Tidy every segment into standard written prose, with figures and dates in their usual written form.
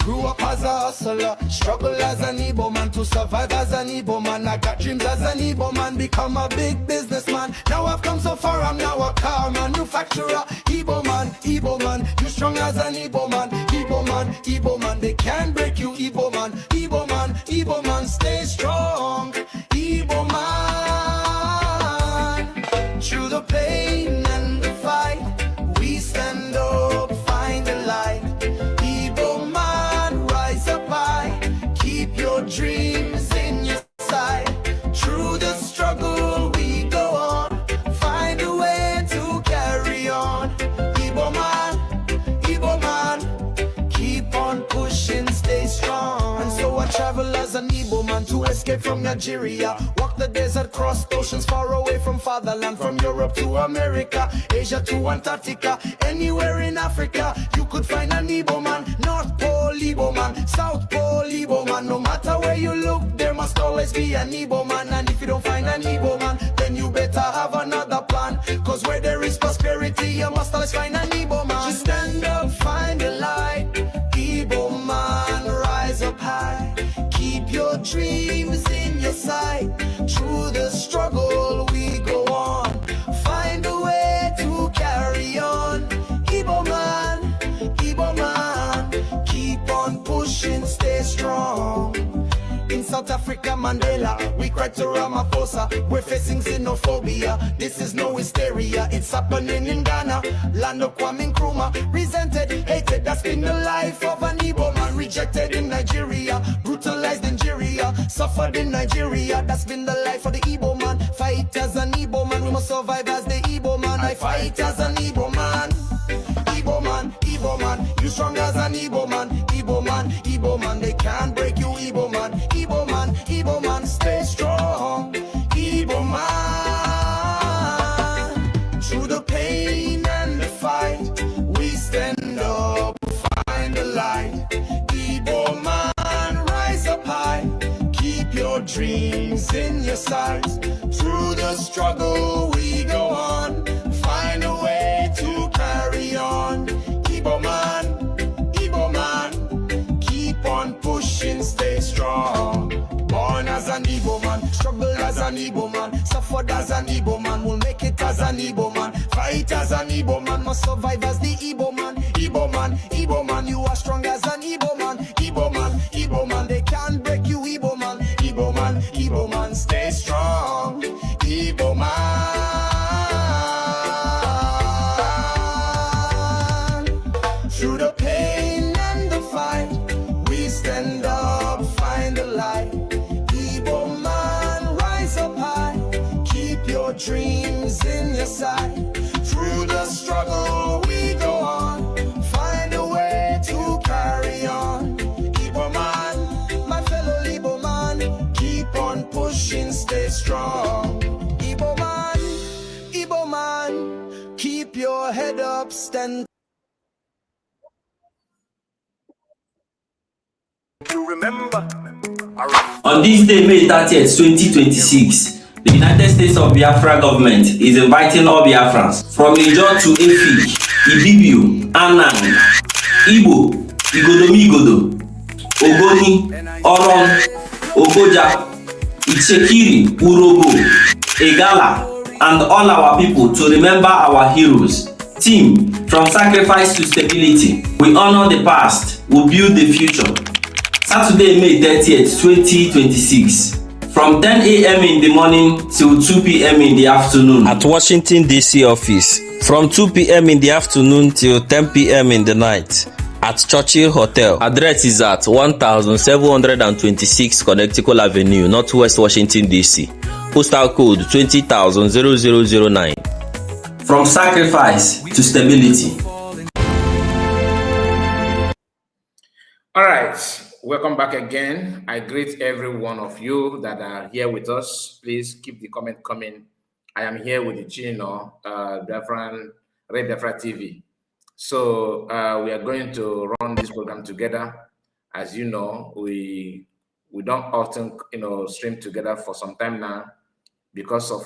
Grew up as a hustler, struggle as an Igbo man, to survive as an Igbo man. I got dreams as an Igbo man, become a big businessman. Now I've come so far, I'm now a car manufacturer. Igbo man, you strong as an Igbo man. Igbo man, they can't break you. Igbo man, stay strong. Igbo man, through the pain and the fight, we stand up, find the light. Igbo man, rise up high, keep your dreams in your sight. Through the struggle we go on, find a way to carry on. Igbo man, keep on pushing, stay strong. And so I travel as an Igbo man to escape from Nigeria. Walk the desert, cross oceans far away from fatherland. From Europe to America, Asia to Antarctica. Anywhere in Africa, you could find an Igbo man. North Pole Igbo man, South Pole Igbo man. No matter where you look, there must always be an Igbo man. And if you don't find an Igbo man, then you better have another plan. Cause where there is prosperity, you must always find an Igbo man. Just stand up, find the light. Igbo man, rise up high. Keep your dreams in your sight. Through the struggle we go on, find a way to carry on. Igbo man, keep on pushing, stay strong. In South Africa, Mandela, we cried to Ramaphosa. We're facing xenophobia, this is no hysteria. It's happening in Ghana, land of Kwame Nkrumah. Resented, hated, that's been the life of an Igbo man. Rejected in Nigeria, brutalized in Nigeria, suffered in Nigeria. That's been the life of the Igbo man. Fight as an Igbo man, we must survive as the Igbo man. I fight as an Igbo man. Igbo man, you strong as an Igbo man. Igbo man, they can't break you. Igbo man, stay strong. Igbo man, through the pain and the fight, we stand up, find the light. Igbo man, rise up high, keep your dreams in your sights. Through the struggle we go on, find a way to carry on. Igbo man, keep on pushing, stay strong. Born as an Igbo man, struggle as an Igbo man, suffered as an Igbo man, will make it as an Igbo man. Fight as an Igbo man, must survive as the Igbo man. Igbo man, you are strong as an Igbo man. Igbo man, they can't break you. Igbo man, stay strong. Igbo man, through the pain and the fight, we stand up, find the light. Igbo man, rise up high, keep your dreams in your sight. Through the struggle we go on, find a way to carry on. Igbo man, my fellow Igbo man, keep on pushing, stay strong. Igbo man, keep your head up, stand. You remember? On this day, May 30th, 2026, the United States of Biafra government is inviting all Biafrans from Ijo to Efi, Ibibio, Anang, Igbo, Igodomigodo, Ogoni, Oron, Ogoja, Ichekiri, Urobo, Egala, and all our people to remember our heroes. Team, from sacrifice to stability, we honor the past, we build the future. Saturday, May 30th, 2026, from 10 a.m. in the morning till 2 p.m. in the afternoon at Washington, D.C. office, from 2 p.m. in the afternoon till 10 p.m. in the night at Churchill Hotel. Address is at 1726 Connecticut Avenue, Northwest Washington, D.C. Postal code 20,009. From sacrifice to stability. All right. Welcome back again. I greet every one of you that are here with us. Please keep the comment coming. I am here with the Chino, Red Bafra TV. So we are going to run this program together. As you know, we don't often stream together for some time now because of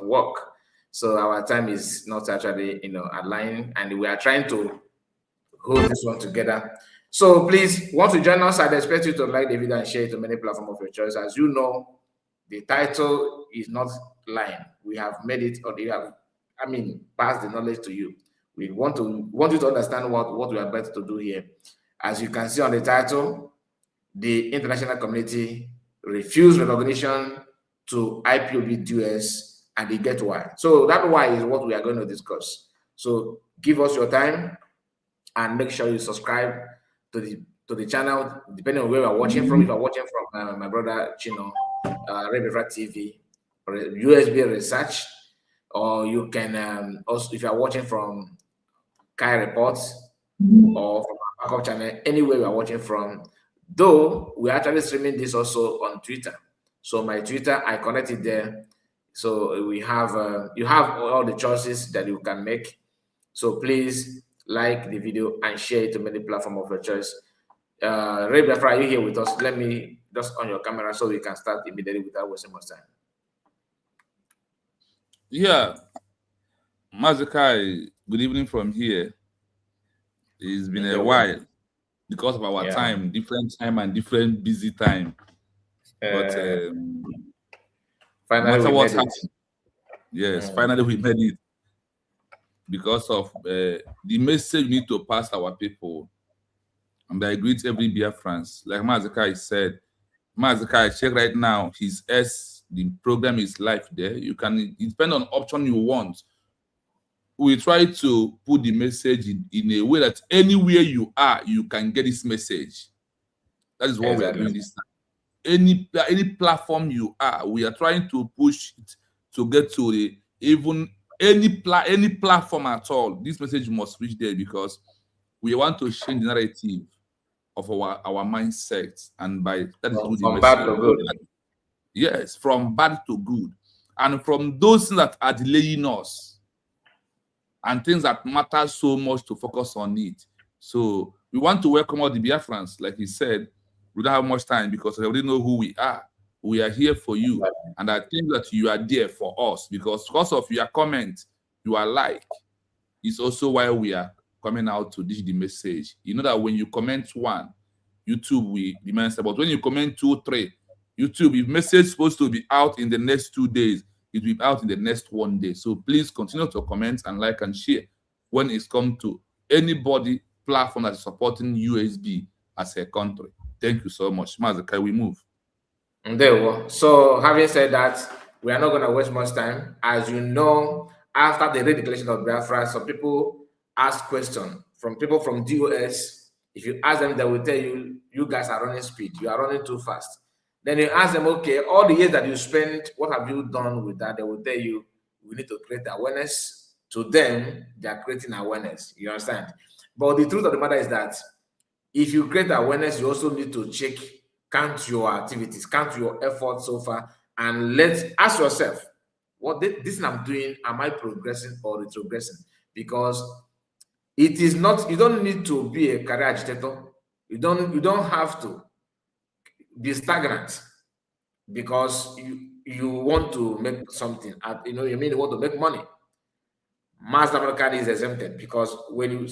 work. So our time is not actually aligned, and we are trying to hold this one together. So please, want to join us? I'd expect you to like the video and share it to many platforms of your choice. As you know, the title is not lying. We have made it, or they have, passed the knowledge to you. We want you to understand what we are about to do here. As you can see on the title, the international community refused recognition to IPOB dues, and they get why. So that why is what we are going to discuss. So give us your time and make sure you subscribe to the channel, depending on where you are watching from. If you are watching from my brother Chino, Bafra TV, or USB Research, or you can also, if you are watching from Kai Reports or from our backup channel, anywhere you are watching from. Though we're actually streaming this also on Twitter. So my Twitter, I connected there. So we have you have all the choices that you can make. So please like the video and share it to many platforms of your choice. Ray Bafra, are you here with us? Let me just on your camera so we can start immediately without wasting much time. Yeah, Mazakai, good evening from here. It's been a while because of our time, different time and different busy time. But finally, we made it. Yes, finally we made it because of the message we need to pass our people. And I greet every Biafrans. Like Mazakai said, Mazakai, check right now. The program is live there. You can depend on option you want. We try to put the message in a way that anywhere you are, you can get this message. That is what we are doing this time. Any platform you are, we are trying to push it to get to any platform at all. This message must reach there because we want to change the narrative of our mindset, and by that is from bad to good. Yes, from bad to good, and from those things that are delaying us and things that matter so much to focus on it. So we want to welcome all the Biafrans. Like he said, we don't have much time because we already know who we are. We are here for you, and I think that you are there for us because of your comment, your like, is also why we are coming out to dish the message. You know that when you comment one, YouTube will remain stable. But when you comment 2, 3, YouTube, if message is supposed to be out in the next 2 days, it will be out in the next 1 day. So please continue to comment and like and share when it's come to anybody platform that is supporting USB as a country. Thank you so much. Mazakai, we move. There we go. So having said that, we are not going to waste much time. As you know, after the redeclaration of Biafra, some people ask questions from people from DOS. If you ask them, they will tell you, you guys are running speed. You are running too fast. Then you ask them, okay, all the years that you spent, what have you done with that? They will tell you, we need to create awareness. To them, they are creating awareness. You understand? But the truth of the matter is that if you create awareness, you also need to count your activities, count your efforts so far, and ask yourself, what this I'm doing, am I progressing or retrogressing? Because it is not, you don't need to be a career agitator. You don't have to be stagnant because you want to make something. You want to make money. Mass American is exempted because when you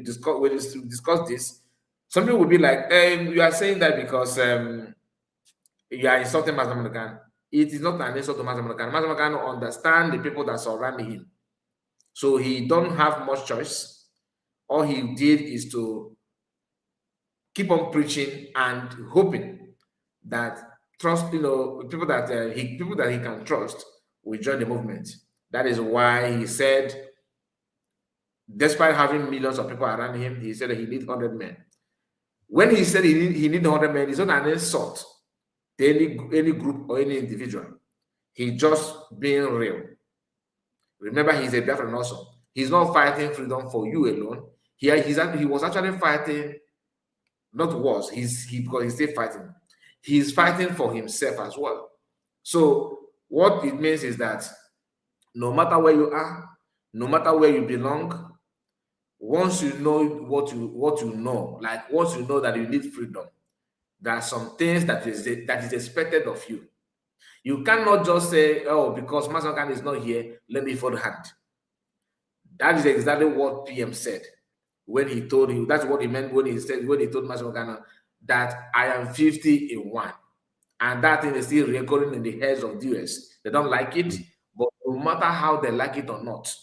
discuss this, some people will be like, you are saying that because you are insulting Mass American. It is not an insult to Mass American. Mass American understand the people that surround him, so he don't have much choice. All he did is to keep on preaching and hoping that people that he can trust will join the movement. That is why he said, despite having millions of people around him, he said that he needs 100 men. When he said he needs 100 men, it's not an insult to any group or any individual. He's just being real. Remember, he's a Biafran also. He's not fighting freedom for you alone. He was actually fighting. Because he's still fighting. He's fighting for himself as well. So what it means is that no matter where you are, no matter where you belong, once you know what you know, like once you know that you need freedom, there are some things that is expected of you. You cannot just say, oh, because Masakan is not here, let me fold hand. That is exactly what PM said. when he told you, that's what he meant when he said, when he told Master Ghana that I am 50 in 1. And that thing is still recording in the heads of the US. They don't like it, but no matter how they like it or not,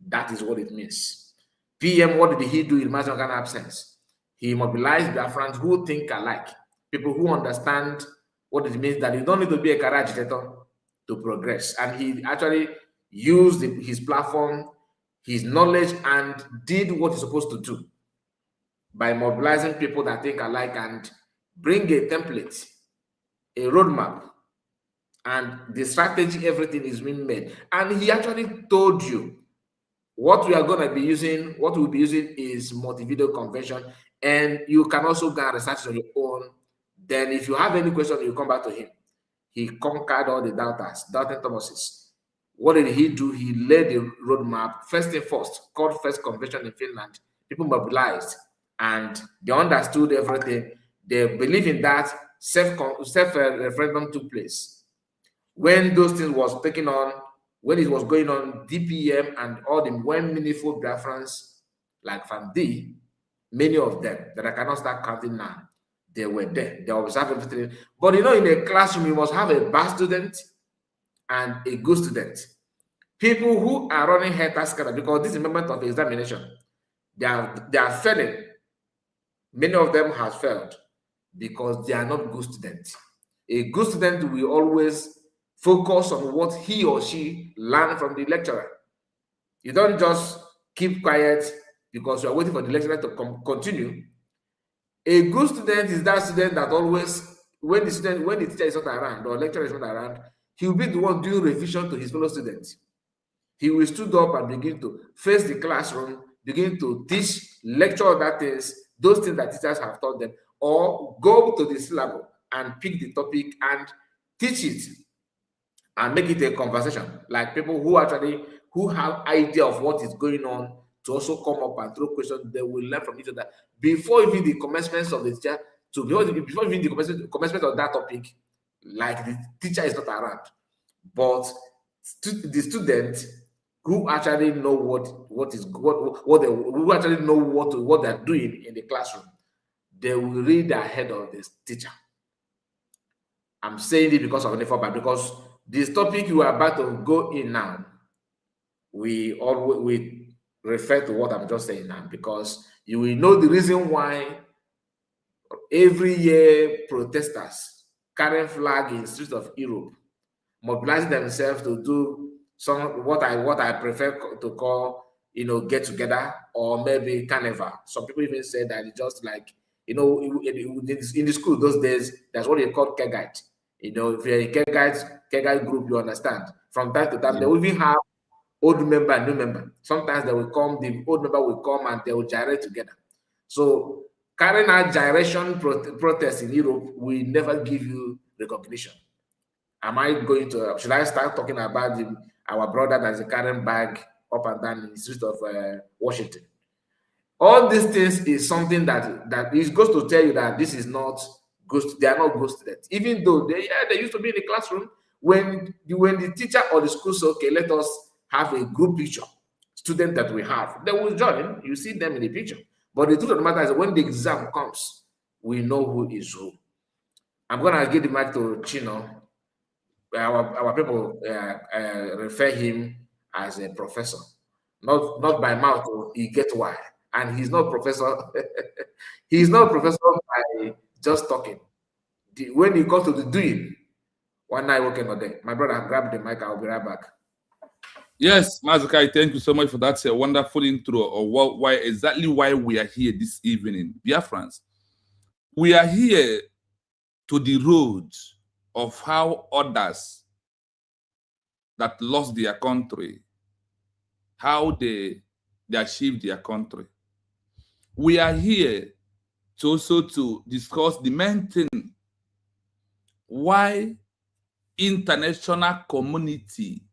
that is what it means. PM, what did he do in Master Ghana absence? He mobilized Biafrans who think alike, people who understand what it means that you don't need to be a career agitator to progress. And he actually used his platform, his knowledge, and did what he's supposed to do by mobilizing people that think alike and bring a template, a roadmap, and the strategy, everything is being made. And he actually told you what we are going to be using, what we'll be using is Montevideo Convention, and you can also go and research on your own. Then if you have any question, you come back to him. He conquered all the doubters, doubting Thomases. What did he do? He led the roadmap, first thing first, called First Convention in Finland. People mobilized and they understood everything. They believe in that self-referendum took place. When those things was taken on, when it was going on, DPM and all the one meaningful Biafrans like Van D, many of them that I cannot start counting now, they were there. They observed everything. But you know, in a classroom, you must have a bad student and a good student. People who are running head scatter because this is a moment of examination. They are failing. Many of them have failed because they are not good students. A good student will always focus on what he or she learned from the lecturer. You don't just keep quiet because you are waiting for the lecturer to continue. A good student is that student that always, when the teacher is not around or lecturer is not around, he will be the one doing revision to his fellow students. He will stood up and begin to face the classroom, begin to teach, lecture other things, those things that teachers have taught them, or go to the syllabus and pick the topic and teach it and make it a conversation. Like people who have idea of what is going on to also come up and throw questions, they will learn from each other before even the commencement of the teacher, before even the commencement of that topic, like the teacher is not around. But the student who actually know what they're doing in the classroom, they will read ahead of this teacher. I'm saying it because of the but because this topic you are about to go in now, we refer to what I'm just saying now, because you will know the reason why every year protesters carrying flag in streets of Europe, mobilizing themselves to do some what I prefer to call, get together, or maybe carnival. Some people even say that it's just like, in the school those days, that's what they call Kegite. If you're a Kegite group, you understand. From time to time, they will even have old member and new member. Sometimes they will come, the old member will come and they will gyrate together. So carrying out gyration protests in Europe will never give you recognition. Should I start talking about our brother that's a carrying bag up and down in the streets of Washington? All these things is something that is goes to tell you that this is not ghost. They are not ghost students, even though they used to be in the classroom. When the teacher or the school says, okay, let us have a group picture, student that we have, they will join. You see them in the picture. But the truth of the matter is, when the exam comes, we know who is who. I'm gonna give the mic to Chino. Our people refer him as a professor, not by mouth. He get why, and he's not professor. He's not professor by just talking. When he comes to the doing, one night working on day. My brother, grab the mic. I'll be right back. Yes, Mazukai, thank you so much for that wonderful intro of why we are here this evening. Biafrans, we are here to the road of how others that lost their country, how they achieved their country. We are here to discuss the main thing, why international community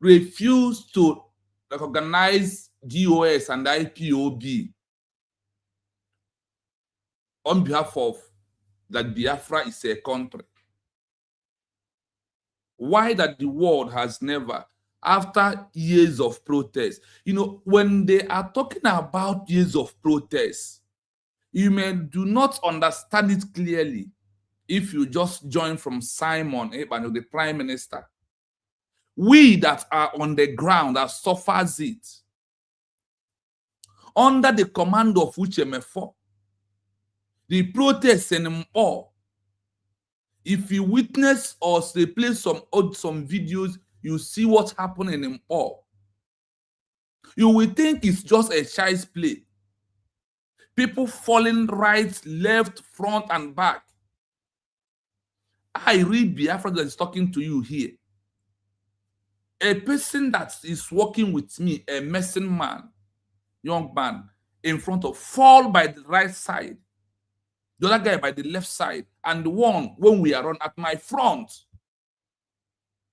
refuse to recognize DOS and IPOB on behalf of that Biafra is a country. Why that the world has never after years of protest. You know, when they are talking about years of protest, you may do not understand it clearly if you just join from Simon Ekpa, the Prime Minister. We that are on the ground that suffers it, under the command of Uchemefo, the protests in all. If you witness or they play some videos, you see what's happening in all. You will think it's just a child's play. People falling right, left, front, and back. I read Biafra that is talking to you here. A person that is working with me, a messing man, young man, in front of, fall by the right side, the other guy by the left side, and the one when we are on at my front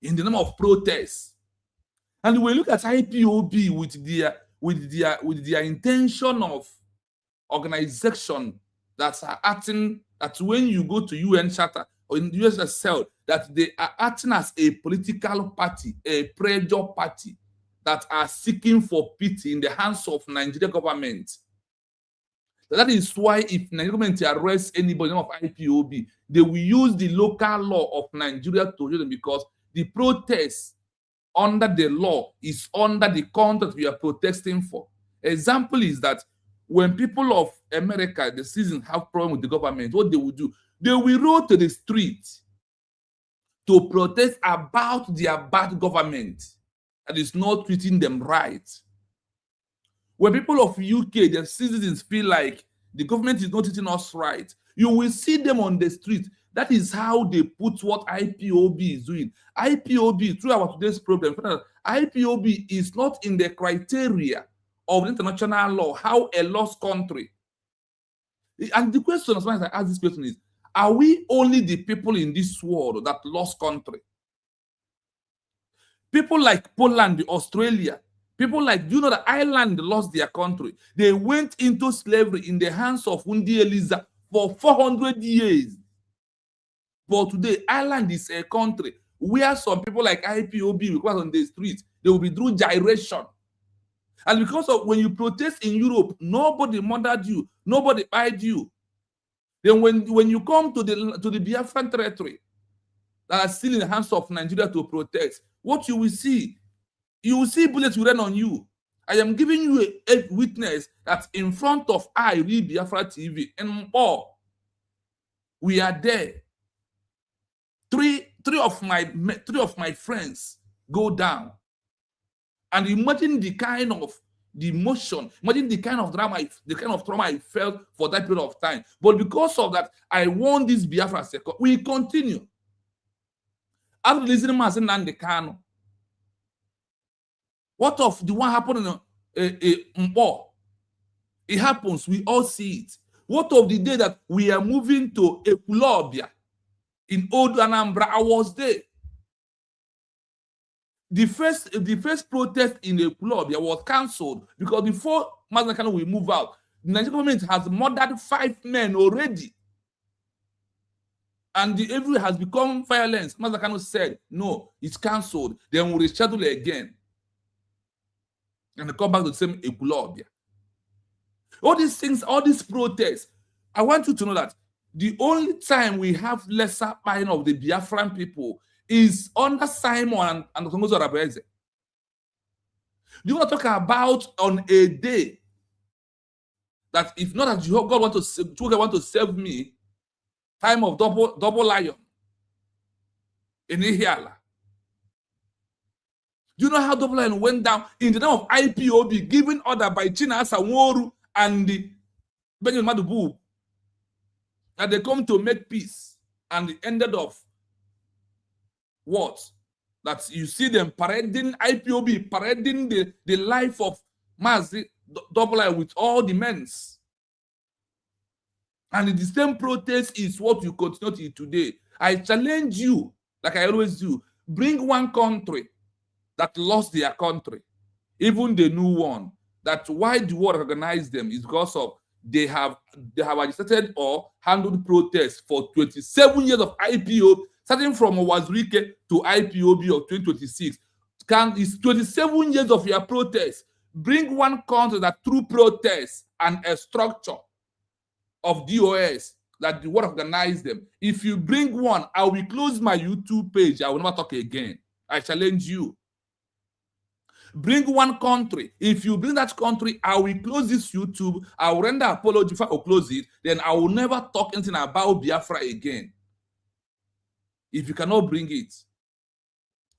in the name of protest. And we look at IPOB with their intention of organization that are acting, that when you go to UN Charter or in USSL, that they are acting as a political party, a pressure party that are seeking for pity in the hands of Nigerian government. That is why if Nigerian government arrests anybody of IPOB, they will use the local law of Nigeria to do them, because the protest under the law is under the content we are protesting for. Example is that when people of America, the citizens, have problem with the government, what they will do, they will roll to the street to protest about their bad government that is not treating them right. When people of UK, their citizens, feel like the government is not treating us right, you will see them on the street. That is how they put what IPOB is doing. IPOB, through our today's problem, IPOB is not in the criteria of international law, how a lost country. And the question, as I ask this question, is, are we only the people in this world that lost country? People like Poland, Australia, people like, do you know that Ireland lost their country? They went into slavery in the hands of Undi Eliza for 400 years. But today, Ireland is a country where some people like IPOB, because on the streets, they will be doing gyration. And because of when you protest in Europe, nobody murdered you, nobody buyed you. Then when you come to the Biafran territory that are still in the hands of Nigeria to protest, what you will see bullets will run on you. I am giving you a witness that in front of I read Biafra TV and more. We are there. Three of my friends go down. And imagine the kind of the emotion, imagine the kind of drama, the kind of trauma I felt for that period of time. But because of that, I won this Biafra second. We continue. After listening to Nnamdi Kanu, what of the one happened in Mpo? It happens, we all see it. What of the day that we are moving to Ekulobia in Old Anambra? I was there. The first protest in Ekulobia was cancelled because before Nnamdi Kanu will move out, the Nigerian government has murdered 5 men already. And the everywhere has become violence. Nnamdi Kanu said, no, it's cancelled. Then we'll reschedule it again. And they come back to the same Ekulobia. All these things, all these protests, I want you to know that the only time we have lesser buying of the Biafran people is under Simon and Tongozo Rabeze. Do you want to talk about on a day that if not that God want to save me, time of double lion in Ihiala? Do you know how double lion went down in the name of IPOB, given order by Chinasa Nworu and the Benjamin Madubu, that they come to make peace, and it ended off what? That you see them parading, IPOB parading the life of Mazi Double I with all the men's. And the same protest is what you continue to today. I challenge you, like I always do, bring one country that lost their country, even the new one, that why the world recognize them is because of they have agitated or handled protests for 27 years of IPO, starting from Wazirike to IPOB of 2026. It's 27 years of your protest. Bring one country that through protest and a structure of DOS that the world organize them. If you bring one, I will close my YouTube page. I will never talk again. I challenge you. Bring one country. If you bring that country, I will close this YouTube. I will render apology before I close it. Then I will never talk anything about Biafra again. If you cannot bring it,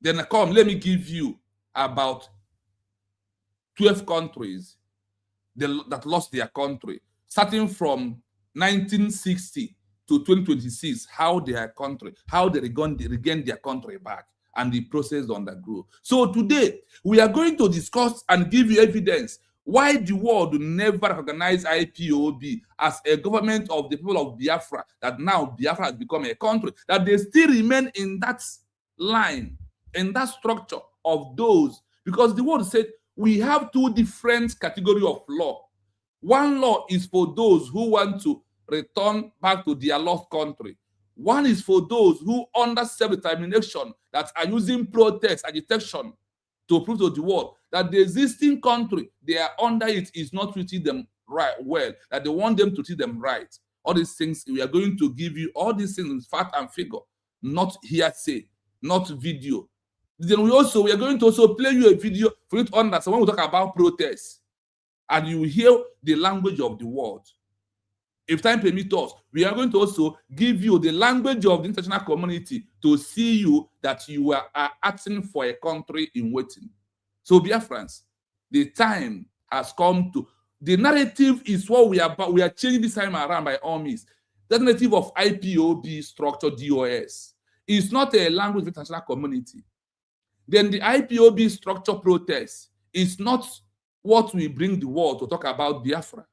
then come, let me give you about 12 countries that lost their country, starting from 1960 to 2026, how they regained their country back, and the process undergo. So today, we are going to discuss and give you evidence why the world never recognized IPOB as a government of the people of Biafra, that now Biafra has become a country, that they still remain in that line, in that structure of those, because the world said we have two different categories of law. One law is for those who want to return back to their lost country. One is for those who, under self-determination, that are using protest, agitation to prove to the world that the existing country they are under it is not treating them right well, that they want them to treat them right. All these things, we are going to give you all these things in fact and figure, not hearsay, not video. Then we are going to also play you a video for you to understand when we talk about protests, and you hear the language of the world. If time permits us, we are going to also give you the language of the international community to see you that you are acting for a country in waiting. So, Biafrans, the time has come to. The narrative is what we are changing this time around by all means. The narrative of IPOB structure DOS is not a language of the international community. Then the IPOB structure protest is not what we bring the world to talk about Biafra.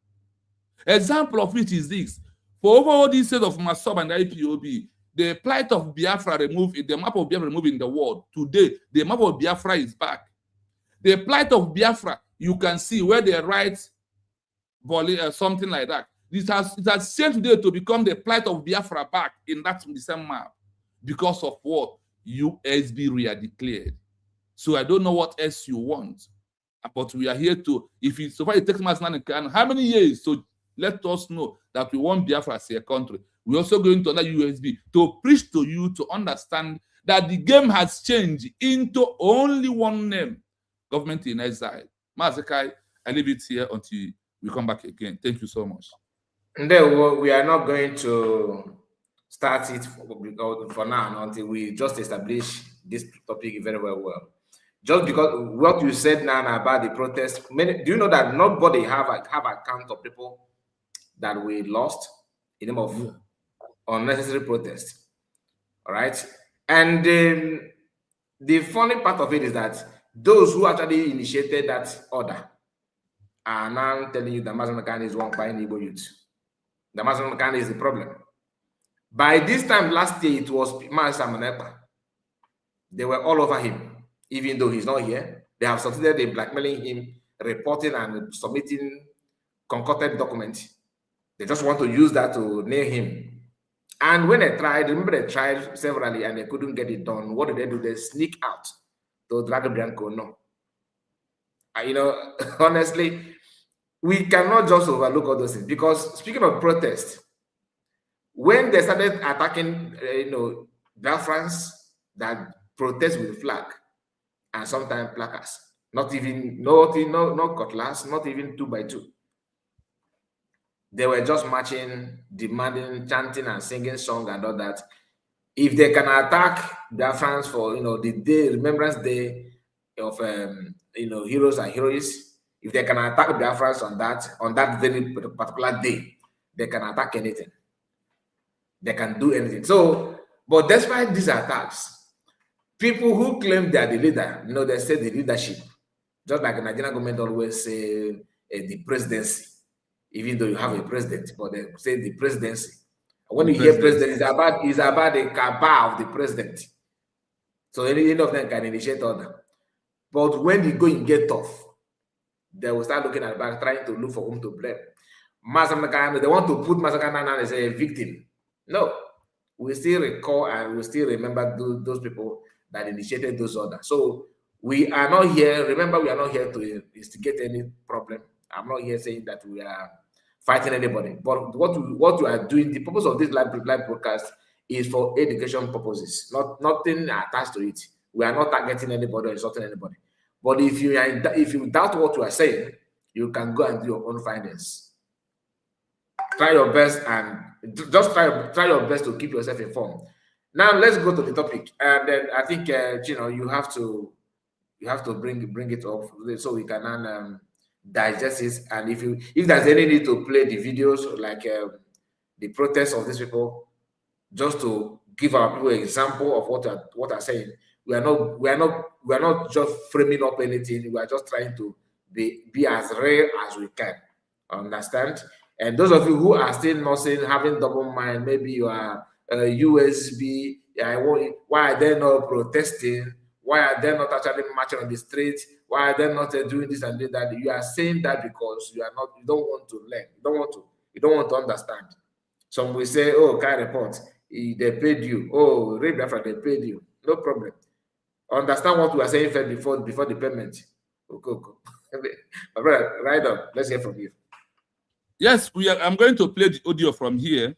Example of it is this. For over all these years of Masob and IPOB, the plight of Biafra removed, the map of Biafra removed in the world. Today, the map of Biafra is back. The plight of Biafra, you can see where they write something like that. It has changed today to become the plight of Biafra back in that same map because of what USB re-declared. So I don't know what else you want, but we are here to, if it so far it takes us how many years to let us know that we want Biafra as a country. We're also going to another USB to preach to you to understand that the game has changed into only one name, government in exile. Mazekai, I leave it here until we come back again. Thank you so much. And then we are not going to start it for now until we just establish this topic very well. Just because what you said now about the protest, do you know that nobody have account of people that we lost in the name of unnecessary protest? All right. And the funny part of it is that those who actually initiated that order are now telling you that Mazamakani is one by Igbo youth. The Mazamakani is the problem. By this time last year, it was Mazamakani. They were all over him, even though he's not here. They have succeeded in blackmailing him, reporting and submitting concocted documents. They just want to use that to nail him. And when they tried, remember they tried severally and they couldn't get it done. What did they do? They sneak out to drag Bianco. No. You know, honestly, we cannot just overlook all those things, because speaking of protest, when they started attacking, Biafrans that protest with flag and sometimes placards, no cutlass, not even 2x2. They were just marching, demanding, chanting and singing songs and all that. If they can attack Biafrans for, the day, Remembrance Day of, heroes and heroes, if they can attack Biafrans on that very particular day, they can attack anything. They can do anything. So, but despite these attacks, people who claim they are the leader, they say the leadership, just like the Nigerian government always say the presidency, even though you have a president, but they say the presidency. When you hear president, it's about the cabal of the president. So any of them can initiate order. But when you go and get tough, they will start looking at the back, trying to look for whom to blame. They want to put Masakana as a victim. No, we still recall and we still remember those people that initiated those orders. So We are not here, remember, we are not here to instigate any problem. I'm not here saying that we are fighting anybody. But what we are doing, the purpose of this live broadcast is for education purposes, nothing attached to it. We are not targeting anybody or insulting anybody. But if you doubt what we are saying, you can go and do your own findings. Try your best and just try your best to keep yourself informed. Now let's go to the topic, and then I think you have to bring it up so we can digest it. And if there's any need to play the videos like the protests of these people, just to give our people an example of what are saying. We are not just framing up anything. We are just trying to be as real as we can. Understand? And those of you who are still not saying, having double mind, maybe you are USB. Why are they not protesting? Why are they not actually marching on the streets? Why are they not doing this and doing that? You are saying that because you don't want to learn. You don't want to understand. Some will say, oh, kind report, they paid you. Oh, Biafra, they paid you. No problem. Understand what we are saying first before the payment. Okay. My brother, right on. Let's hear from you. Yes, I'm going to play the audio from here.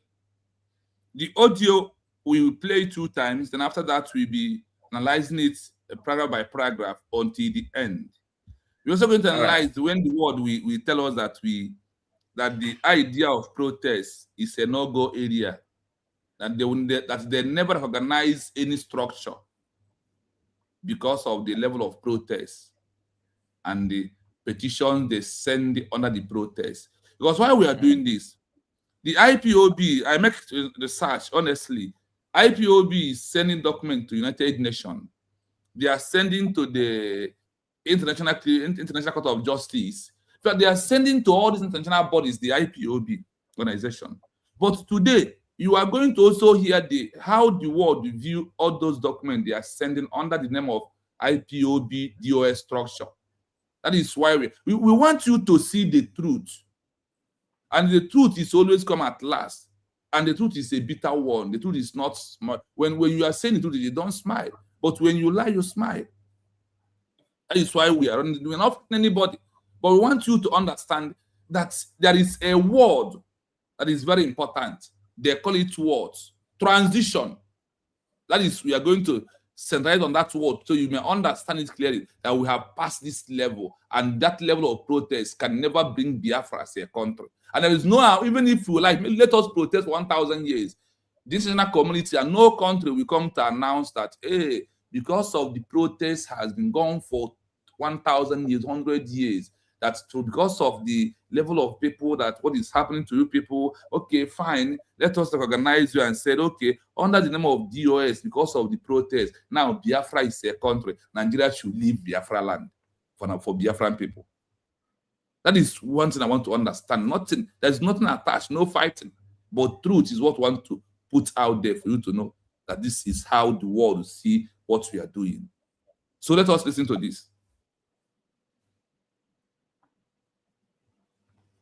The audio we will play 2 times, then after that we'll be analyzing it paragraph by paragraph until the end. We're also going to analyze when the word will tell us that the idea of protest is a no-go area, that they never organize any structure because of the level of protest and the petitions they send under the protest. Because why we are doing this, the IPOB, I make research, honestly, IPOB is sending documents to United Nations. They are sending to the International Court of Justice. But they are sending to all these international bodies, the IPOB organization. But today, you are going to also hear how the world view all those documents they are sending under the name of IPOB DOS structure. That is why we want you to see the truth. And the truth is always come at last. And the truth is a bitter one. The truth is not smart. When you are saying the truth, you don't smile. But when you lie, you smile. That is why we're not hurting anybody. But we want you to understand that there is a word that is very important. They call it words. Transition. That is, we are going to centralize on that word so you may understand it clearly that we have passed this level, and that level of protest can never bring Biafra as a country. And there is no, even if you like, let us protest 1,000 years. This international community and no country will come to announce that, hey, because of the protest has been gone for 1,000 years, 100 years, that's true because of the level of people, that what is happening to you people, okay, fine, let us recognize you and say, okay, under the name of DOS, because of the protest, now Biafra is a country. Nigeria should leave Biafra land for Biafran people. That is one thing I want to understand. There's nothing attached, no fighting. But truth is what we want to put out there for you to know that this is how the world will see what we are doing. So let us listen to this.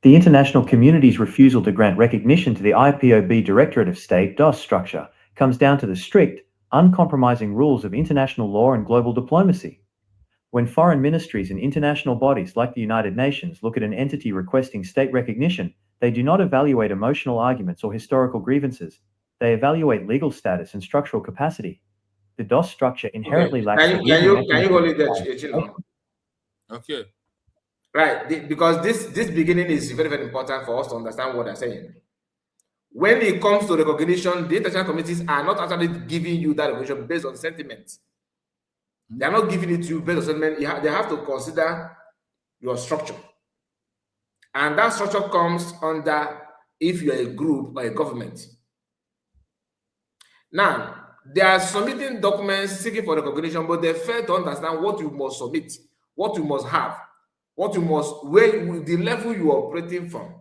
The international community's refusal to grant recognition to the IPOB Directorate of State DOS structure comes down to the strict, uncompromising rules of international law and global diplomacy. When foreign ministries and international bodies like the United Nations look at an entity requesting state recognition, they do not evaluate emotional arguments or historical grievances. They evaluate legal status and structural capacity. The DOS structure inherently lacks... Can you hold it there, Okay. Right, because this beginning is very, very important for us to understand what they're saying. When it comes to recognition, the international committees are not actually giving you that recognition based on sentiment. They are not giving it to you based on sentiment. They have to consider your structure. And that structure comes under if you're a group or a government. Now, they are submitting documents seeking for recognition, but they fail to understand what you must submit, what you must have, where the level you are operating from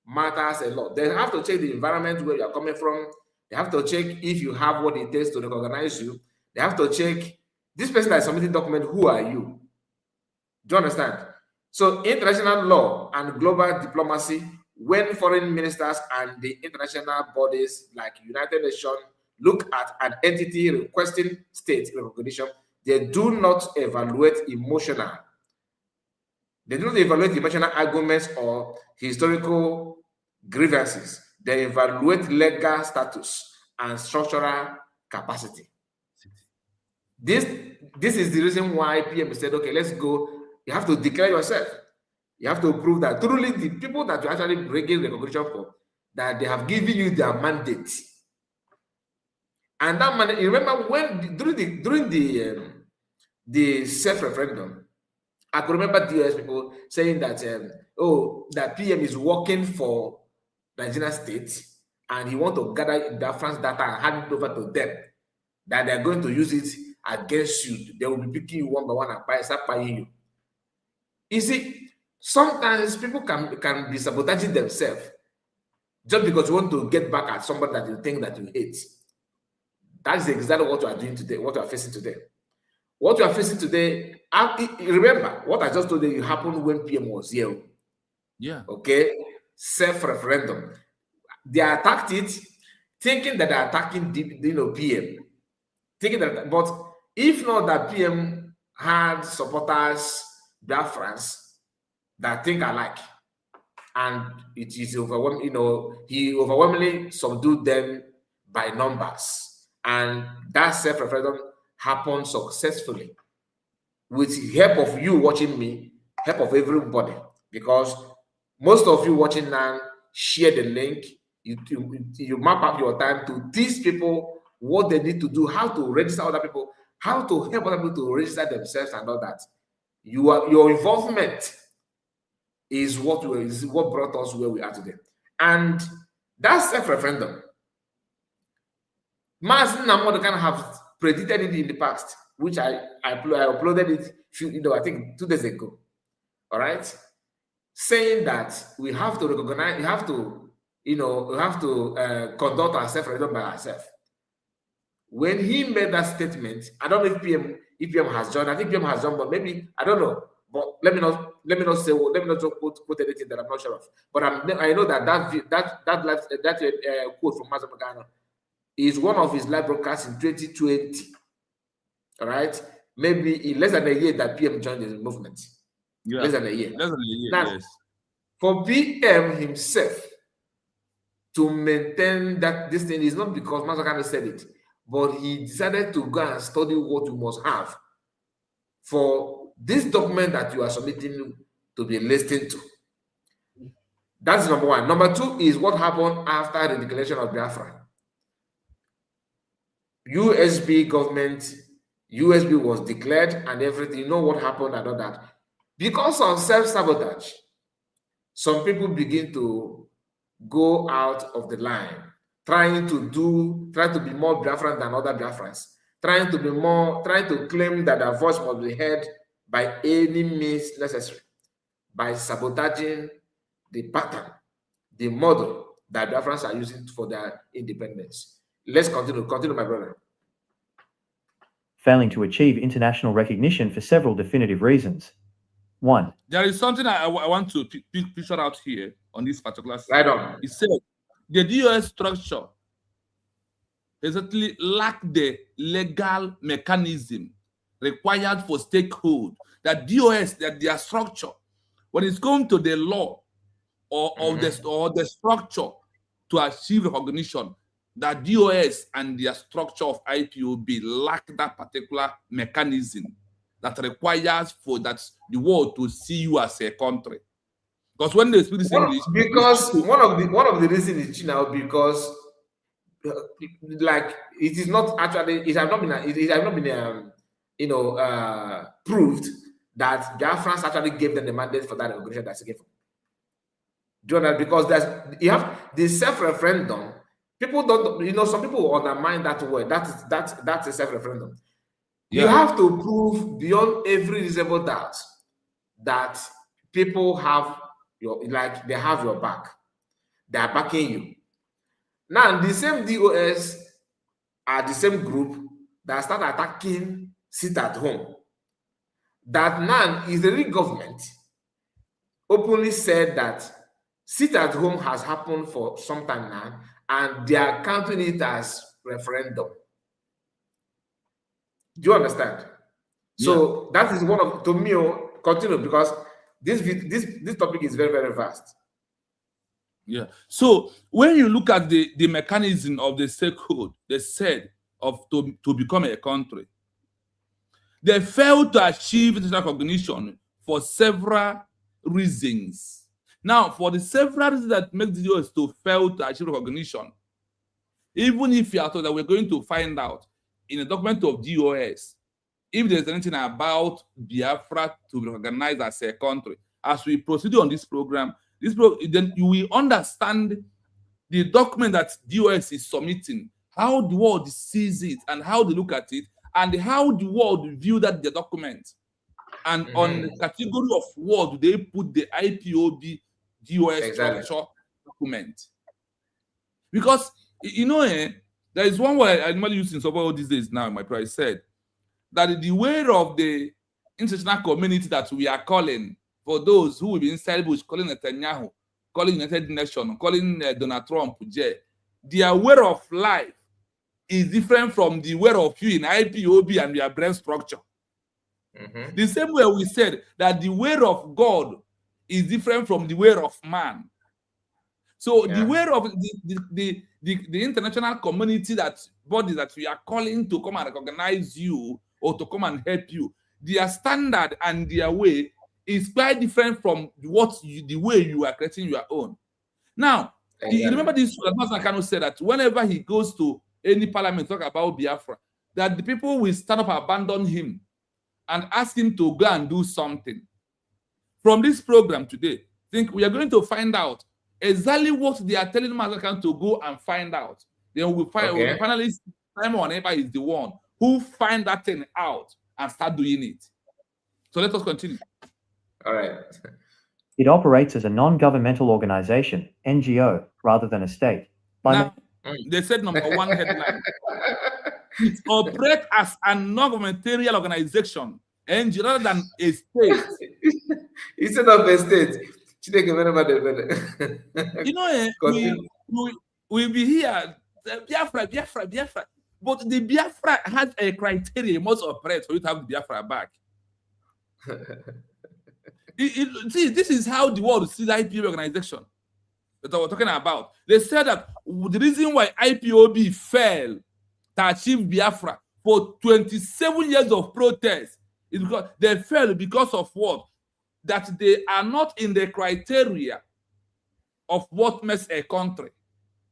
matters a lot. They have to check the environment where you are coming from. They have to check if you have what it takes to recognize you. They have to check this person that is submitting document, who are you? Do you understand? So international law and global diplomacy, when foreign ministers and the international bodies like United Nations look at an entity requesting state recognition, They do not evaluate emotional. They do not evaluate emotional arguments or historical grievances. They evaluate legal status and structural capacity. This is the reason why PM said, okay, let's go. You have to declare yourself. You have to prove that truly the people that you're actually breaking recognition for, that they have given you their mandate. And that mandate, you remember when during the self-referendum, I could remember the US people saying that that PM is working for Nigerian state and he want to gather Biafran's data and hand it over to them, that they're going to use it against you. They will be picking you one by one and start paying you. You see, sometimes people can be sabotaging themselves just because you want to get back at somebody that you think that you hate. That is exactly what you are doing today, what you are facing today. What you are facing today, remember, what I just told you happened when PM was here. Yeah. Okay? Self-referendum. They attacked it, thinking that they're attacking PM. Thinking that, but if not that PM had supporters, Biafrans, that think alike, and it is overwhelming, he overwhelmingly subdued them by numbers. And that self-referendum happened successfully with help of you watching me, help of everybody, because most of you watching now share the link. You map up your time to teach people what they need to do, how to register other people, how to help other people to register themselves and all that. Your involvement is what brought us where we are today. And that self-referendum, Mazen Namodo can have predicted it in the past, which I uploaded it, I think 2 days ago. All right, saying that we have to recognize, we have to conduct our self-referendum by ourselves. When he made that statement, I don't know if PM has joined. I think PM has joined, but maybe I don't know. But let me not quote anything that I'm not sure of. But I know that quote from Mazen Magana is one of his live broadcasts in 2020. All right, maybe in less than a year that PM joined the movement. Yeah. Less than a year. Now, yes. For PM himself to maintain that this thing is not because Mazakane said it, but he decided to go and study what you must have for this document that you are submitting to be listened to. That's number one. Number two is what happened after the declaration of Biafra. USB was declared and everything. You know what happened and all that. Because of self-sabotage, some people begin to go out of the line, trying to be more Biafran than other Biafrans, trying to claim that their voice must be heard by any means necessary, by sabotaging the pattern, the model that Biafrans are using for their independence. Let's continue, my brother. Failing to achieve international recognition for several definitive reasons. 1. There is something I want to picture out here on this particular slide. Right on. It said the DOS structure exactly lack the legal mechanism required for statehood. That DOS, that their structure, when it's come to the law or the structure to achieve recognition, that DOS and their structure of IPOB lack that particular mechanism that requires for that the world to see you as a country. Because when they speak this English, because one of the reasons is now because like it is not actually it has not been proved that Biafrans actually gave them the mandate for that recognition that's given. Do you know that? Because you have the self-referendum. People don't, some people undermine that word. That's a self-referendum. Yeah. You have to prove beyond every reasonable doubt that people have they have your back. They are backing you. Now, the same DOS are the same group that start attacking sit at home. That now Israeli government openly said that sit at home has happened for some time now, and they are counting it as referendum. Do you understand? So that is one of, to me, continue, because this topic is very, very vast. Yeah. So when you look at the mechanism of the statehood, they said to become a country, they failed to achieve international recognition for several reasons. Now, for the several reasons that make the US to fail to achieve recognition, even if you are told that we're going to find out in a document of DOS if there's anything about Biafra to be recognized as a country, as we proceed on this program, then you will understand the document that DOS is submitting, how the world sees it and how they look at it, and how the world view that the document. And on the category of what do they put the IPOB DOS structure document? Because, you know, there is one word I normally use in support these days now, my price said, that the way of the international community that we are calling, for those who will be inside Bush, calling Netanyahu, calling United Nations, calling Donald Trump, their way of life is different from the way of you in IPOB and your brain structure. The same way we said that the way of God is different from the way of man. So the way of the international community, that body that we are calling to come and recognize you or to come and help you, their standard and their way is quite different from the way you are creating your own. Now, you remember this, Kano said that whenever he goes to any parliament talk about Biafra, that the people will stand up and abandon him and ask him to go and do something. From this program today, I think we are going to find out exactly what they are telling Mazakan to go and find out. Then we'll finally Simon Eba is the one who find that thing out and start doing it. So let us continue. All right. It operates as a non-governmental organization, NGO, rather than a state. Now, they said number one headline. It operates as a non-governmental organization, NGO, rather than a state. Instead of a state. You know, we'll be here, Biafra. But the Biafra has a criteria it must operate for you to have the Biafra back. See, this is how the world sees the IPOB organization that I was talking about. They said that the reason why IPOB failed to achieve Biafra for 27 years of protest is because they failed because of what? That they are not in the criteria of what makes a country.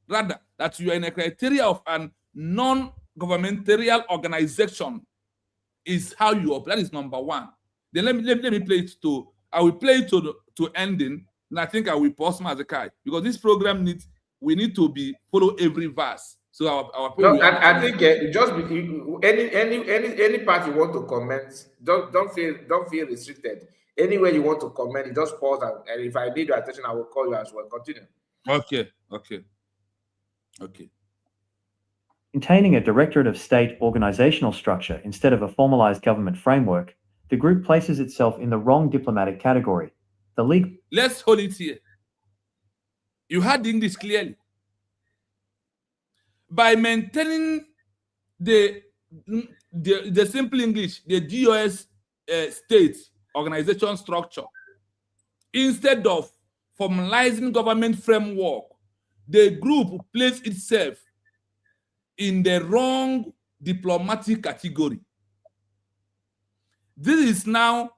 Rather, that you are in a criteria of a non-governmental organization is how you operate. That is number one. Then let me play it to. I will play it to ending, and I think I will pause Mazakai, because this program we need to follow every verse. So our no, I think just any part you want to comment, don't feel restricted. Anywhere you want to comment, you just pause, and if I need your attention, I will call you as well. Continue. Okay. Containing a Directorate of State organizational structure instead of a formalized government framework, the group places itself in the wrong diplomatic category. The league. Let's hold it here. You heard the English clearly. By maintaining the simple English, the DOS state organization structure, instead of formalizing government framework, the group placed itself in the wrong diplomatic category. This is now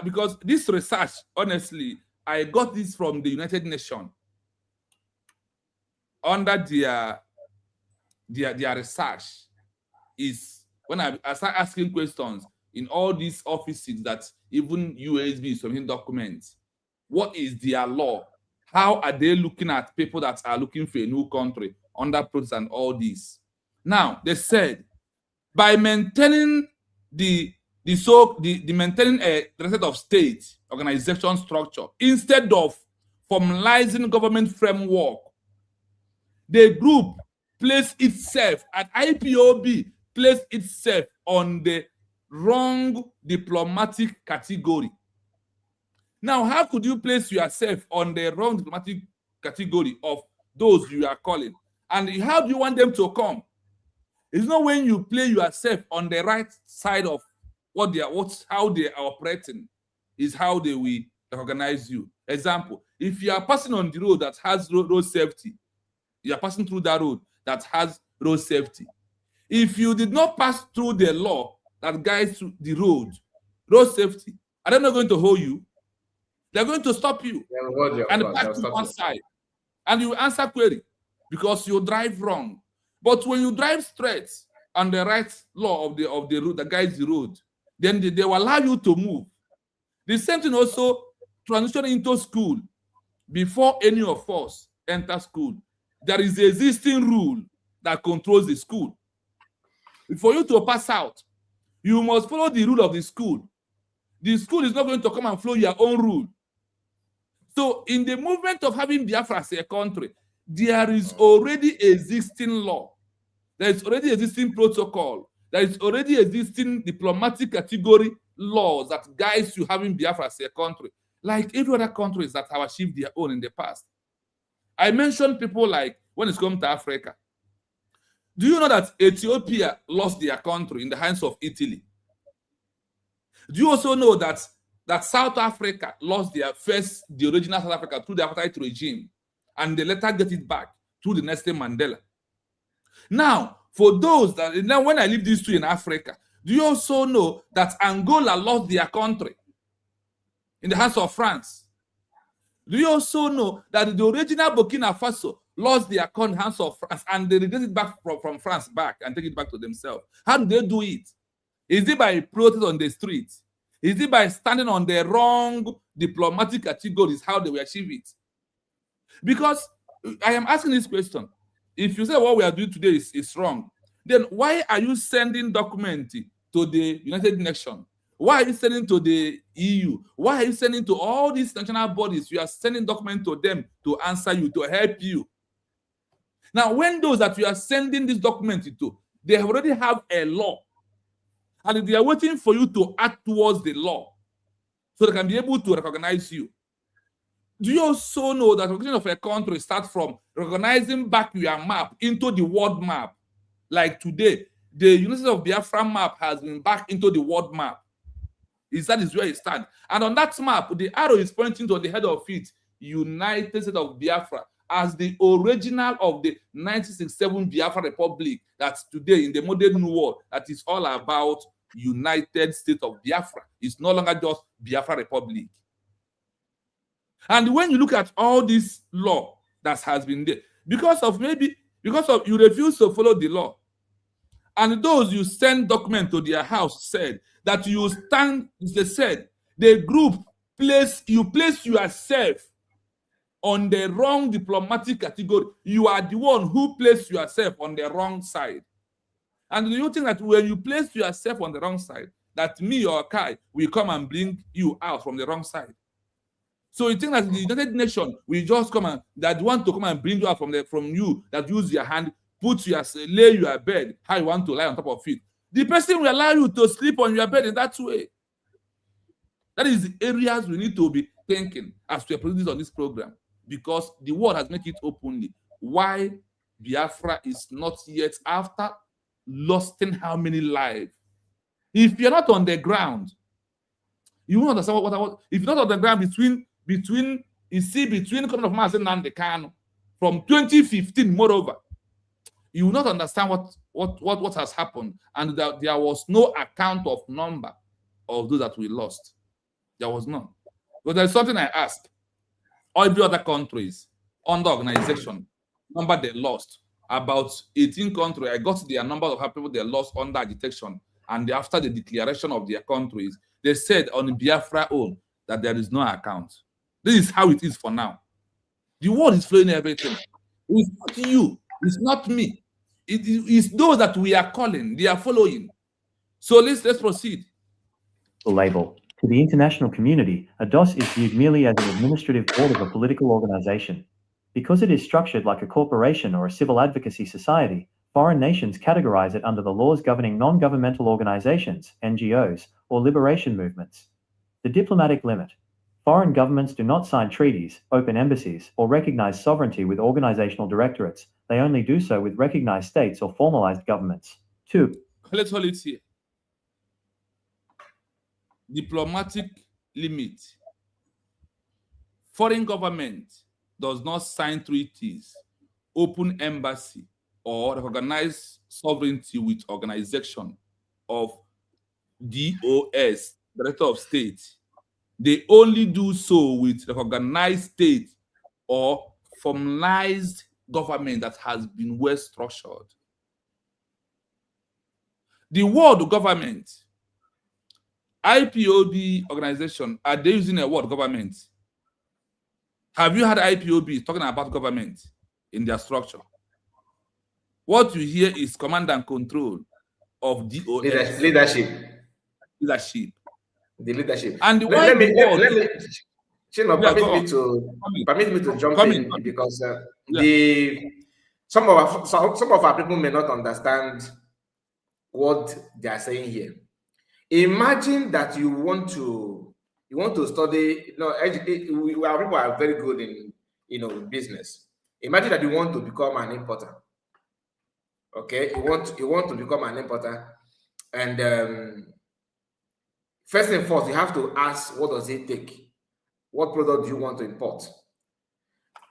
because this research, honestly, I got this from the United Nations under their research. Is when I start asking questions in all these offices that even USB is submitting documents. What is their law? How are they looking at people that are looking for a new country under process and all this? Now, they said by maintaining the maintaining a set of state organization structure instead of formalizing government framework, the group placed itself at IPOB placed itself on the wrong diplomatic category. Now, how could you place yourself on the wrong diplomatic category of those you are calling? And how do you want them to come? It's not when you play yourself on the right side of how they are operating is how they will recognize you. Example, if you are passing on the road that has road safety, you are passing through that road that has road safety. If you did not pass through the law that guides the road safety, are they not going to hold you? They're going to stop you and pass to one side, and you answer query because you drive wrong. But when you drive straight on the right law of the road that guides the road, then they will allow you to move. The same thing also transition into school. Before any of us enter school, there is an existing rule that controls the school. For you to pass out, you must follow the rule of the school. The school is not going to come and follow your own rule. So in the movement of having Biafra as a country, there is already existing law. There is already existing protocol. There is already existing diplomatic category laws that guides you having Biafra as a country, like every other countries that have achieved their own in the past. I mentioned people like when it's come to Africa. Do you know that Ethiopia lost their country in the hands of Italy? Do you also know that South Africa lost the original South Africa through the apartheid regime, and they later get it back through the Nelson Mandela? Now, for those that, now when I leave these two in Africa, do you also know that Angola lost their country in the hands of France? Do you also know that the original Burkina Faso lost their country in the hands of France, and they get it back from France back and take it back to themselves? How do they do it? Is it by protest on the streets? Is it by standing on the wrong diplomatic categories? How they will achieve it? Because I am asking this question. If you say what we are doing today is wrong, then why are you sending documents to the United Nations? Why are you sending to the EU? Why are you sending to all these national bodies? You are sending documents to them to answer you, to help you. Now, when those that you are sending this document to, they already have a law, and they are waiting for you to act towards the law so they can be able to recognize you. Do you also know that recognition of a country starts from recognizing back your map into the world map? Like today, the University of Biafra map has been back into the world map. That is where it stands. And on that map, the arrow is pointing to the head of it, United States of Biafra, as the original of the 1967 Biafra Republic that's today in the modern world, that is all about United States of Biafra. It's no longer just Biafra Republic. And when you look at all this law that has been there, because of you refuse to follow the law, and those you send document to their house said that you stand, they said, the group place yourself on the wrong diplomatic category. You are the one who placed yourself on the wrong side. And do you think that when you place yourself on the wrong side, that me or Kai will come and bring you out from the wrong side? So you think that the United Nations will just come and that want to come and bring you out from you, that use your hand, lay your bed, how you want to lie on top of it. The person will allow you to sleep on your bed in that way. That is the areas we need to be thinking as we are producing on this program, because the world has made it openly. Why Biafra is not yet, after losing how many lives? If you're not on the ground, you won't understand what if you're not on the ground between coming of Mazen and the Kano from 2015, moreover, you will not understand what has happened, and that there was no account of number of those that we lost. There was none. But there's something I ask. Every other countries under organization, number they lost, about 18 countries, I got their number of people they lost under agitation, and after the declaration of their countries, they said on Biafra own that there is no account. This is how it is for now. The world is flowing everything. It's not you. It's not me. It is those that we are calling. They are following. So let's proceed. The label. To the international community, a DOS is viewed merely as an administrative board of a political organization. Because it is structured like a corporation or a civil advocacy society, foreign nations categorize it under the laws governing non-governmental organizations, NGOs, or liberation movements. The diplomatic limit. Foreign governments do not sign treaties, open embassies, or recognize sovereignty with organizational directorates. They only do so with recognized states or formalized governments. 2. Let's hold it here. diplomatic limit. Foreign government does not sign treaties, open embassy, or recognize sovereignty with organization of DOS, Director of State. They only do so with recognized state or formalized government that has been well structured. The word government, IPOB organization, are they using a word government? Have you had IPOB talking about government in their structure? What you hear is command and control of DOS. Leadership. The leadership. And let me permit me to jump in because some of our people may not understand what they are saying here. Imagine that you want to study. Our people are very good in business. Imagine that you want to become an importer. Okay, you want to become an importer, and first and foremost, you have to ask, what does it take? What product do you want to import?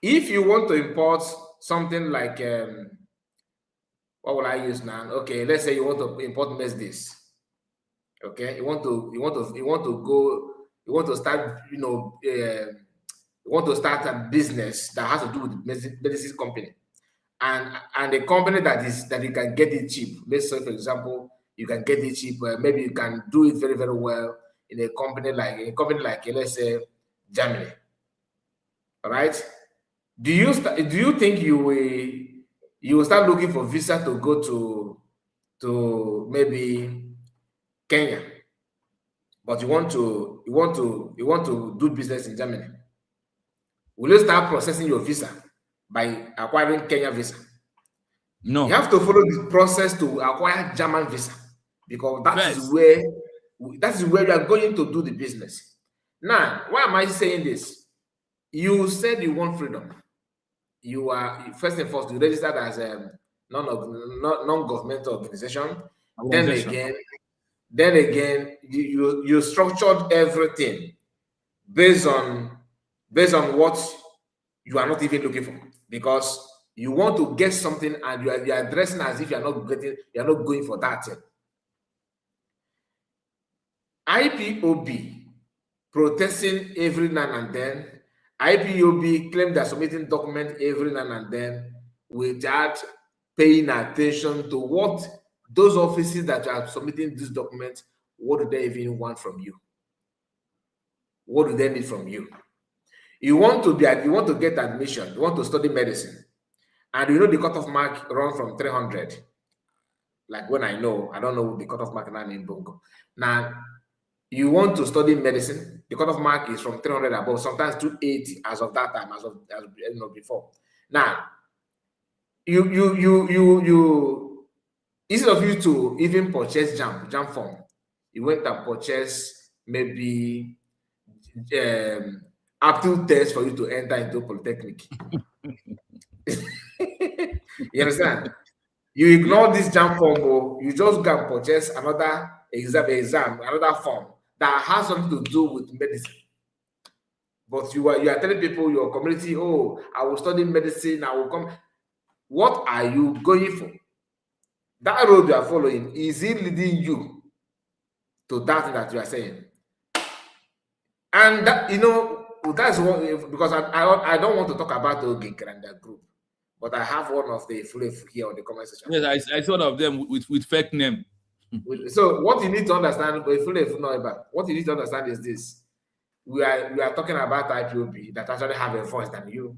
If you want to import something like what will I use now? Okay, let's say you want to import Mercedes. Okay, you want to start a business that has to do with Mercedes company, and a company that you can get it cheap. Let's say, for example, you can get it cheap. Maybe you can do it very, very well in a company like let's say Germany. All right. Do you think you will start looking for visa to go to maybe Kenya, but you want to do business in Germany? Will you start processing your visa by acquiring Kenya visa? No. You have to follow the process to acquire German visa, because that is where you are going to do the business. Now, why am I saying this? You said you want freedom. You are first and foremost you registered as a non-governmental organization. Then again, you structured everything based on what you are not even looking for, because you want to get something and you are addressing as if you are not going for that thing. IPOB protesting every now and then. IPOB claim they're submitting documents every now and then without paying attention to what those offices that are submitting these documents, what do they even want from you? What do they need from you? You want to get admission, you want to study medicine, and you know the cutoff mark run from 300. Like when I don't know the cutoff mark now in Bongo. Now, you want to study medicine, the cutoff mark is from 300 above, sometimes 280 as of that time, as before. Now, you instead of you to even purchase jam form, you went and purchase maybe aptitude test for you to enter into polytechnic. You understand? You ignore this jam form, you just go and purchase another exam, another form that has something to do with medicine. But you are telling people, your community, oh, I will study medicine, I will come. What are you going for? That road you are following, is it leading you to that thing that you are saying? And that, that's what, because I don't want to talk about the Oginker and that group, but I have one of the fluff here on the comment section. Yes, I saw one of them with fake name. So what you need to understand, what you need to understand is this: we are talking about IPOB that actually have a voice than you.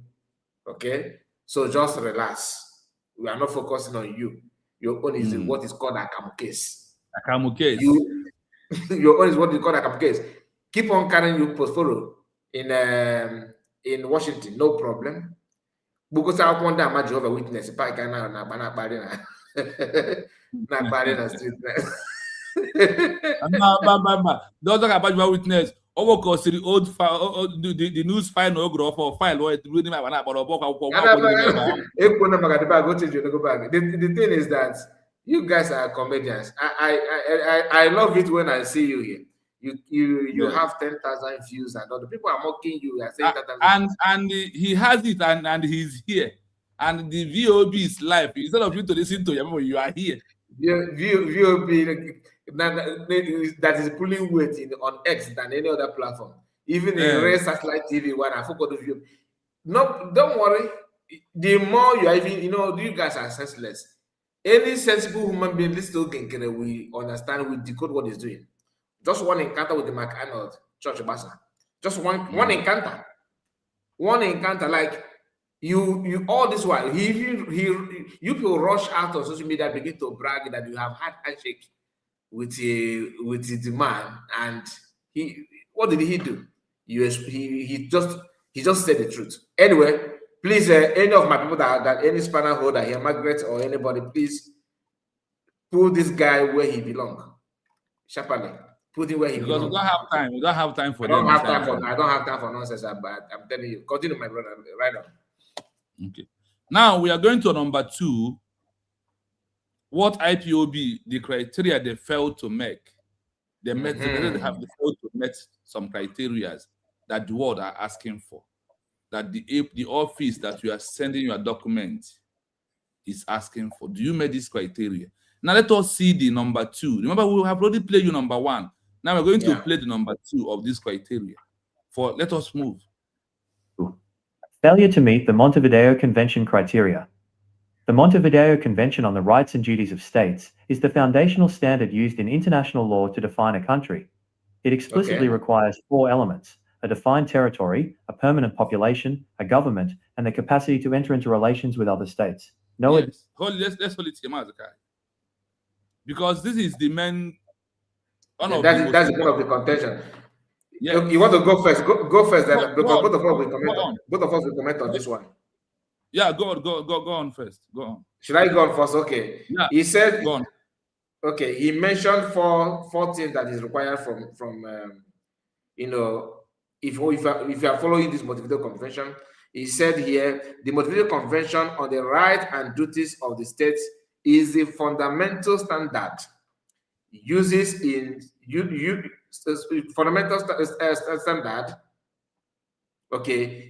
Okay, so just relax. We are not focusing on you. Your own is what is called a Akamu case. Akamu case. Your own is what is called a Akamu case. Keep on carrying your portfolio in Washington, no problem. Because I want that much of a witness. If I can don't talk about your witness. Over the old file, the news file, no graph or file. The thing is that you guys are comedians. I love it when I see you here. You have 10,000 views, and other people are mocking you. Are saying that and he has it, and he's here, and the VOB is live. Instead of you to listen to him, you are here. VOB that is pulling weight on X than any other platform. Even in Red Satellite TV, when I forgot of you. No, don't worry. The more you are even, you guys are senseless. Any sensible human being listening to Genkere will understand, will decode what he's doing. Just one encounter with the McArnold Church Basa. Just one encounter. One encounter, like you all this while you people rush out on social media, begin to brag that you have had handshake with the man, and what did he do? He just said the truth. Anyway, please, any of my people that any spanner holder here, Margaret or anybody, please put this guy where he belongs. Sharply. Put him where he belongs. We don't have time. We don't have time for I don't have time for nonsense, but I'm telling you. Continue, my brother. Right on. Okay. Now we are going to number 2. What IPOB, the criteria they failed to make. They failed to meet some criteria that the world are asking for. That the office that you are sending your document is asking for. Do you meet this criteria? Now let us see the number 2. Remember, we have already played you number 1. Now we're going to play the number 2 of this criteria. Let us move. Failure to meet the Montevideo Convention criteria. The Montevideo Convention on the Rights and Duties of States is the foundational standard used in international law to define a country. It explicitly requires 4 elements: a defined territory, a permanent population, a government, and the capacity to enter into relations with other states. Let's hold it here, because this is the main. That's the point of the contention. Yeah. You want to go first? Go first, then, because both of us will comment. Both of us will comment on this one. Yeah, go on first. Go on. Should I go on first? Okay. Yeah. He said. Go on. Okay. He mentioned four things that is required from if you are following this Montevideo Convention. He said here the Montevideo Convention on the Rights and Duties of the States is the fundamental standard fundamental standard,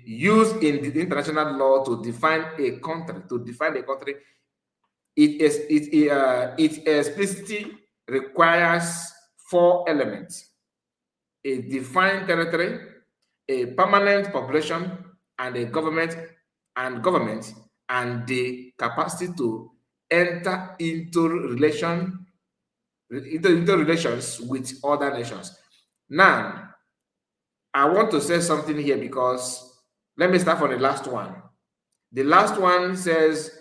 used in the international law to define a country. It explicitly requires 4 elements: a defined territory, a permanent population, and a government, and the capacity to enter into relations with other nations. Now, I want to say something here, because let me start from the last one. The last one says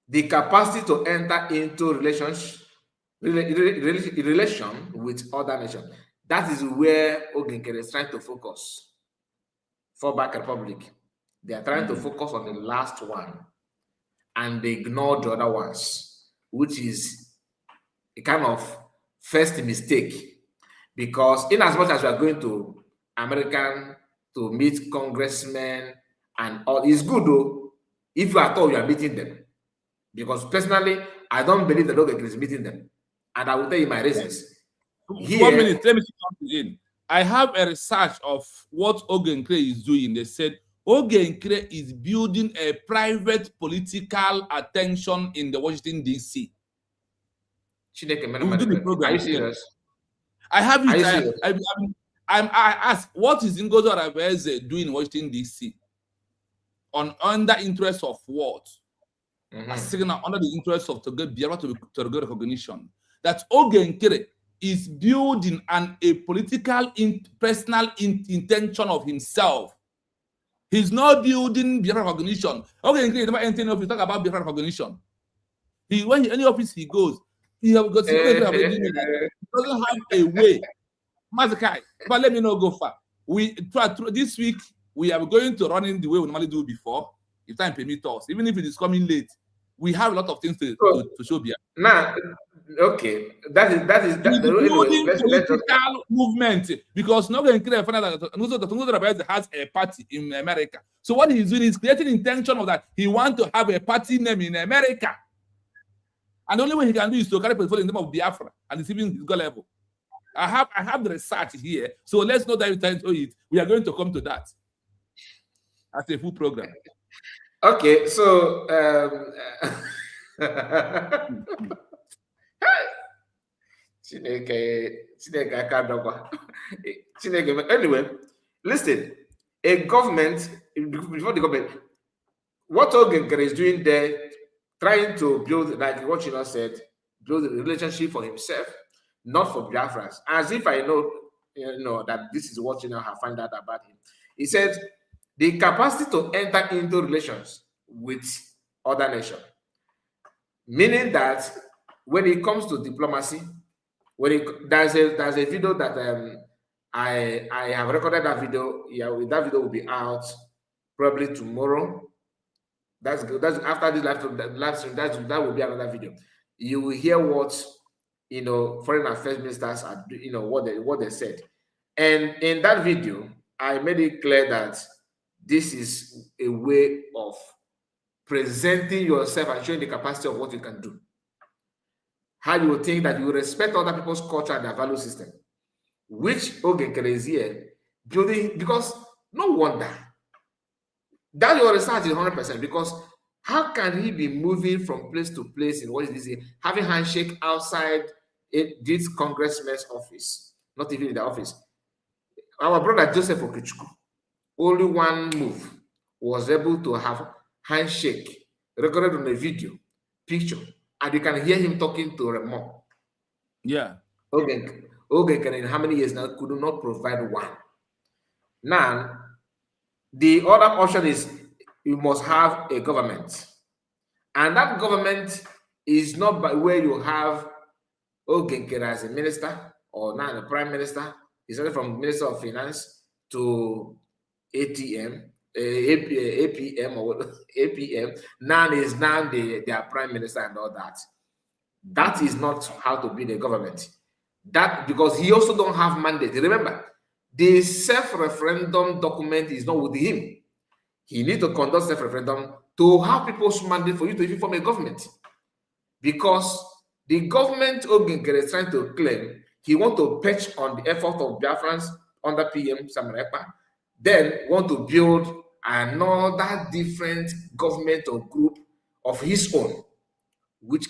the capacity to enter into relation with other nations. That is where Ogenkere is trying to focus. For Back Republic, they are trying to focus on the last one, and they ignore the other ones, which is a kind of first mistake, because in as much as you are going to American to meet congressmen and all, it's good though if you are told you are meeting them, because personally I don't believe that Ogenkere is meeting them, and I will tell you my reasons. Here, 1 minute, let me see in. I have a research of what Ogenkere is doing. They said Ogenkere is building a private political attention in the Washington D.C. Are you serious? I have it. I ask, what is Ngozi Oraveze doing in Washington D.C. under interest of what? A signal under the interest of to get Biafra to get recognition. That Ogenkere is building a political personal intention of himself. He's not building Biafra recognition. Ogenkere never enter office talk about Biafra recognition. When any office he goes, he doesn't have a way. Mazakai, but let me not go far. This week we are going to run in the way we normally do before, if time permits us. Even if it is coming late, we have a lot of things to show here. Now, okay, that is political movement, because Ogenkere has a party in America. So what he's doing is creating intention of that he wants to have a party name in America. And the only way he can do is to carry portfolio in the name of Biafra, and it's even his level. I have the research here. So let's not dive into it. We are going to come to that as a full program. Okay, so anyway, listen, a government, before the government, what Ogenkere is doing there, trying to build, like what you said, build a relationship for himself, not for Biafrans. As if I know, that this is what have found out about him. He said the capacity to enter into relations with other nations, meaning that when it comes to diplomacy, there's a video that I have recorded that video. Yeah, that video will be out probably tomorrow. That's good. That's after this live stream. That will be another video. You will hear what foreign affairs ministers are, what they said. And in that video, I made it clear that this is a way of presenting yourself and showing the capacity of what you can do. How you will think that you respect other people's culture and their value system, which Ogenkere is here building, because no wonder that your research is 100%, because how can he be moving from place to place in what is this, having handshake outside this congressman's office, not even in the office? Our brother Joseph Okechukwu, only one move, was able to have handshake recorded on a video, picture, and you can hear him talking to Remo. Yeah. Ogenkere in how many years now could not provide one. Now, the other option is you must have a government. And that government is not by where you have Ogenkere as a minister or now the prime minister. He started from Minister of Finance to APM, or APM. Now is their prime minister and all that. That is not how to be the government. That because he also don't have mandate. Remember, the self-referendum document is not with him. He needs to conduct self-referendum to have people's mandate for you to even form a government. Because the government Ogenkere is trying to claim he want to perch on the effort of Biafrans under PM Samarepa, then want to build another different government or group of his own, which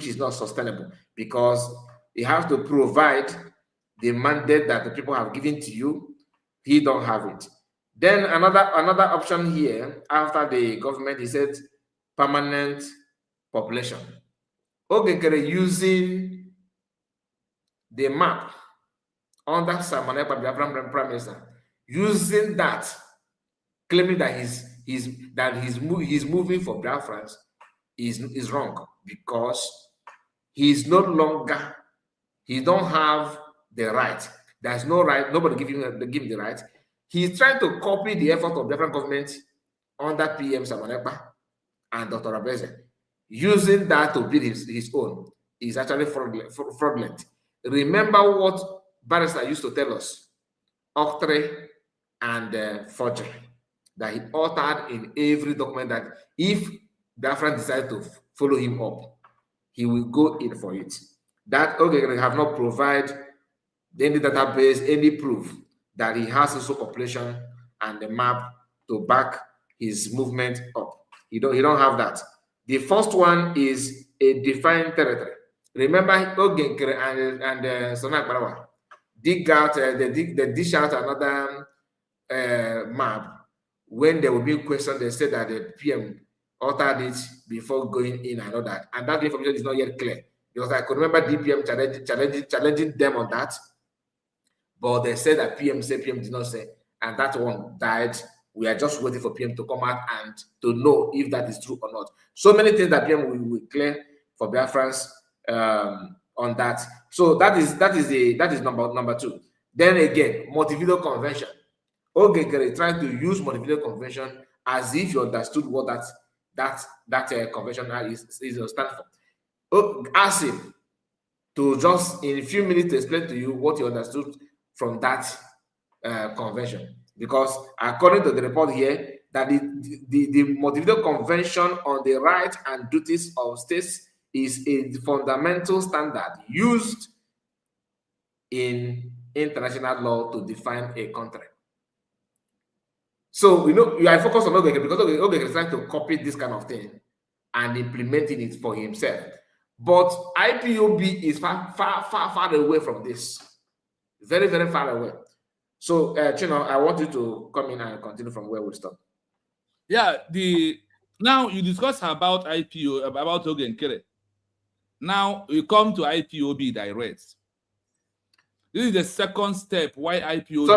is not sustainable, because he has to provide the mandate that the people have given to you. He don't have it. Then another option here after the government, he said permanent population. Ogenkere using the map under Samanepa Biafran Prime Minister, using that, claiming that he's moving for Biafrans is wrong, because he's no longer, he don't have the right. There's no right. Nobody give him the right. He's trying to copy the effort of different government under PM Samanepa and Dr. Abeze. Using that to build his own is actually fraudulent. Remember what Barrister used to tell us, octroi and forgery, that he altered in every document that if Bafra decided to follow him up, he will go in for it. That Ogenkere have not provided any database, any proof that he has a population and the map to back his movement up. He don't have that. The first one is a defined territory. Remember, Ogenkere and Sonak Barawa dig out, they dish out another map. When there will be a question, they said that the PM altered it before going in and all that. And that information is not yet clear. Because I could remember DPM challenging them on that. But they said that PM said, PM did not say. And that one died. We are just waiting for PM to come out and to know if that is true or not. So many things that PM will clear for Biafrans on that. So that is number two. Then again, Montevideo Convention. Ogenkere trying to use Montevideo Convention as if you understood what that convention is stand for. Ask him to just in a few minutes explain to you what you understood from that convention. Because according to the report here, that the Montevideo Convention on the rights and duties of states is a fundamental standard used in international law to define a country. So, you know, you are focused on Ogeke because Ogeke is trying to copy this kind of thing and implementing it for himself. But IPOB is far away from this. Very, very far away. So, Chino, I want you to come in and continue from where we stop. Yeah, now you discuss about IPO, about Ogenkere. Now we come to IPOB direct. This is the second step why IPOB.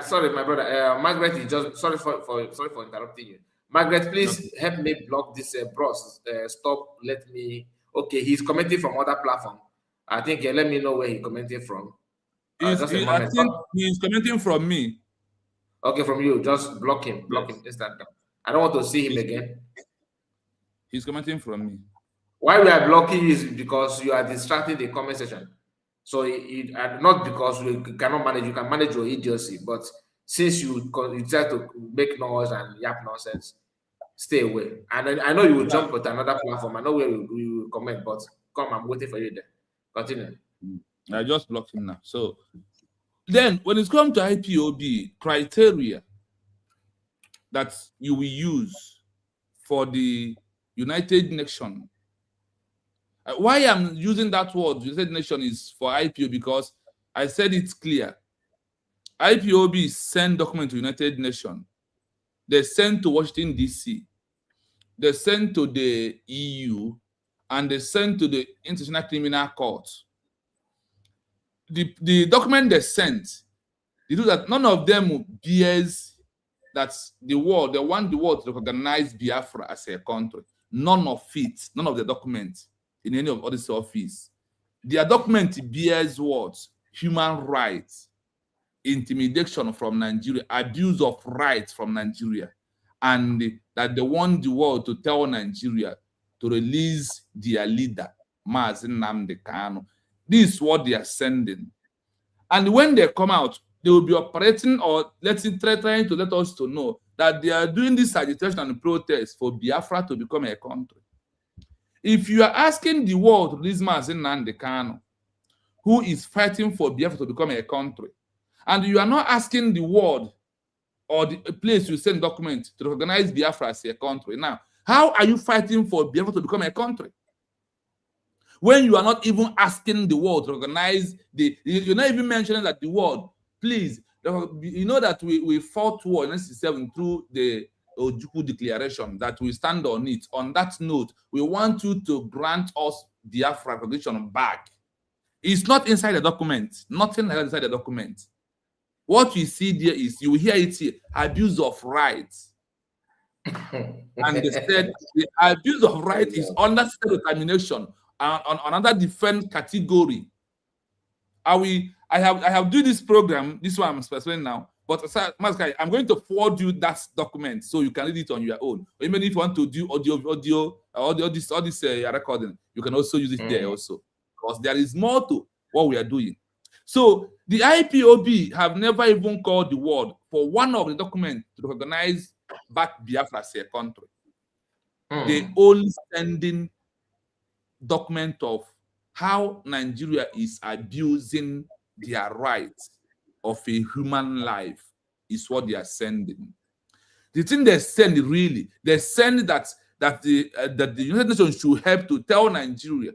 Sorry, my brother. Margaret is just sorry for interrupting you. Margaret, please help me block this bros. Stop. Let me. Okay, he's commenting from other platform. I think let me know where he commented from. I think he's commenting from me. Okay, from you. Just block him. Block him instantly. I don't want to see him again. He's commenting from me. Why we are blocking you is because you are distracting the comment section. So not because we cannot manage. You can manage your idiocy, but since you try to make noise and yap nonsense, stay away. And I know you will jump to another platform. I know where you will comment, but come, I'm waiting for you there. Continue. I just blocked him now. So then, when it comes to IPOB criteria that you will use for the United Nations, why I'm using that word, United Nations, is for IPO because I said it's clear. IPOB send document to United Nations. They send to Washington, D.C. They send to the EU, and they send to the International Criminal Court. The document they sent, they do that. None of them bears that they want the world to recognize Biafra as a country. None of it, none of the documents in any of this office. Their document bears what? Human rights, intimidation from Nigeria, abuse of rights from Nigeria, and that they want the world to tell Nigeria to release their leader, Mazi Nnamdi Kanu. This is what they are sending. And when they come out, they will be operating or trying to let us to know that they are doing this agitation and protest for Biafra to become a country. If you are asking the world to release Mazi Nnamdi Kanu, who is fighting for Biafra to become a country, and you are not asking the world or the place you send documents to recognize Biafra as a country, now, how are you fighting for Biafra to become a country? When you are not even asking the world to recognize you're not even mentioning that the world, please, you know that we fought war in 1967 through the Ojukwu Declaration, that we stand on it. On that note, we want you to grant us Biafra recognition back. It's not inside the document. Nothing like that inside the document. What you see there is, you hear it here, abuse of rights. And they said the abuse of rights is under self-determination on another different category. I have do this program, this one I'm explaining now, but I'm going to forward you that document so you can read it on your own. Or even if you want to do audio, this recording, you can also use it there also, because there is more to what we are doing. So the IPOB have never even called the world for one of the documents to recognize back Biafra as a country. They only sending document of how Nigeria is abusing their rights of a human life is what they are sending. The thing they send really, they send that the United Nations should help to tell Nigeria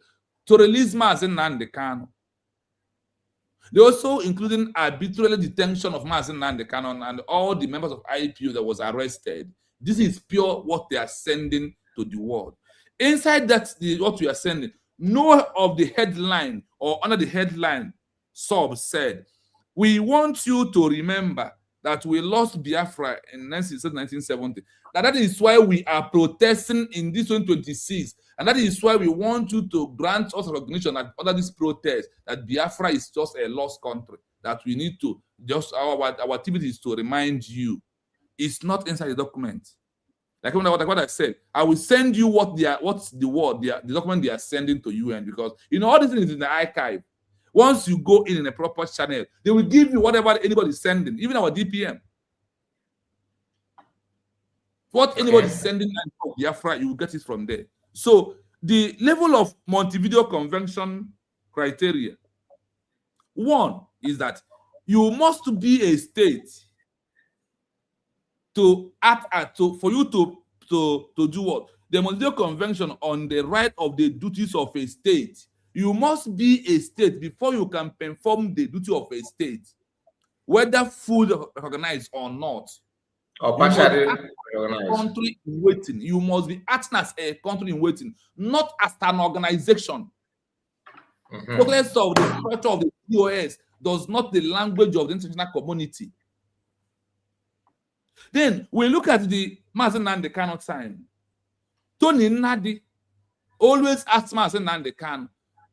to release Mazi Nnamdi Kanu. They also including arbitrary detention of Mazi Nnamdi Kanu and all the members of IPO that was arrested. This is pure what they are sending to the world. Inside that, what we are sending, no of the headline or under the headline sub said, we want you to remember that we lost Biafra in 1970. That is why we are protesting in this 2026. And that is why we want you to grant us recognition that under this protest, that Biafra is just a lost country. That we need to just our activity is to remind you. It's not inside the document. Like what I said, I will send you the document they are sending to UN, because all these things is in the archive. Once you go in a proper channel, they will give you whatever anybody is sending, even our DPM. What anybody is sending and Biafra, you will get it from there. So the level of Montevideo Convention criteria One is that you must be a state to act for you to do what? The Montevideo Convention on the right of the duties of a state. You must be a state before you can perform the duty of a state, whether fully recognized or not. Or partially recognized. Country in waiting. You must be acting as a country in waiting, not as an organization. Regardless of the structure of the POS does not the language of the international community. Then we look at the Mazen Nnamdi Kanu time. Tony Nnadi always asks Mazen Nnamdi Kanu,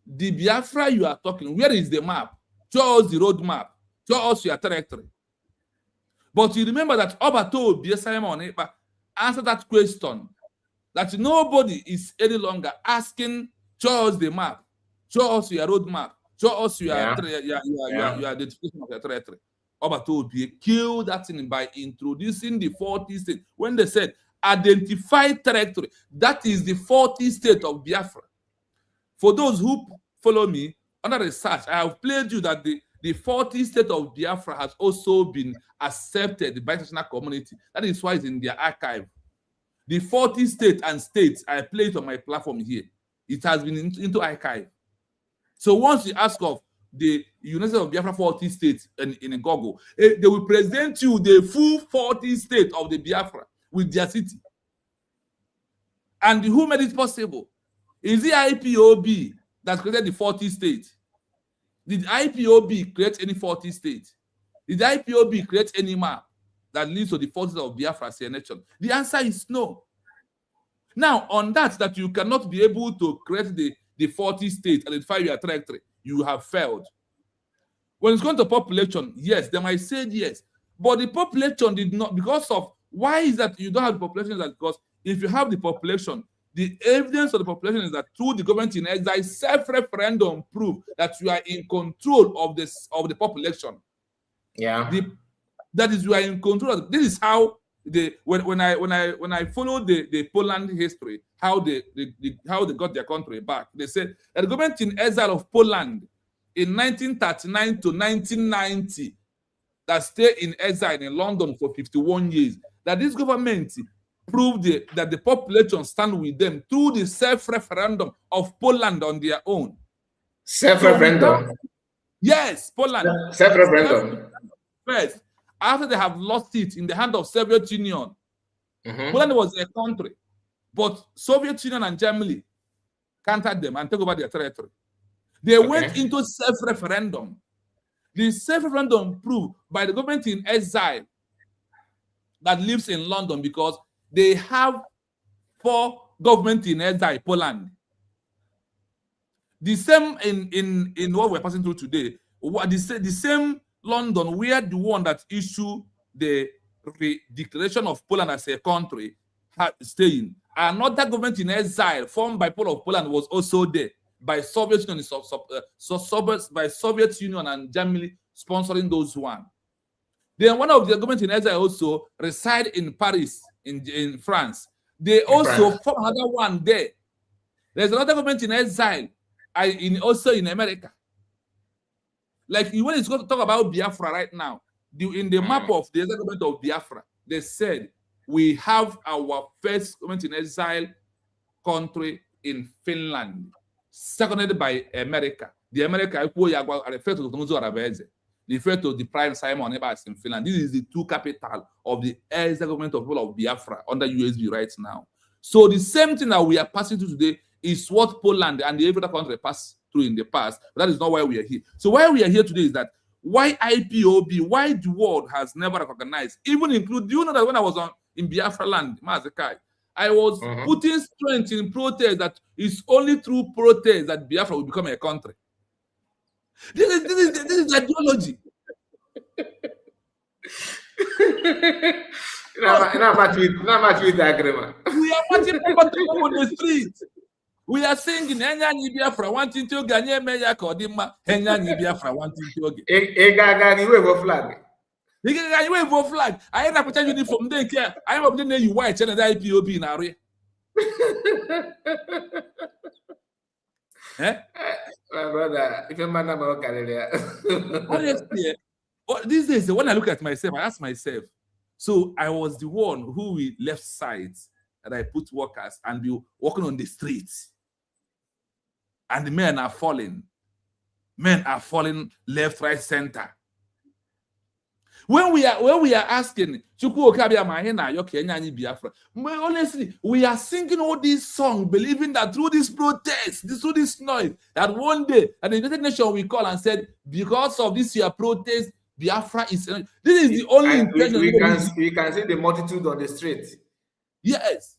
the Biafra you are talking, where is the map? Show us the road map. Show us your territory. But you remember that Obato Simon answered that question, that nobody is any longer asking, show us the map, show us your road map, show us your identification of your territory. Obato killed that thing by introducing the 40 states. When they said identify territory, that is the 40 state of Biafra. For those who follow me, under research, I have played you that the 40 state of Biafra has also been accepted by the international community. That is why it's in their archive. The 40 states and states, I play it on my platform here. It has been into archive. So once you ask of the United States of Biafra 40 states in a Google, they will present you the full 40 states of the Biafra with their city. And who made it possible? Is the IPOB that created the 40 states? Did IPOB create any 40 states? Did IPOB create any map that leads to the 40 states of Biafra as a nation? The answer is no. Now, on that you cannot be able to create the 40 states, identify your trajectory, you have failed. When it's going to population, yes, they might say yes. But the population did not, because of, why is that you don't have the population? That because if you have the population, the evidence of the population is that through the government in exile, self-referendum prove that you are in control of the population. Yeah. That is, you are in control. This is how when I follow the Poland history, how they got their country back. They said that the government in exile of Poland in 1939 to 1990 that stayed in exile in London for 51 years, that this government proved that the population stand with them through the self-referendum of Poland on their own. Self-referendum? Yes, Poland. Self-referendum. First, after they have lost it in the hand of Soviet Union, Poland was a country, but Soviet Union and Germany countered them and took over their territory. They went into self-referendum. The self-referendum proved by the government in exile that lives in London, because they have 4 governments in exile, Poland. The same in what we're passing through today. The same London, where the one that issued the declaration of Poland as a country had staying. Another government in exile formed by people of Poland was also there by Soviet Union, by Soviet Union and Germany sponsoring those one. Then one of the governments in exile also reside in Paris, in France. They also form another one there. There's another government in exile, also in America. Like when it's going to talk about Biafra right now, in the map of the government of Biafra, they said we have our first government in exile country in Finland, seconded by America. The America refer to the Prime Simon in Finland. This is the 2 capital of the exile government of people of Biafra under USB right now. So the same thing that we are passing through today is what Poland and every other country passed through in the past. But that is not why we are here. So why we are here today is that why IPOB, why the world has never recognized, even include, do you know that when I was in Biafra land, Mazekai, I was putting strength in protest that it's only through protest that Biafra will become a country. This is ideology. Not much with the agreement. We are marching on the street. We are singing Henyanyi Biafra wanting to Ganye Meya Kodima, Henyanyi Biafra wanting to get. You wave a flag. You wave a flag. I ain't a uniform there. I'm of the name you white and the IPOB in area. My brother, Honestly, these days, when I look at myself, I ask myself, so I was the one who we left sites and I put workers and be walking on the streets. And the men are falling. Men are falling left, right, center. When we are asking, honestly, we are singing all these songs, believing that through this protest, through this noise, that one day, and the United Nations will call and said, because of this year protest, Biafra is. This is the only intention. We can see the multitude on the street. Yes.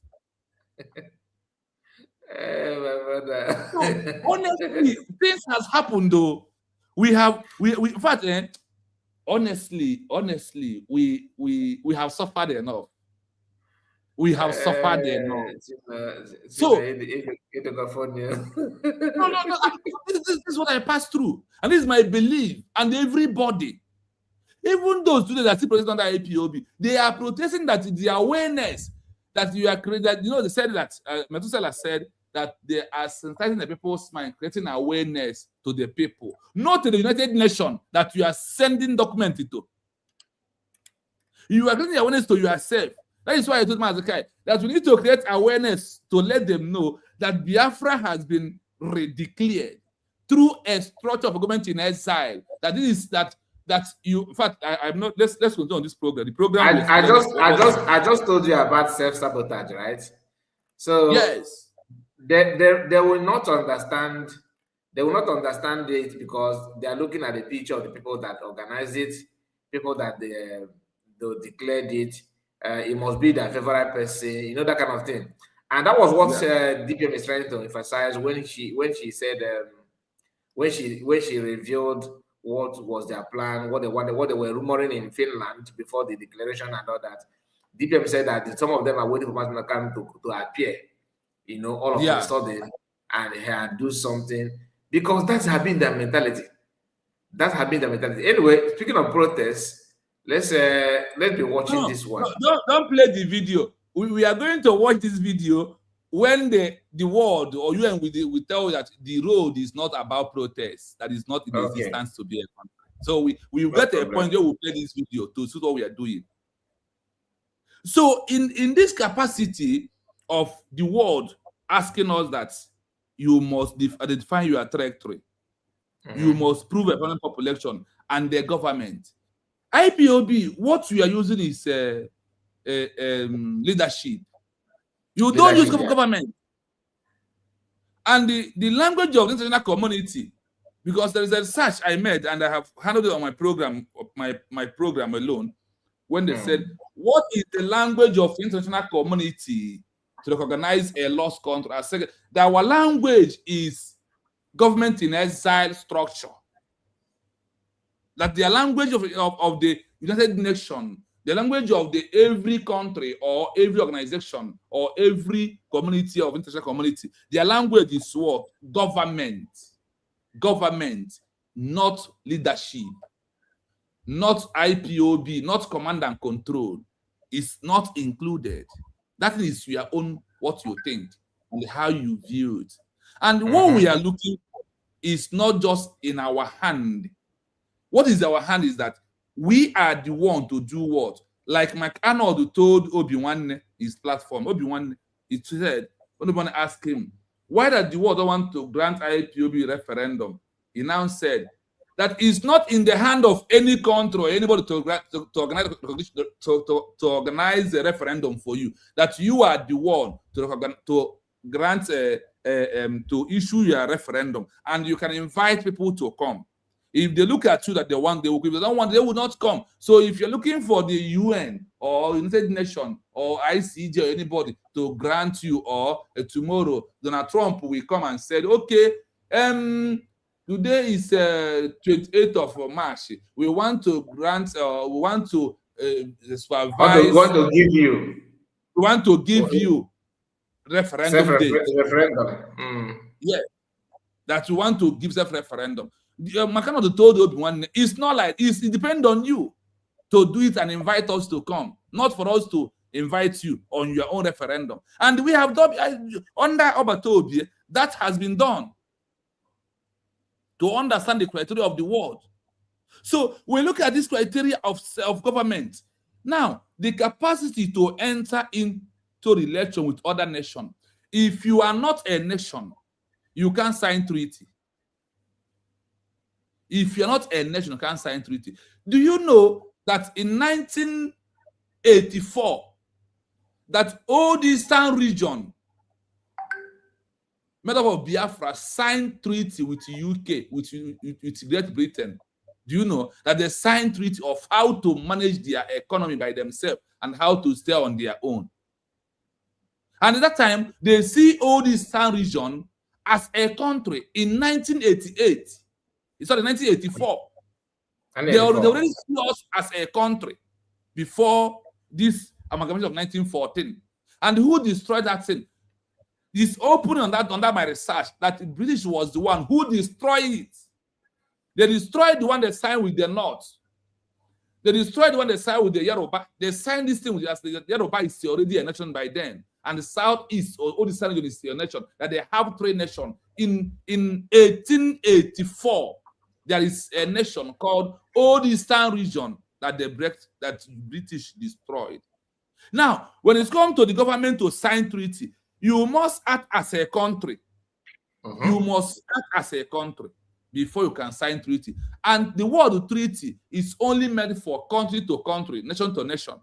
So, honestly, things has happened though. We in fact, honestly, we have suffered enough. We have suffered enough. So, no, this is what I passed through, and this is my belief. And everybody, even those students that still protest under IPOB, they are protesting that the awareness that you are creating. That, you know, they said that Methuselah said that they are sensitizing the people's mind, creating awareness to the people, not to the United Nations that you are sending documents to. You are creating awareness to yourself. That is why I told Mazakai that we need to create awareness to let them know that Biafra has been redeclared through a structure of government in exile. That is that you. In fact, I'm not. Let's continue on this program. The program. I just told you about self-sabotage, right? So yes. They will not understand. They will not understand it because they are looking at the picture of the people that organize it, people that they declared it. It must be their favorite person, you know, that kind of thing. And that was what DPM is trying to emphasize when she said when she revealed what was their plan, what they wanted, what they were rumoring in Finland before the declaration and all that. DPM said that some of them are waiting for Martin Luther to appear, you know, all of a sudden, and do something, because that's been their mentality. That's been their mentality. Anyway, speaking of protests, let's be watching this one. Don't play the video. We are going to watch this video when the world or UN will tell you that the road is not about protests, that is not in existence to be a country. So we get to a point where we play this video to see what we are doing. So in this capacity of the world asking us that you must identify your trajectory, you must prove a permanent population and the government. IPOB, what we are using is leadership. You don't use government. And the language of the international community, because there is a research I made and I have handled it on my program, my program alone, when they said, what is the language of the international community to recognize a lost country? I said that our language is government in exile structure. That the language of the United Nations, the language of every country or every organization or every community of international community, their language is what? Government. Government, not leadership, not IPOB, not command and control. Is not included. That is your own, what you think and how you view it. And what we are looking for is not just in our hand. What is our hand is that we are the one to do what? Like McArnold told Obi-Wan his platform. Obi-Wan, he said, when Obi-Wan asked him, why does the world want to grant IPOB referendum? He now said that it's not in the hand of any country or anybody to organize a referendum for you. That you are the one to grant to issue your referendum, and you can invite people to come. If they look at you that they want, they will. If they don't want, they will not come. So if you're looking for the UN or United Nations or ICJ or anybody to grant you, or tomorrow Donald Trump will come and say, okay, today is 28th of March. We want to grant, we want to supervise. We want to give you. We want to give you referendum date. Referendum. Yeah, that you want to give self-referendum. McArnold told Obi-Wan, it's not like it depends on you to do it and invite us to come, not for us to invite you on your own referendum. And we have done under Obatobi, that has been done. to understand the criteria of the world. So we look at this criteria of self-government. Now, the capacity to enter into relation with other nations. If you are not a nation, you can't sign treaty. If you're not a nation, you can't sign treaty. Do you know that in 1984, that all the Eastern region, made up of Biafra, signed treaty with UK, with Great Britain? Do you know that they signed treaty of how to manage their economy by themselves and how to stay on their own? And at that time, they see all the Eastern region as a country. In 1988, sorry, 1984, they already see us as a country before this amalgamation of 1914. And who destroyed that thing? It's open on that under my research that the British was the one who destroyed it. They destroyed the one they signed with the North. They destroyed the one they signed with the Yoruba. They signed this thing with us. The Yoruba is already a nation by then. And the Southeast, or all the Southern region is a nation. That they have 3 nations. In 1884, there is a nation called Old Eastern Region that that British destroyed. Now, when it's come to the government to sign treaty, you must act as a country. You must act as a country before you can sign treaty. And the word treaty is only meant for country to country, nation to nation.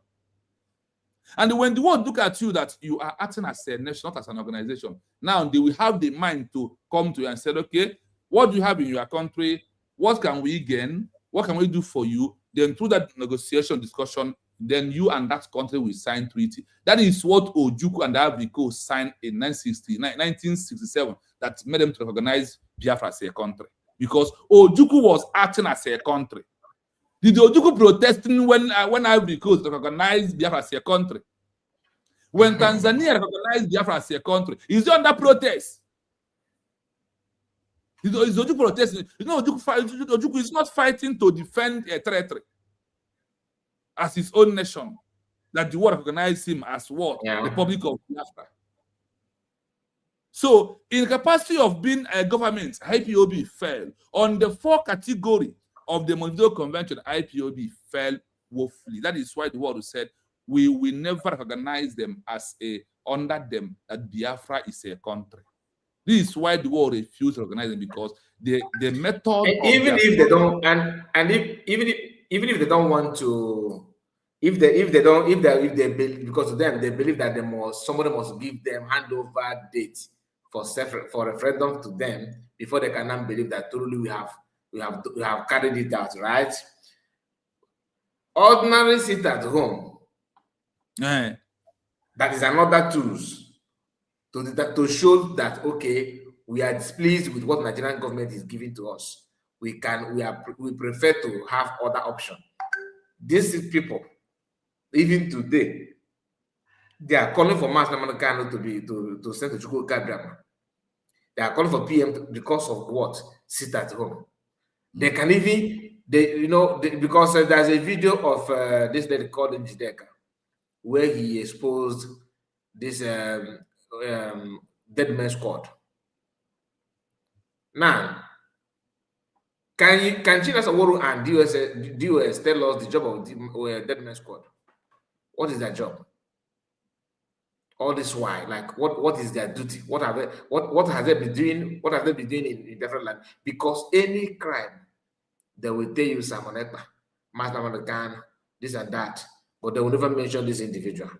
And when the world look at you that you are acting as a nation, not as an organization, now they will have the mind to come to you and say, okay, what do you have in your country? What can we gain? What can we do for you? Then through that negotiation discussion, then you and that country will sign treaty. That is what Ojukwu and Aviko signed in 1967 that made them to recognize Biafra as a country. Because Ojukwu was acting as a country. Did Ojukwu protesting when Ivory Coast recognized Biafra as a country? When Tanzania recognized Biafra as a country, is it under protest? Is Ojukwu protesting? You know, Ojukwu is not fighting to defend a territory as his own nation, that the world recognized him as what? Yeah. The Republic of Biafra. So, in capacity of being a government, IPOB fell. On the 4 category of the Montevideo Convention, IPOB fell woefully. That is why the world said, we will never recognize them as under them, that Biafra is a country. This is why the world refused to recognize them, because the method even if they don't, even if they don't want to, if they believe, because to them they believe that somebody must give them handover date for referendum to them before they can now believe that truly we have carried it out, right? Ordinary sit at home. That is another tools to show that okay, we are displeased with what Nigerian government is giving to us. We prefer to have other option. These people, even today, they are calling for Mass Namanakano to send to Chukwu Kabrama. They are calling for PM because of what? Sit at home. They can even, because there's a video of this lady called Njideka, where he exposed this dead man squad. Now, can Chinas Aworu and DOS tell us the job of dead man squad? What is their job? All this while, like what is their duty? What have they been doing? What have they been doing in different land? Because any crime, they will tell you Samonekpa, Masnamanakan, this and that, but they will never mention this individual.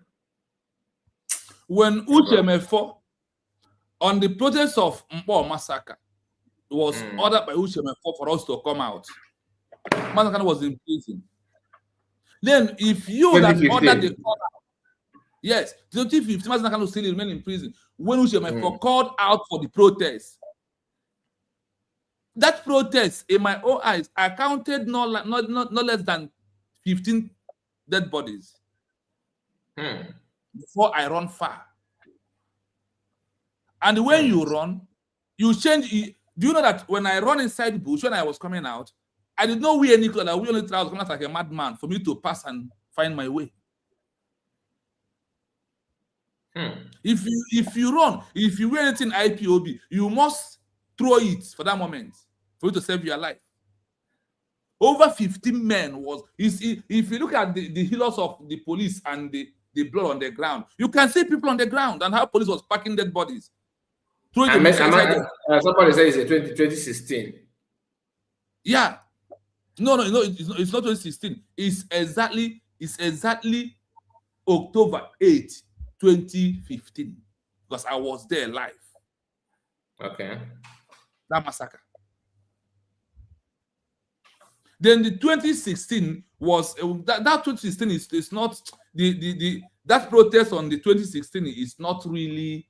When Uchemefo, on the protest of Mpo massacre, was ordered by Uchemefo for us to come out. Masnamanakan was in prison. Then, if you that ordered the call out, yes, 2015, Masnamanakan will still remain in prison. When Uchemefo called out for the protest, that protest, in my own eyes, I counted no less than 15 dead bodies before I run far. And when you run, you change. Do you know that when I run inside the bush, when I was coming out, I did not wear any clothes. I wear only trousers, coming out like a madman for me to pass and find my way. If you run, if you wear anything IPOB, you must throw it for that moment. for you to save your life. Over 15 men was. If you look at the healers of the police and the blood on the ground, you can see people on the ground and how police was packing dead bodies. Somebody says it's 2016. Yeah. No, it's not 2016. It's exactly October 8, 2015. Because I was there live. Okay. That massacre. Then the 2016 was that 2016 is not that protest on the 2016 is not really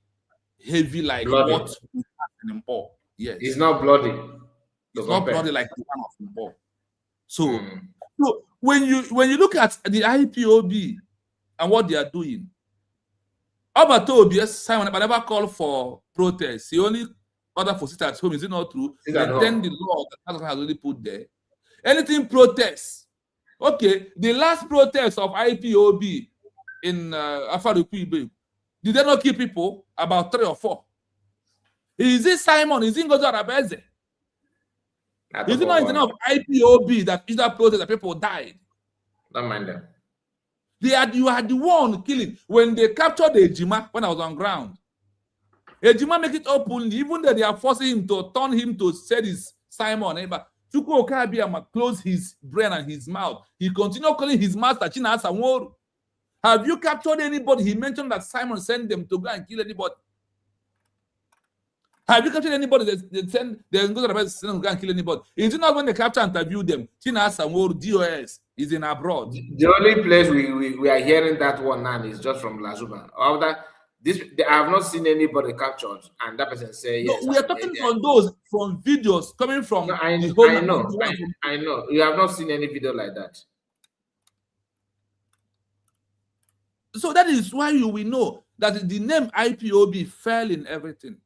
heavy like bloody. What we had in Mpo. Yes. It's not bloody. It's not bloody like the one of Mpo. So when you look at the IPOB and what they are doing, Albert Obias, Simon never called for protests. He only ordered for sit at home. Is it not true? Then the law that has already put there. Anything protests. Okay, the last protest of IPOB in Afarupi, did they not kill people? About 3 or 4. Is it Simon? Is it Ngozi Arabeze? Is it not enough IPOB that is that protest that people died? Don't mind them. You are the one killing. When they captured Ejima, when I was on ground, Ejima make it openly, even though they are forcing him to turn him to say this Simon. But Chukwu Okabiyama closed his brain and his mouth. He continued calling his master China Asamoru. Have you captured anybody? He mentioned that Simon sent them to go and kill anybody. Have you captured anybody? They send them to go and kill anybody. Is it not when they capture and interview them? China Asamoru, DOS, is in abroad. The only place we are hearing that one now is just from Lazuma. After this, I have not seen anybody captured, and that person say yes. No, we are talking from those from videos coming from. No, I know. You have not seen any video like that. So that is why you will know that the name IPOB fell in everything.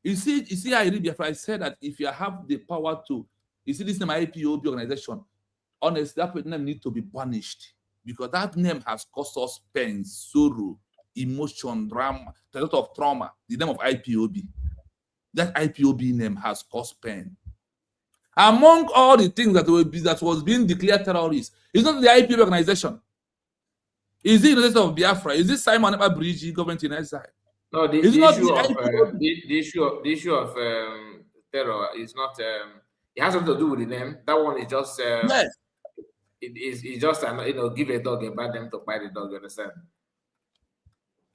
You see, I read Biafra. I said that if you have the power to, you see this name IPOB organization, honestly, that name needs to be punished because that name has caused us pain, sorrow, emotion, drama, a lot of trauma. The name of IPOB, that IPOB name has caused pain. Among all the things that was being declared terrorists, it's not the IPOB organization. Is it the organization of Biafra? Is it Simon Bridge government in exile? No, the issue of terror is not. It has nothing to do with the name. That one is just. Yes. It's just give a dog a bad name to bite the dog. You understand?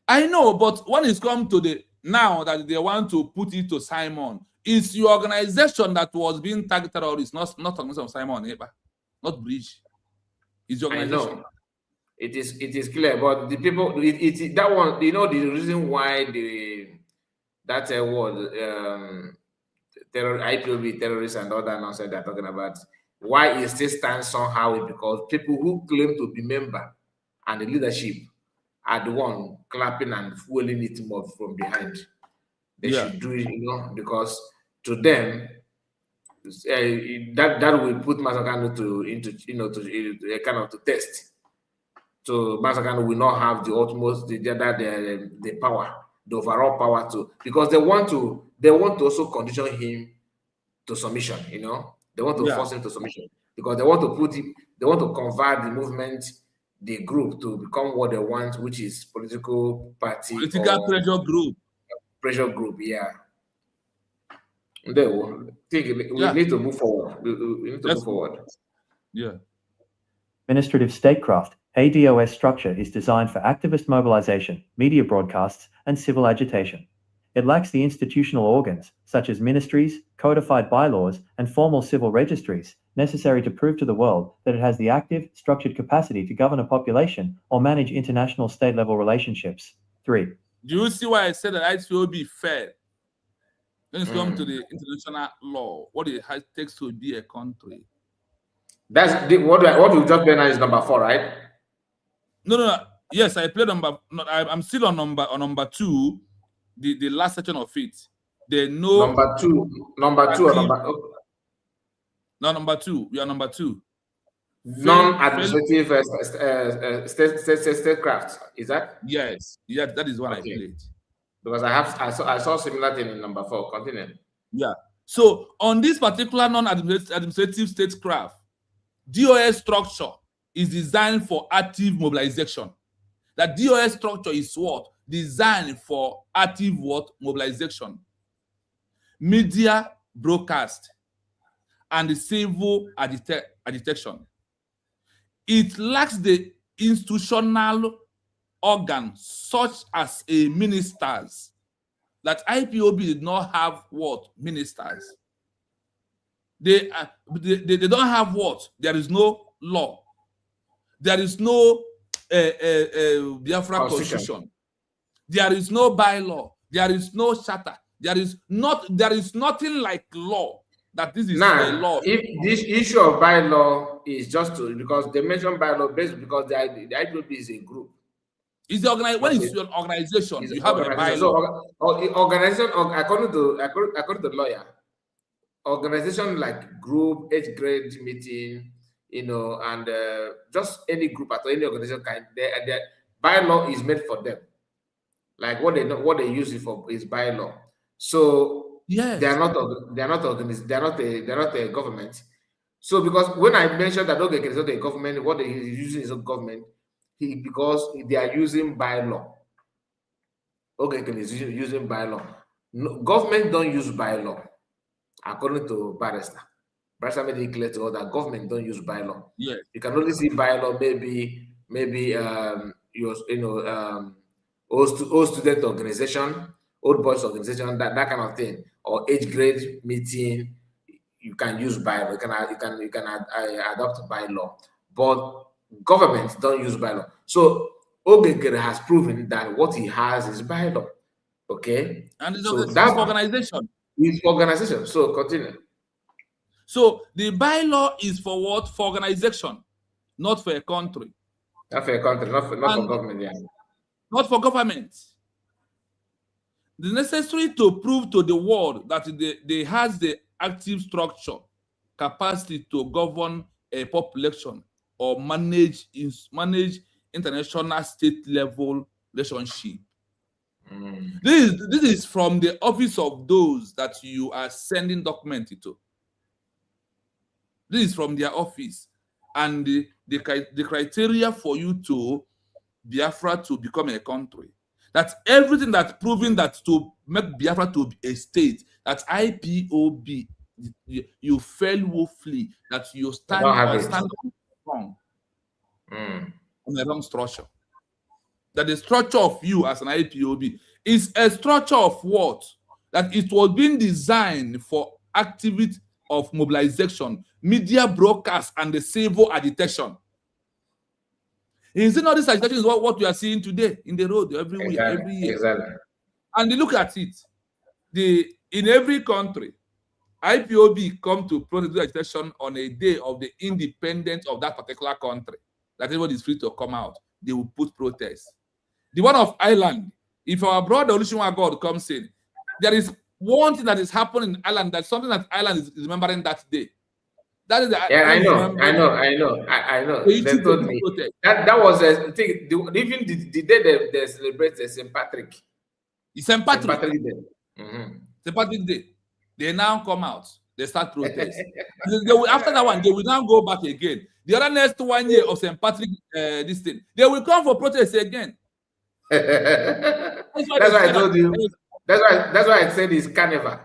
I know, but when it's come to the now that they want to put it to Simon, it's your organization that was being tagged terrorist, not organization of Simon, not Bridge. It's your organization. I know. It is clear, but the people that one, the reason why that word IPOB terrorists and all that nonsense they're talking about, why it still stands somehow is because people who claim to be member and the leadership are the one clapping and fueling it more from behind. They should do it, because to them that will put Masakano to kind of to test. So Masakano will not have the utmost the power, the overall power because they want to also condition him to submission. They want to force him to submission because they want to convert the movement, the group, to become what they want, which is political party, political pressure group. Yeah. We need to move forward. We need to move forward. Yeah. Administrative statecraft, ADOS structure is designed for activist mobilization, media broadcasts, and civil agitation. It lacks the institutional organs, such as ministries, codified bylaws, and formal civil registries, necessary to prove to the world that it has the active, structured capacity to govern a population or manage international state-level relationships. 3. Do you see why I said that IPOB fair? When it comes to the international law, what it takes to be a country. That's what we just played now is number 4, right? No. Yes, I played I'm still on number 2. The last section of it. Number two or number. No, number 2. We are number 2. Non-administrative statecraft. Is that? Yes. Yeah, that is what I played. Because I saw similar thing in number 4. Continue. Yeah. So on this particular non-administrative statecraft, DOS structure is designed for active mobilization. That DOS structure is what? Designed for active what? Mobilization. Media broadcast and the civil agitation. It lacks the institutional organ such as a ministers. That IPOB did not have what? Ministers. They don't have what? There is no law. There is no Biafra constitution. There is no bylaw. There is no charter. There is nothing like law. That this is a law. If this issue of bylaw is just because they mention bylaw based because the IPOB is a group. It's the when it's an organization, you have a bylaw. So, organization, according to the lawyer, organization like group, age grade meeting, you know, and just any group at any organization kind, their bylaw is made for them. Like what they use it for is bylaw. So yes, they're not a government. So because when I mentioned that okay, it's not a government, what they using is a government, because they are using bylaw. Okay, is using bylaw. No, government don't use bylaw, according to Barrister. Barrister made it clear to us that government don't use bylaw. Yeah, you can only see bylaw maybe old student organization, old boys organization, that kind of thing, or age grade meeting. You can use bylaw. You can adopt bylaw, but government don't use bylaw. So Ogegere has proven that what he has is bylaw. Okay, and so that's organization. It's organization. So continue. So the bylaw is for what? For organization, not for a country. Not for a country, not for government. Yeah. Not for government. It is necessary to prove to the world that they has the active structure, capacity to govern a population or manage international state level relationship. This is from the office of those that you are sending document to. This is from their office, and the criteria for you to Biafra to become a country. That's everything that's proving that to make Biafra to be a state. That's IPOB. You fail woefully. That you stand wrong on the wrong structure. That the structure of you as an IPOB is a structure of what? That it was being designed for activity of mobilization, media broadcast, and the civil agitation. Is it not this agitation is what we are seeing today in the road every week, every year? Exactly. And look at it. In every country, IPOB come to protest agitation on a day of the independence of that particular country. That everybody is free to come out. They will put protests. The one of Ireland, if our brother Olusegun God comes in, there is one thing that is happening in Ireland. That's something that Ireland is remembering that day. That is the I know. They told me that was a thing. Even the day they celebrate the St. Patrick. It's St. Patrick Day. St. Patrick Day. They now come out. They start protest. After that one, they will now go back again. The other next 1 year of St. Patrick, this thing, they will come for protest again. That's why I told you. That's why I said it's carnival.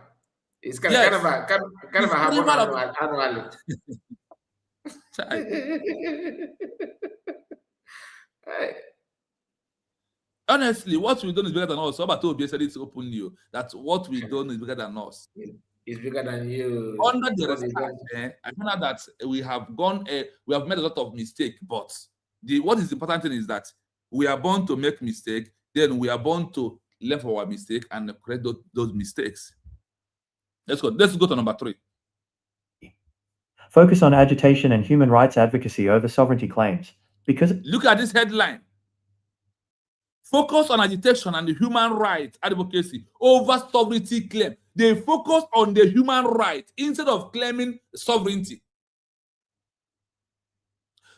It's carnival. Carnival happens annually. Honestly, what we done is bigger than us. Somebody told me said it openly that what we done is bigger than us. It's bigger than you. Under the respect, I know that we have made a lot of mistakes, but what is the important thing is that we are born to make mistakes, then we are born to learn from our mistake and correct those mistakes. Let's go to number 3. Focus on agitation and human rights advocacy over sovereignty claims. Because look at this headline. Focus on agitation and the human rights advocacy over sovereignty claim. They focus on the human right instead of claiming sovereignty.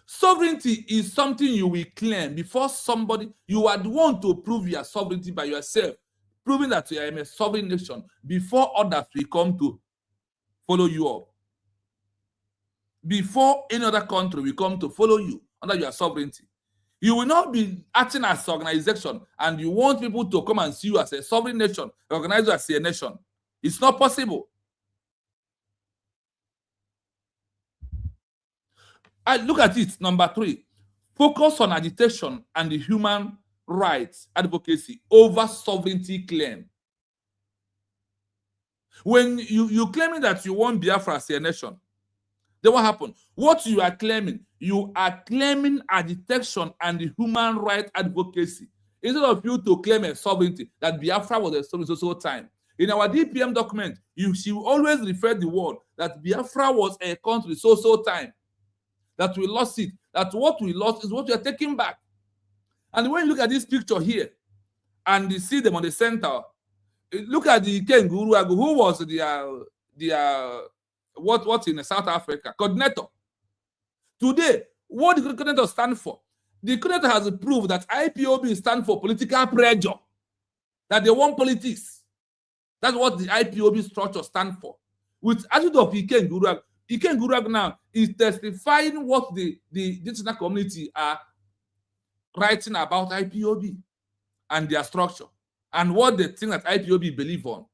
Sovereignty is something you will claim before somebody. You are the one to prove your sovereignty by yourself, proving that you are a sovereign nation before others will come to follow you up. Before any other country will come to follow you under your sovereignty. You will not be acting as an organization and you want people to come and see you as a sovereign nation, recognize you as a nation. It's not possible. Look at it, number 3. Focus on agitation and the human rights advocacy over sovereignty claim. When you claiming that you want Biafra as a nation, then what happened? What you are claiming agitation and the human rights advocacy. Instead of you to claim a sovereignty, that Biafra was a sovereignty so time. In our DPM document, she will always refer the word that Biafra was a country so time. That we lost it. That what we lost is what we are taking back. And when you look at this picture here, and you see them on the center, look at the Kenguru, who was the what in South Africa coordinator. Today, what the coordinator stand for? The coordinator has proved that IPOB stands for political pressure, that they want politics. That's what the IPOB structure stands for. With attitude of Iken Gurag now is testifying what the international community are writing about IPOB and their structure and what they think that IPOB believe on.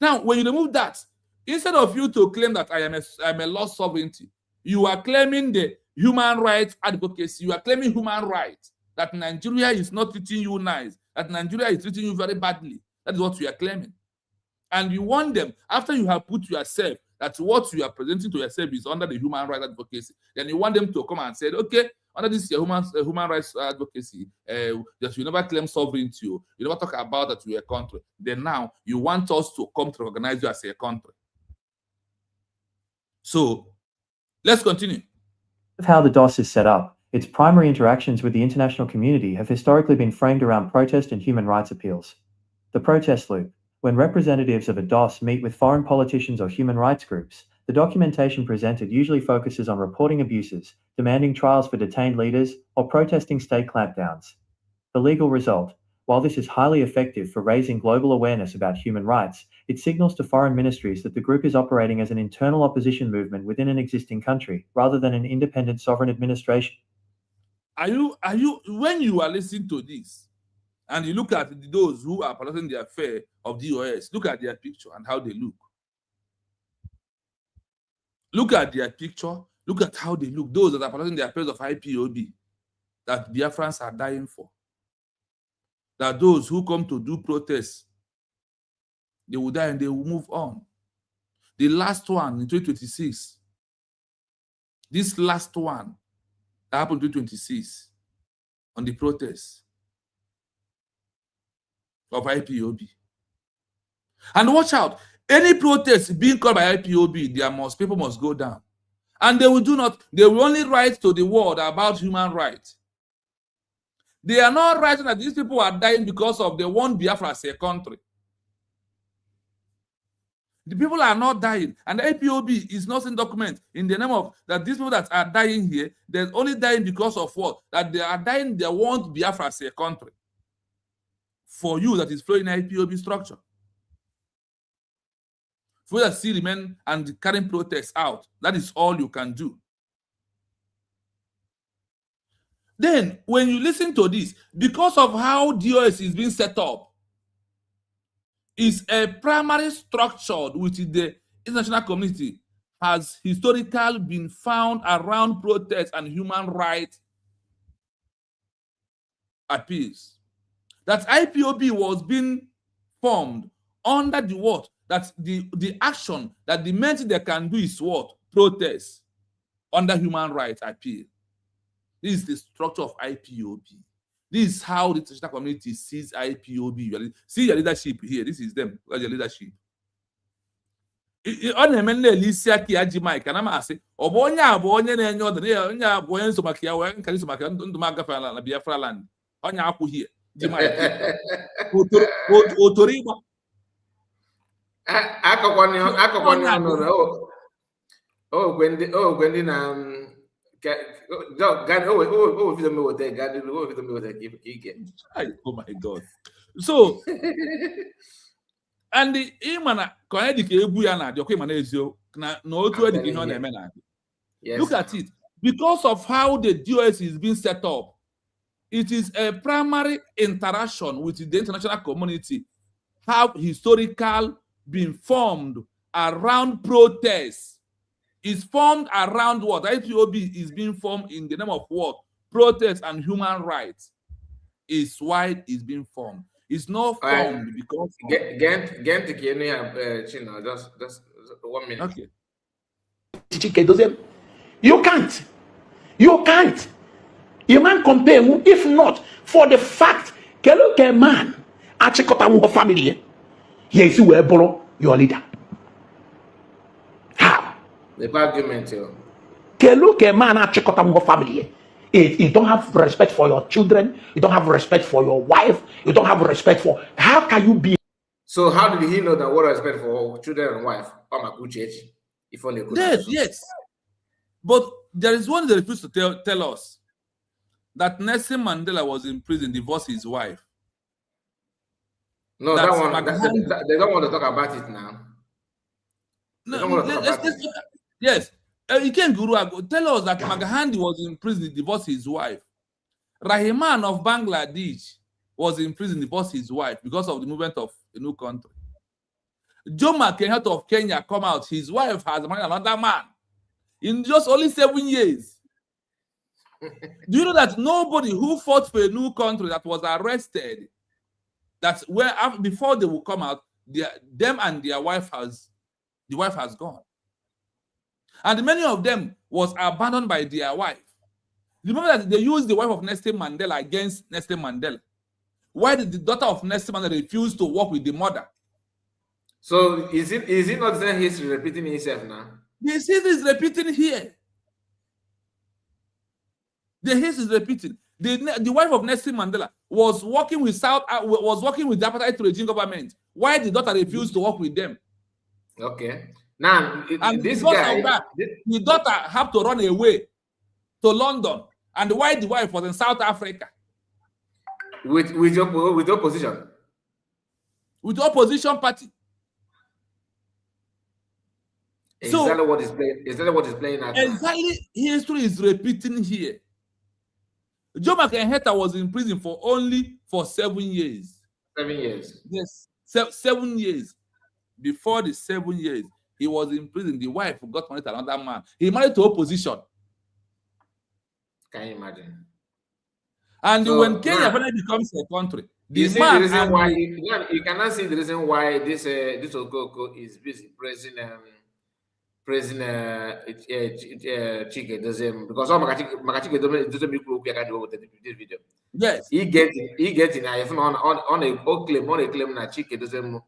Now, when you remove that, instead of you to claim that I am a lost sovereignty, you are claiming the human rights advocacy. You are claiming human rights, that Nigeria is not treating you nice, that Nigeria is treating you very badly. That is what you are claiming. And you want them, after you have put yourself, that what you are presenting to yourself is under the human rights advocacy, then you want them to come and say, okay, under this human rights advocacy, that you never claim sovereignty, you never talk about that you are a country. Then now you want us to come to recognize you as a country. So let's continue. How the DOS is set up, its primary interactions with the international community have historically been framed around protest and human rights appeals. The protest loop. When representatives of a DOS meet with foreign politicians or human rights groups, the documentation presented usually focuses on reporting abuses, demanding trials for detained leaders, or protesting state clampdowns. The legal result. While this is highly effective for raising global awareness about human rights, it signals to foreign ministries that the group is operating as an internal opposition movement within an existing country, rather than an independent sovereign administration. When you are listening to this, and you look at those who are protecting the affair of DOS, look at their picture and how they look. Look at their picture, look at how they look. Those that are protecting the affairs of IPOB, that Biafrans are dying for. That those who come to do protests, they will die and they will move on. The last one in 2026, this last one that happened in 2026 on the protests of IPOB. And watch out, any protest being called by IPOB, people must go down. And they will only write to the world about human rights. They are not writing that these people are dying because of they want Biafra as a country. The people are not dying. And the IPOB is not in document in the name of that these people that are dying here, they're only dying because of what? That they are dying, they want Biafra as a country. For you that is flowing IPOB structure. For you that still remain and carrying protests out, that is all you can do. Then, when you listen to this, because of how DOS is being set up, is a primary structure which the international community has historically been found around protests and human rights appeals. That IPOB was being formed under the what? That the action, that the main thing they can do is what? Protest under human rights appeal. This is the structure of IPOB. This is how the international community sees IPOB. See your leadership here. This is them. That's your leadership. On the main Alicia Kiaji Mike, and I'm asking, Obonya, Bonya, and Yoda, Boyan Somakia, and Karismaka, and Magafala, and Biafra land. On Yaku here. Otoriba. Oh, Gwendy, oh my God. So, and the Imana, Konedik Ebuyana, the Okimana is you, Yes, look at it. Because of how the DOS is being set up, it is a primary interaction with the international community, have historical been formed around protests. Is formed around what? IPOB is being formed in the name of what? Protest and human rights is why it's being formed. It's not formed because just 1 minute. Okay. You can't. You can't. You man compare if not for the fact que man achikota wo family. Yes, you were borrow your leader. How? The argument here. Que man achikota wo family. You don't have respect for your children. You don't have respect for your wife. You don't have respect for. How can you be? So how did he know that what respect for children and wife? If only yes. But there is one that refused to tell us that Nelson Mandela was in prison, divorced his wife. No, that one. They don't want to talk about it now. Yes. Iken Guru, tell us that Magahandi was in prison, divorced his wife. Rahiman of Bangladesh was in prison, divorced his wife because of the movement of a new country. Jomo Kenyatta of Kenya come out, his wife has married another man in just only 7 years. Do you know that nobody who fought for a new country that was arrested, that's where before they will come out, them and their wife the wife has gone. And many of them was abandoned by their wife. Remember that they used the wife of Nelson Mandela against Nelson Mandela. Why did the daughter of Nelson Mandela refuse to work with the mother? So is it not that history repeating itself now? The history is repeating here. The history is repeating. The wife of Nelson Mandela was working with the apartheid regime government. Why did the daughter refuse to work with them? Okay. Now, this guy, the daughter had to run away to London, and why the wife was in South Africa with opposition, with the opposition party. Exactly what is playing. Exactly what is playing out. Exactly, history is repeating here. Jomo Kenyatta was in prison for 7 years. 7 years. Yes, 7 years. Before the 7 years, he was in prison. The wife got married to another man. He married to opposition. Can you imagine? And so, when Kenya finally becomes a country, the reason why you cannot see the reason why this Okoko is busy praising Chike doesn't, because all Chike doesn't make this video. Yes, he get in on a claim that Chike doesn't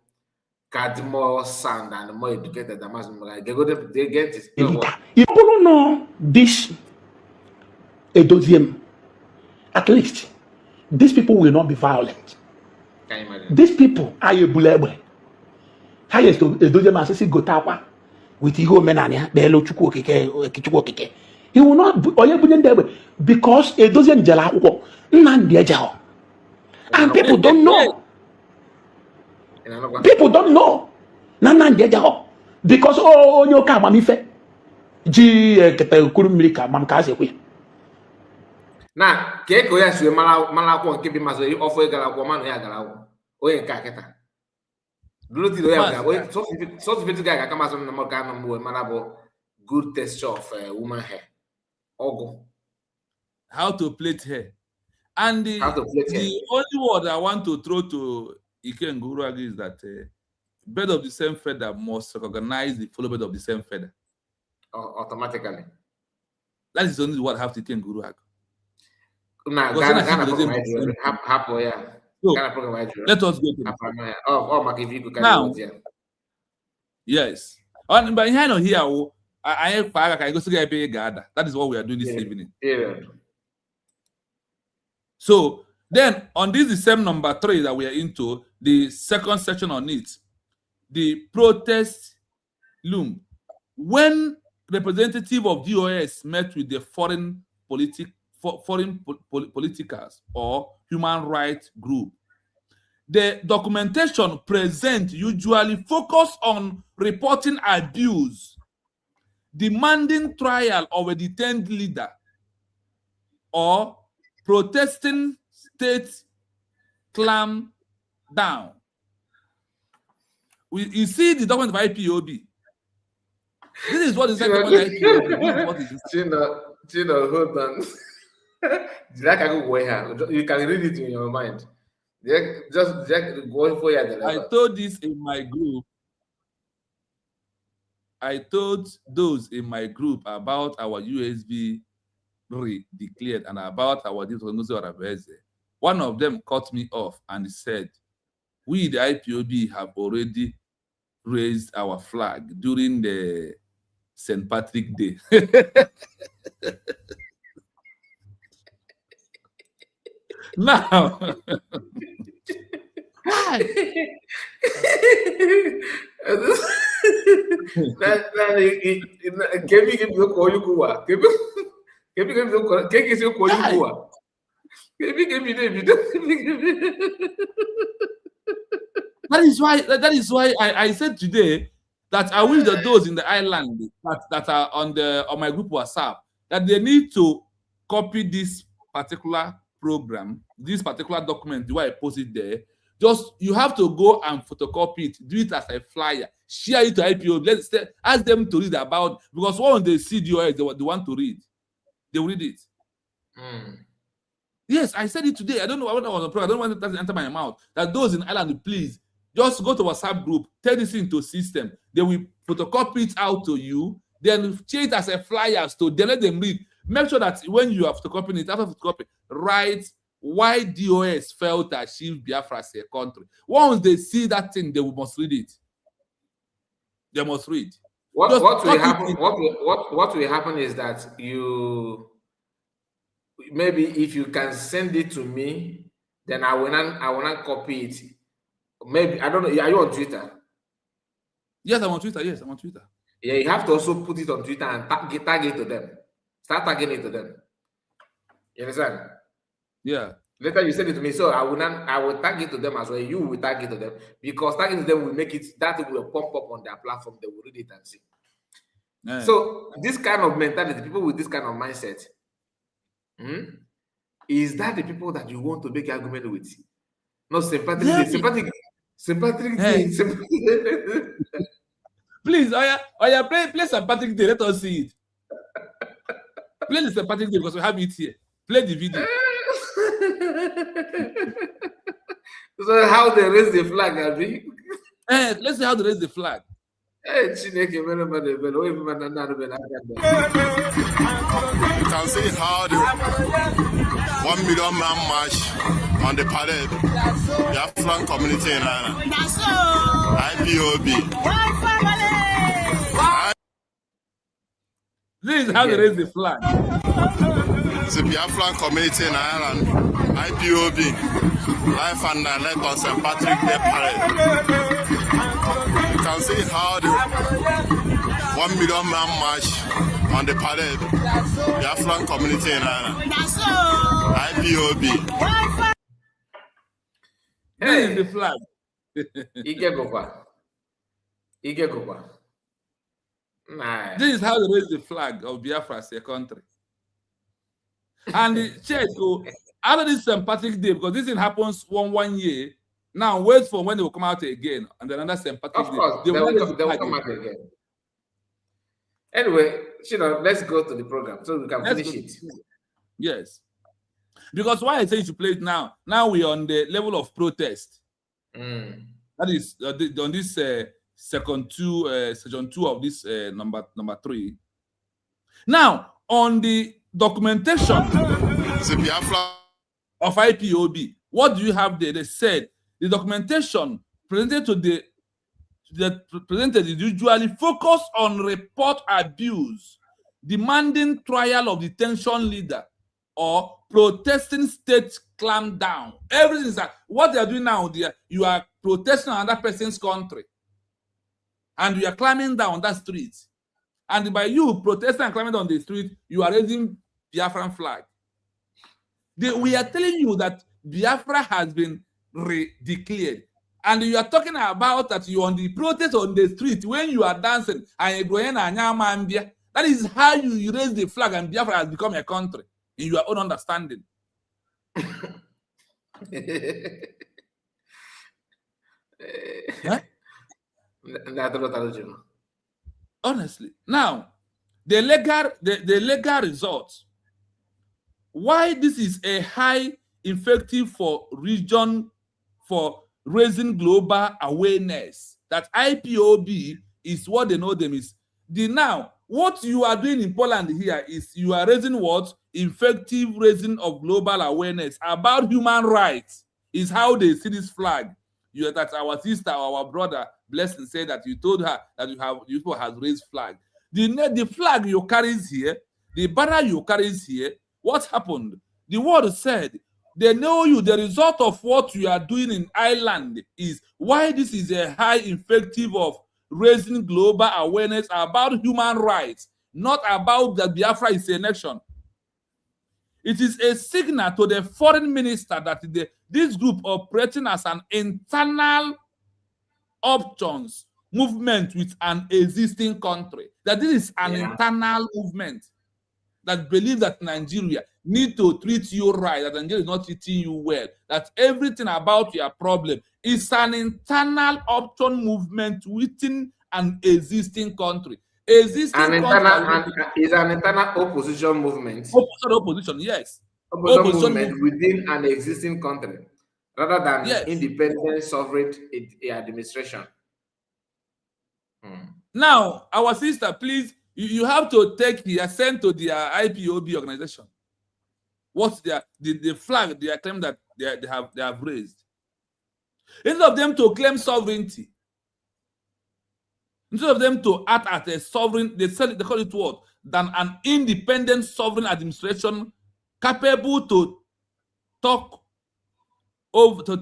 got more sound and more educated than most. They get it. If you don't know this, at least these people will not be violent. Can you imagine? These people are a bullet. Highest to Edozium Gotapa with Igo Menania, Bello Chukwokike. He will not because Edozium Jala Nandia. And people don't know. People don't know. Because you come amife. Now, Keko yes, we Malako keep him as a offer Galaquaman Yagalao. Oye Kaketa. Blue so to guy come as on the Morgana Malabo, good texture of woman hair. Ogo. How to plait hair. And the only word I want to throw to Iken Guru is that bird of the same feather must recognize the fellow bird of the same feather. Automatically. That is only what I have to Iken Guru. Let us go to now. Yes. But here, I go to that is what we are doing this evening. So then on this the same number 3 that we are into, the second section on it, the protest loom. When representative of DOS met with the foreign politicals or human rights group, the documentation present usually focus on reporting abuse demanding trial of a detained leader, or protesting state clamp down. You see the document of IPOB. This is what is inside the IPOB. What is Chino, hold on. You can read it in your mind. Just go for your I told this in my group. I told those in my group about our USB declared and about our district. One of them cut me off and said, "We, the IPOB, have already raised our flag during the St. Patrick Day." Now, that is why I said today that I wish that those in the island that are on my group WhatsApp, that they need to copy this particular program, this particular document, the way I posted there. Just you have to go and photocopy it, do it as a flyer, share it to IPOB. Ask them to read about, because once they see DOS, they want to read. They will read it. Yes, I said it today. I don't know what I was on program. I don't want that to enter my mouth. That those in Ireland, please just go to WhatsApp group, turn this into a system. They will photocopy it out to you, then change it as a flyer to them, let them read. Make sure that when you have photocopying it, after photocopy, write why DOS failed to achieve Biafra as a country. Once they see that thing, they must read it. They must read. What will happen is that you maybe if you can send it to me, then I will not copy it. Maybe I don't know. Are you on Twitter? Yes, I'm on Twitter. Yes, I'm on Twitter. Yeah, you have to also put it on Twitter and tag it to them. Start tagging it to them. You understand? Yeah. Later you send it to me, so I will tag it to them as well. You will tag it to them, because tagging to them will make it, that will pop up on their platform. They will read it and see. Yeah. So this kind of mentality, people with this kind of mindset, is that the people that you want to make argument with? No, sympathetic. Yeah. Sympathetic. Please, play sympathetic day. Let us see it. Play the sympathetic day because we have it here. Play the video. So how they raise the flag, Abi? Let's see how they raise the flag. You can see how the 1 million man march on the parade. The Afghan community in Ireland. IPOB. This is how they raise the flag. The Biafran community in Ireland, IPOB, Life and Let on St. Patrick Day Parade. You can see how the 1 million man march on the parade. Biafran community in Ireland, IPOB. This is the flag. Nah. This is how they raise the flag of Biafra as a country. And the church go out of this St. Patrick's Day, because this thing happens one year. Now wait for when they will come out again, and then another St. Patrick's Day. They will come out again. Anyway, let's go to the program so we can finish it. Yes. Because why I say you should play it now? Now we're on the level of protest. That is on this section 2 of this number 3. Now on the documentation of IPOB, what do you have there? They said the documentation presented is usually focused on report abuse, demanding trial of detention leader, or protesting state clamp down. Everything is that what they are doing now. You are protesting another person's country, and you are climbing down that street. And by you protesting and climbing down the street, you are raising Biafran flag. We are telling you that Biafra has been declared. And you are talking about that you on the protest on the street when you are dancing and you're going That is how you raise the flag and Biafra has become a country in your own understanding. Huh? Honestly. Now, the legal result. Why this is a high effective for region for raising global awareness that IPOB is what they know them is. Now, what you are doing in Poland here is you are raising what? Effective raising of global awareness about human rights is how they see this flag. That our sister or our brother Blessing said that you told her that you people has raised flag. The flag you carries here, the banner you carries here, what happened? The world said they know you. The result of what you are doing in Ireland is why this is a high effective of raising global awareness about human rights, not about that Biafra is a nation. It is a signal to the foreign minister that this group operating as an internal options movement with an existing country. That this is an internal movement that believes that Nigeria need to treat you right, that Nigeria is not treating you well, that everything about your problem is an internal option movement within an existing country. Is an internal opposition movement. Opposition, yes. Opposition movement within an existing country, rather than independent sovereign administration. Now, our sister, please, you have to take the assent to their IPOB organization. What's the flag, the claim that they have raised? Instead of them to claim sovereignty, instead of them to act as a sovereign, they call it what? Than an independent sovereign administration capable to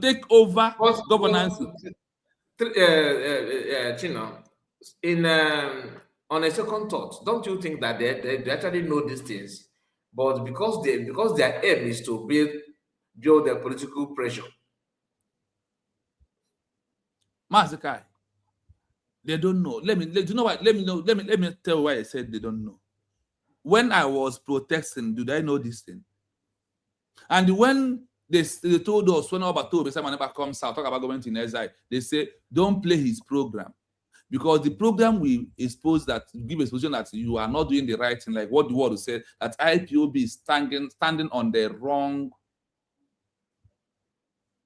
take over governance. Chino, on a second thought, don't you think that they actually know these things, but because their aim is to build their political pressure? Mazakai, they don't know. Let me tell you why I said they don't know. When I was protesting, did I know this thing? And when they told us, when Obato never comes out, talk about government in exile, they say, don't play his program. Because the program will expose that, give exposition that you are not doing the right thing, like what the world said, that IPOB is standing on the wrong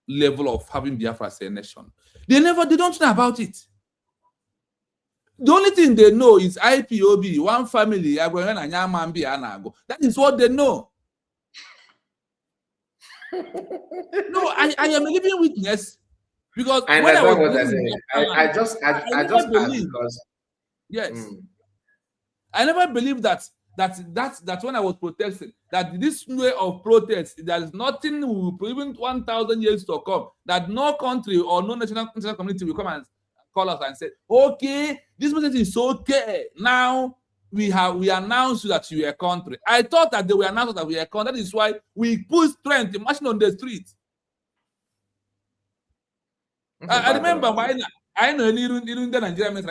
level of having Biafra as a nation. They don't know about it. The only thing they know is IPOB, one family, that is what they know. No, I am a living witness. Because I when I just asked because I never believed that when I was protesting, that this way of protest, there is nothing even 1,000 years to come, that no country or no international community will come and call us and say, okay, this message is okay. Now we announce that you are a country. I thought that they were announced that we are a country. That is why we put strength, marching on the street. I remember when I know even the Nigerian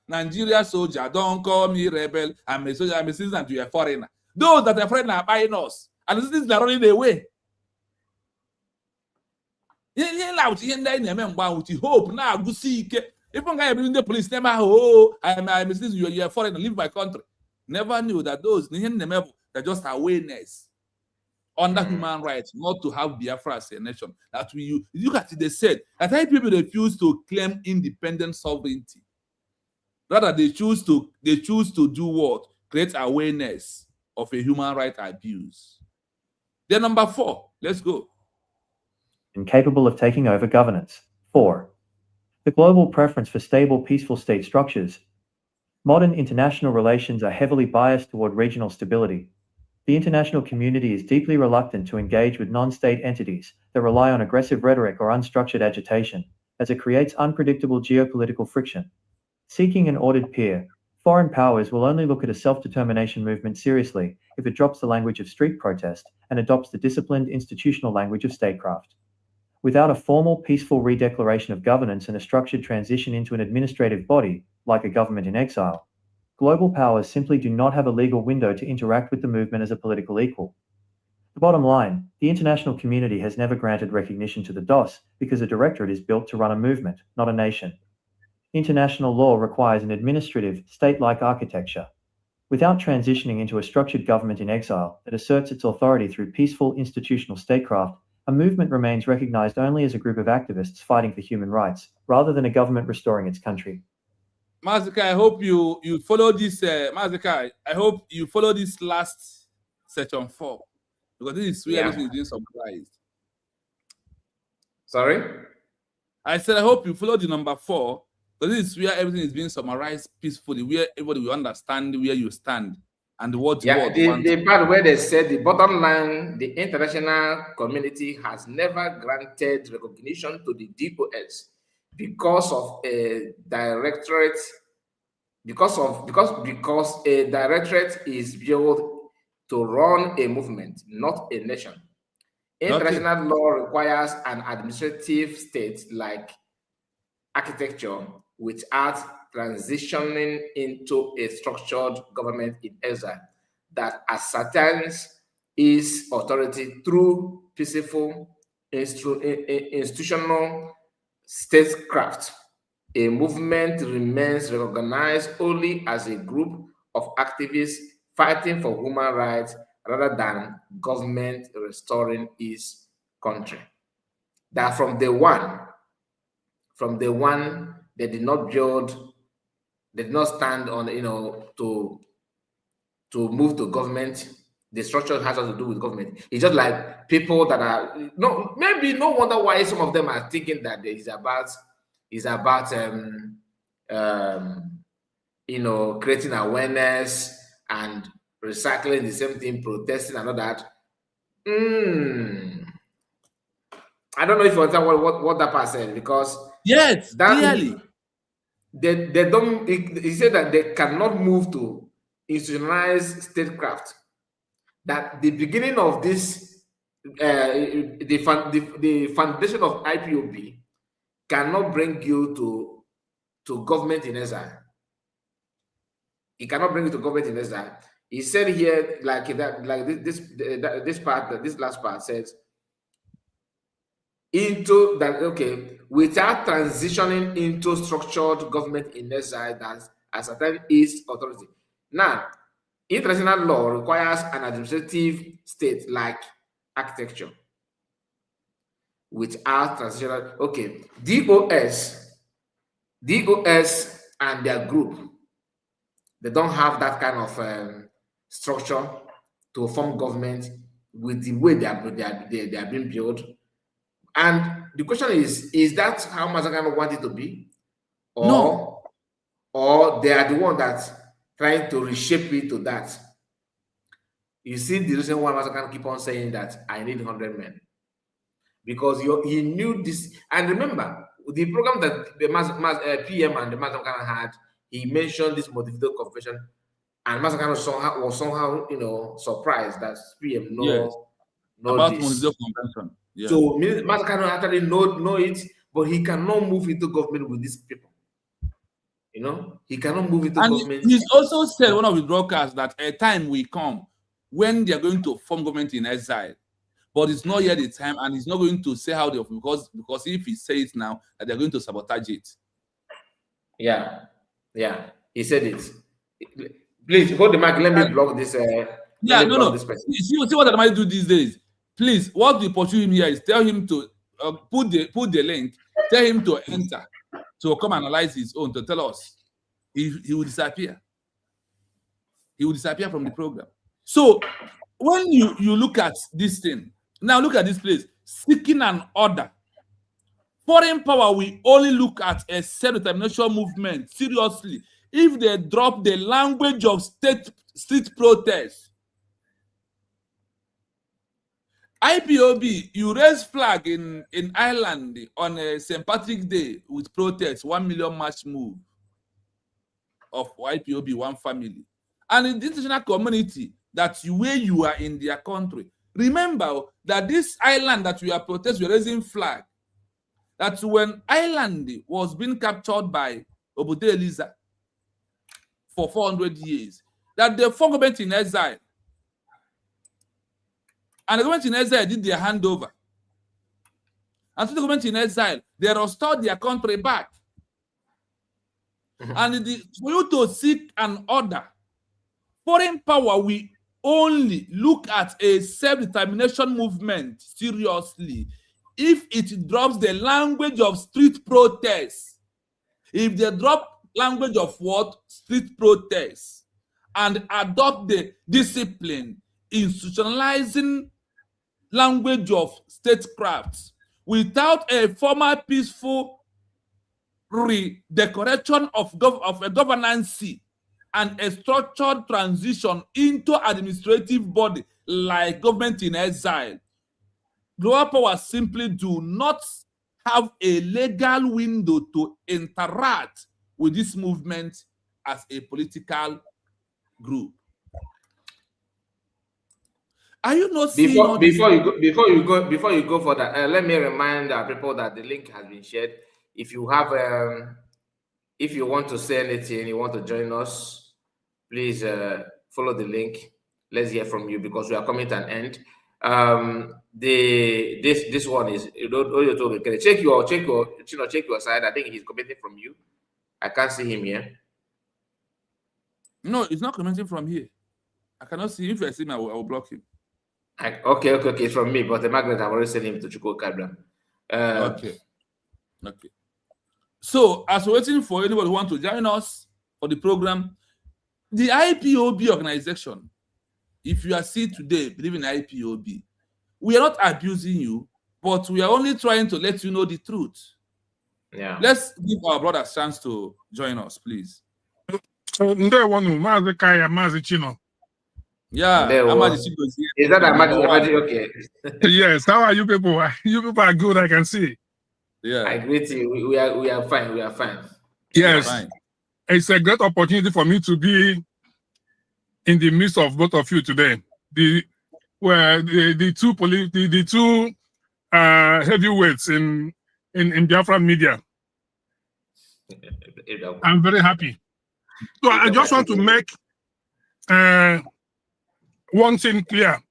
Nigeria soldier, don't call me rebel. I'm a soldier, I'm a citizen, to a foreigner. Those that are foreigner are buying us. And this is running away. Hope now, go seek. If one guy bring the police, never, I'm a citizen, you're a foreigner, leave my country. Never knew that those they're just awareness under human rights, not to have Biafra as a nation. That we look at it, they said that people refuse to claim independent sovereignty. Rather, they choose to do what? Create awareness of a human right abuse. Then number 4, let's go. Incapable of taking over governance. 4. The global preference for stable, peaceful state structures. Modern international relations are heavily biased toward regional stability. The international community is deeply reluctant to engage with non-state entities that rely on aggressive rhetoric or unstructured agitation, as it creates unpredictable geopolitical friction. Seeking an ordered peer, foreign powers will only look at a self-determination movement seriously if it drops the language of street protest and adopts the disciplined institutional language of statecraft. Without a formal, peaceful redeclaration of governance and a structured transition into an administrative body, like a government in exile, global powers simply do not have a legal window to interact with the movement as a political equal. The bottom line, the international community has never granted recognition to the DOS because a directorate is built to run a movement, not a nation. International law requires an administrative, state-like architecture. Without transitioning into a structured government in exile that asserts its authority through peaceful institutional statecraft, a movement remains recognized only as a group of activists fighting for human rights, rather than a government restoring its country. Mazika, I hope you follow this. Mazika, I hope you follow this last section 4, because this is where everything is being summarized. Sorry? I said I hope you follow the number 4, because this is where everything is being summarized peacefully, where everybody will understand where you stand and what God wants. The part where they said the bottom line, the international community has never granted recognition to the DOS because of a directorate, because a directorate is built to run a movement, not a nation. International law requires an administrative state-like architecture without transitioning into a structured government in exile that ascertains its authority through peaceful institutional statecraft. A movement remains recognized only as a group of activists fighting for human rights rather than government restoring its country. That from day one, they did not build, they did not stand on, to move to government. The structure has to do with government. It's just like people that are maybe no wonder why some of them are thinking that it is about creating awareness and recycling the same thing, protesting and all that. I don't know if you understand what that part said, because yes, clearly they don't. He said that they cannot move to institutionalized statecraft. That the beginning of this, the foundation of IPOB cannot bring you to government in exile. It cannot bring you to government in exile. He said here, this last part says, into that, without transitioning into structured government in exile that ascertain its authority. Now, international law requires an administrative state-like architecture without transitional. DOS and their group, they don't have that kind of structure to form government with the way they are being built. And the question is that how Mazagano want it to be? Or they are the one that's trying to reshape it to that? You see the reason why Mazagano keep on saying that I need 100 men. Because he knew this. And remember, the program that the PM and the Mazagano had, he mentioned this Montevideo Convention, and Mazagano was somehow surprised that PM know about this. Montevideo Convention. Yeah. So Mazagano actually know it, but he cannot move into government with these people. He cannot move into government. He's also said one of his broadcasts that a time will come when they are going to form government in exile, but it's not yet the time, and he's not going to say how they because if he says now that they're going to sabotage it. Yeah, he said it. Please hold the mic. Let me block this. This person. See what I might do these days. Please, what we pursue him here is tell him to put the link. Tell him to enter, to come analyze his own, to tell us. He will disappear. He will disappear from the program. So when you look at this thing, now look at this place, seeking an order. Foreign power will only look at a self-determination movement seriously if they drop the language of street protest. IPOB, you raise flag in Ireland on a St. Patrick's Day with protests, 1 million march move of IPOB, one family. And in the international community, that's where you are in their country. Remember that this island that we are protesting, we are raising flag. That's when Ireland was being captured by Obodo Eliza for 400 years, that they formed government in exile. And the government in exile did their handover. And to the government in exile, they restored their country back. And for you to seek an order, foreign power will only look at a self-determination movement seriously if it drops the language of street protest. If they drop language of what? Street protest, and adopt the discipline, institutionalizing language of statecraft without a formal peaceful redecoration of a governance and a structured transition into administrative body like government in exile, global powers simply do not have a legal window to interact with this movement as a political group. Are you not seeing before you go for that? Let me remind people that the link has been shared. If you have if you want to say anything, you want to join us, please follow the link. Let's hear from you because we are coming to an end. This one is check your side. I think he's commenting from you. I can't see him here. No, he's not commenting from here. I cannot see him. If I see him, I will block him. Okay, it's from me, but the magnet I've already sent him to Chuko Kabla. Okay. So, as we're waiting for anybody who wants to join us for the program, the IPOB organization, if you are seen today believing in IPOB, we are not abusing you, but we are only trying to let you know the truth. Yeah. Let's give our brothers a chance to join us, please. Yeah, is that Amadi? Okay. Yes, how are you people? You people are good, I can see. Yeah, I greet you. We are fine. We are fine. Yes, fine. It's a great opportunity for me to be in the midst of both of you today. The two heavyweights in Biafra media. I'm very happy. So I just want to make one thing clear.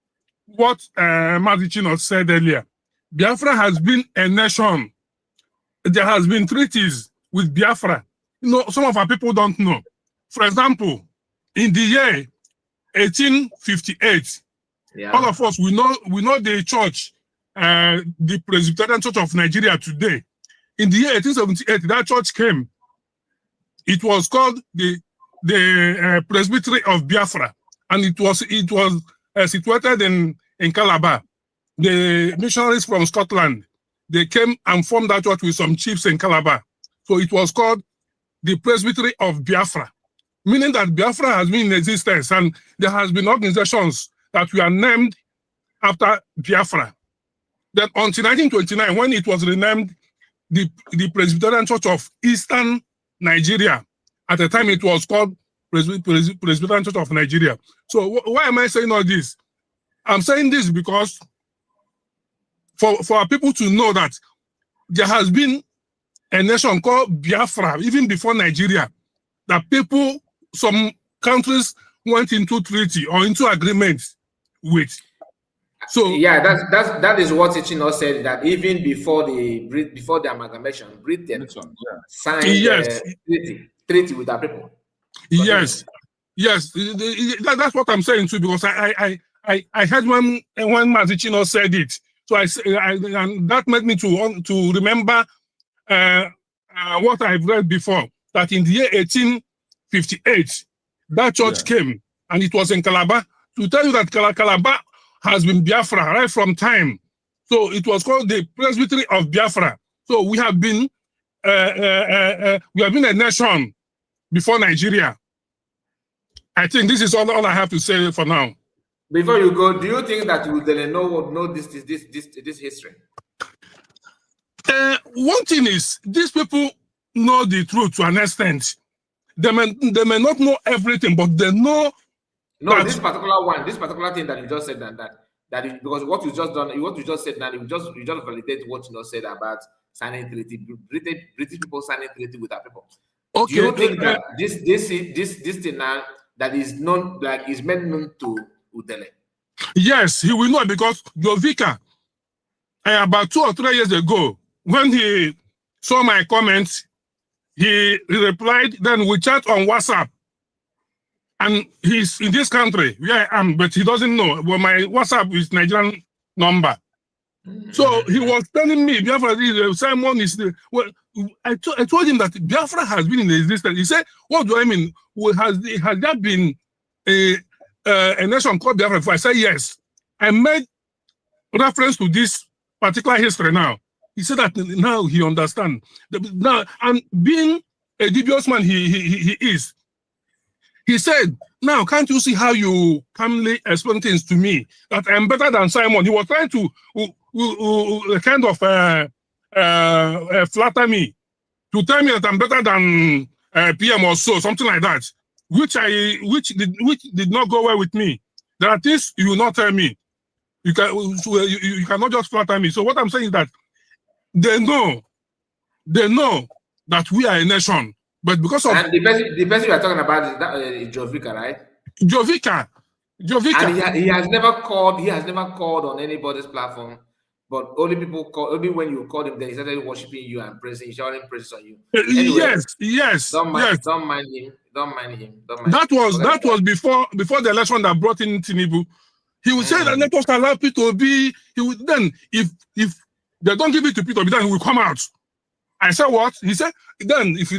What Mazichino said earlier. Biafra has been a nation. There has been treaties with Biafra. You know, some of our people don't know. For example, in the year 1858, all of us we know the church, the Presbyterian Church of Nigeria today. In the year 1878, that church came. It was called the Presbytery of Biafra, and it was situated in Calabar. The missionaries from Scotland, they came and formed that church with some chiefs in Calabar. So it was called the Presbytery of Biafra, meaning that Biafra has been in existence, and there has been organizations that were named after Biafra. Then until 1929, when it was renamed the Presbyterian Church of Eastern Nigeria, at the time it was called Presbyterian Church of Nigeria. So why am I saying all this? I'm saying this because for our people to know that there has been a nation called Biafra, even before Nigeria, that people, some countries went into treaty or into agreement with. So yeah, that is what Ichino said, that even before the amalgamation, Britain signed treaty with our people. Yes, that's what I'm saying too, because I heard when Mazichino said it, so and that made me to remember what I've read before, that in the year 1858, that church came, and it was in Calabar. To tell you that Calabar has been Biafra right from time. So it was called the Presbytery of Biafra. So we have been a nation before Nigeria. I think this is all I have to say for now. Before you go, do you think that we know this history? One thing is, these people know the truth to an extent. They may not know everything, but they know. No, this particular thing that you just said, because what you just said now, you just validate what you said about signing treaty, British people signing treaty with our people. Do you think that this thing now that is known, like, is meant known to Udele? Yes, he will know, because Jovika, about 2 or 3 years ago, when he saw my comments, he replied. Then we chat on WhatsApp, and he's in this country where I am, but he doesn't know. Well, my WhatsApp is Nigerian number. So he was telling me, Biafra, Simon is the, well, I told him that Biafra has been in existence. He said, what do I mean? Well, has there been a nation called Biafra before? I said, yes. I made reference to this particular history now. He said that now he understands. Now, and being a dubious man he is, he said, now, can't you see how you calmly explain things to me, that I'm better than Simon? He was trying to kind of flatter me, to tell me that I'm better than PM or so, something like that, which did not go well with me. There are things you will not tell me. You cannot just flatter me. So what I'm saying is that they know that we are a nation. But because of, and the person you are talking about is that Jovika, right? Jovika. And he has never called on anybody's platform, but only when you called him, then he started worshiping you and praising, shouting praises on you. Anyway, yes. Don't mind him. That was before the election that brought in Tinubu. He would say that let us allow P2B. He would then, if they don't give it to P2B, then he will come out. I said, what? He said, then if they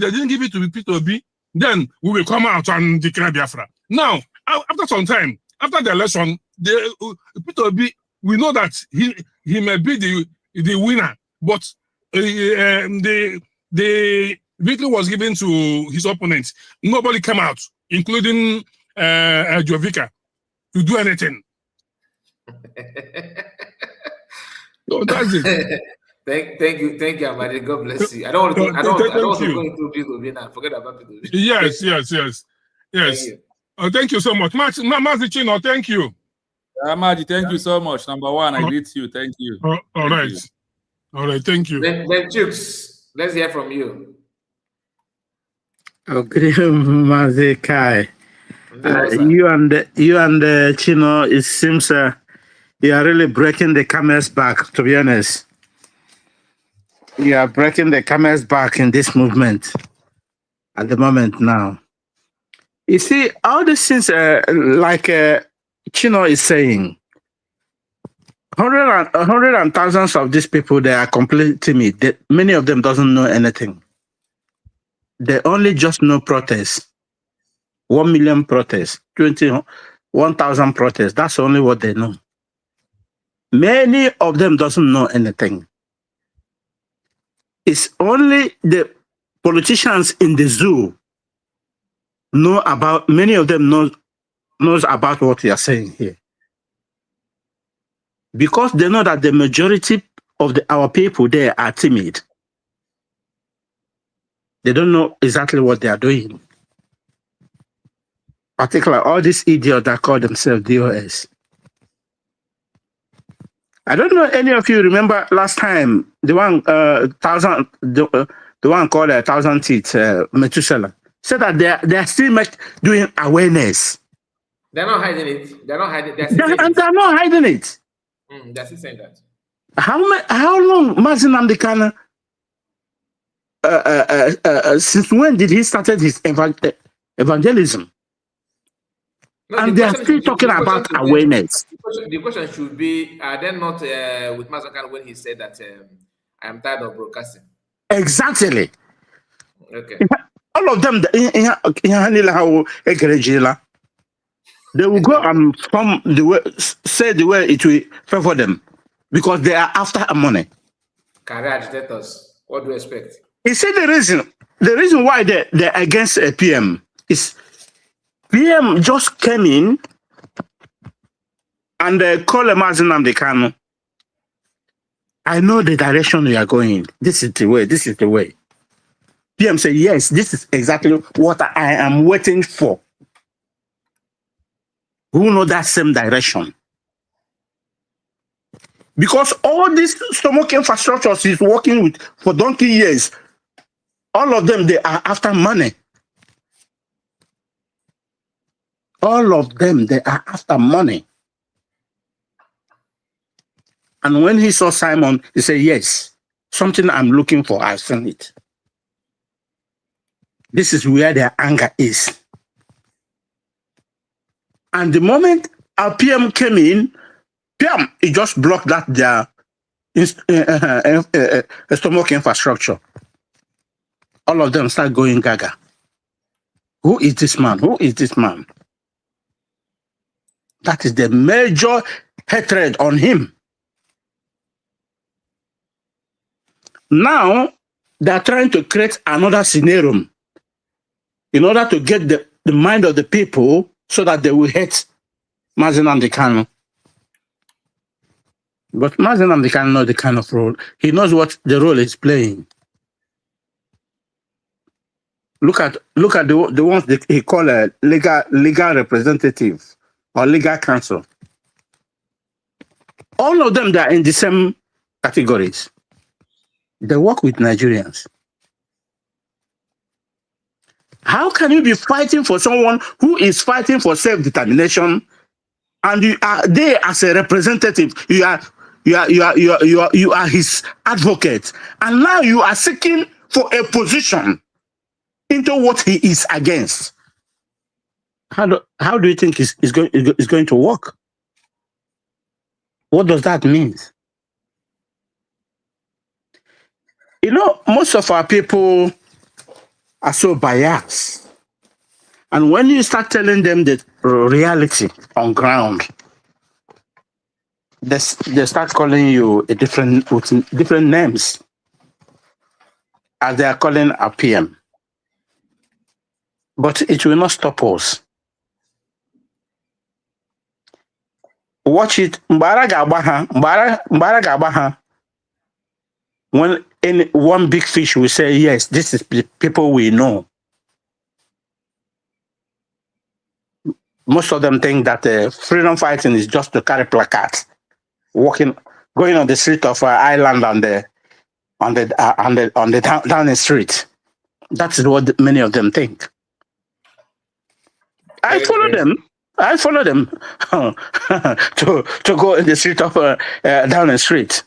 didn't give it to P2B, then we will come out and declare Biafra. Now, after some time, after the election, P2B, we know that he may be the winner, but the victory was given to his opponents. Nobody came out, including Jovika, to do anything. So that's it. Thank you, Amadi. God bless you. I don't want to go into P2B now. Forget about P2B. Yes. Thank you so much. Mazichino, thank you. Amadi, thank you so much. Number one, I greet you. Thank you. All right, thank you. Then Chooks, let's hear from you. Okay, Mazikai. You and Chino, it seems you are really breaking the camel's back, to be honest. You are breaking the camel's back in this movement at the moment now. You see, all these things, like Chino is saying, hundreds and thousands of these people, they are completely timid. Many of them doesn't know anything. They only just know protests. 1 million protests, 21,000 protests. That's only what they know. Many of them doesn't know anything. It's only the politicians in the zoo know about, many of them knows about what we are saying here. Because they know that the majority of our people there are timid. They don't know exactly what they are doing. Particularly all these idiots that call themselves DOS. I don't know any of you remember last time the one the one called 1,000 Teeth Methuselah said that they are still doing awareness. They're not hiding it. They're not hiding. They're not hiding it. They're still saying that. How long Mazin Amdekana? Since when did he started his evangelism? No, and they are still talking about awareness. The question should be, are they not with Mazakan when he said that I am tired of broadcasting? Exactly. Okay. All of them, they will go and say the way it will favor them because they are after money. Career agitators. What do you expect? You see the reason why they're against a PM is PM just came in and called Mazin Amdekano. I know the direction we are going. This is the way. This is the way. PM said, yes, this is exactly what I am waiting for. Who know that same direction? Because all these stomach infrastructures is working with for donkey years. All of them, they are after money. All of them, they are after money. And when he saw Simon, he said, yes, something I'm looking for, I've seen it. This is where their anger is. And the moment our PM came in, PM, he just blocked that their stomach infrastructure. All of them start going gaga. Who is this man? Who is this man? That is the major hatred on him. Now, they're trying to create another scenario in order to get the mind of the people so that they will hate Mazi Nnamdi Kanu. But Mazi Nnamdi Kanu knows the kind of role. He knows what the role is playing. Look at the ones that he call a legal representative or legal counsel. All of them, they are in the same categories. They work with Nigerians. How can you be fighting for someone who is fighting for self-determination, and you are there as a representative? You are his advocate, and now you are seeking for a position into what he is against. How do you think is going to work? What does that mean? You know, most of our people are so biased. And when you start telling them the reality on ground, they start calling you with different names, as they are calling a PM. But it will not stop us. Watch it. Mbara Gabaha. When one big fish will say, yes, this is people we know. Most of them think that freedom fighting is just to carry placards, going on the street of Island on the down the street. That is what many of them think. I follow them to go in the street of down the street.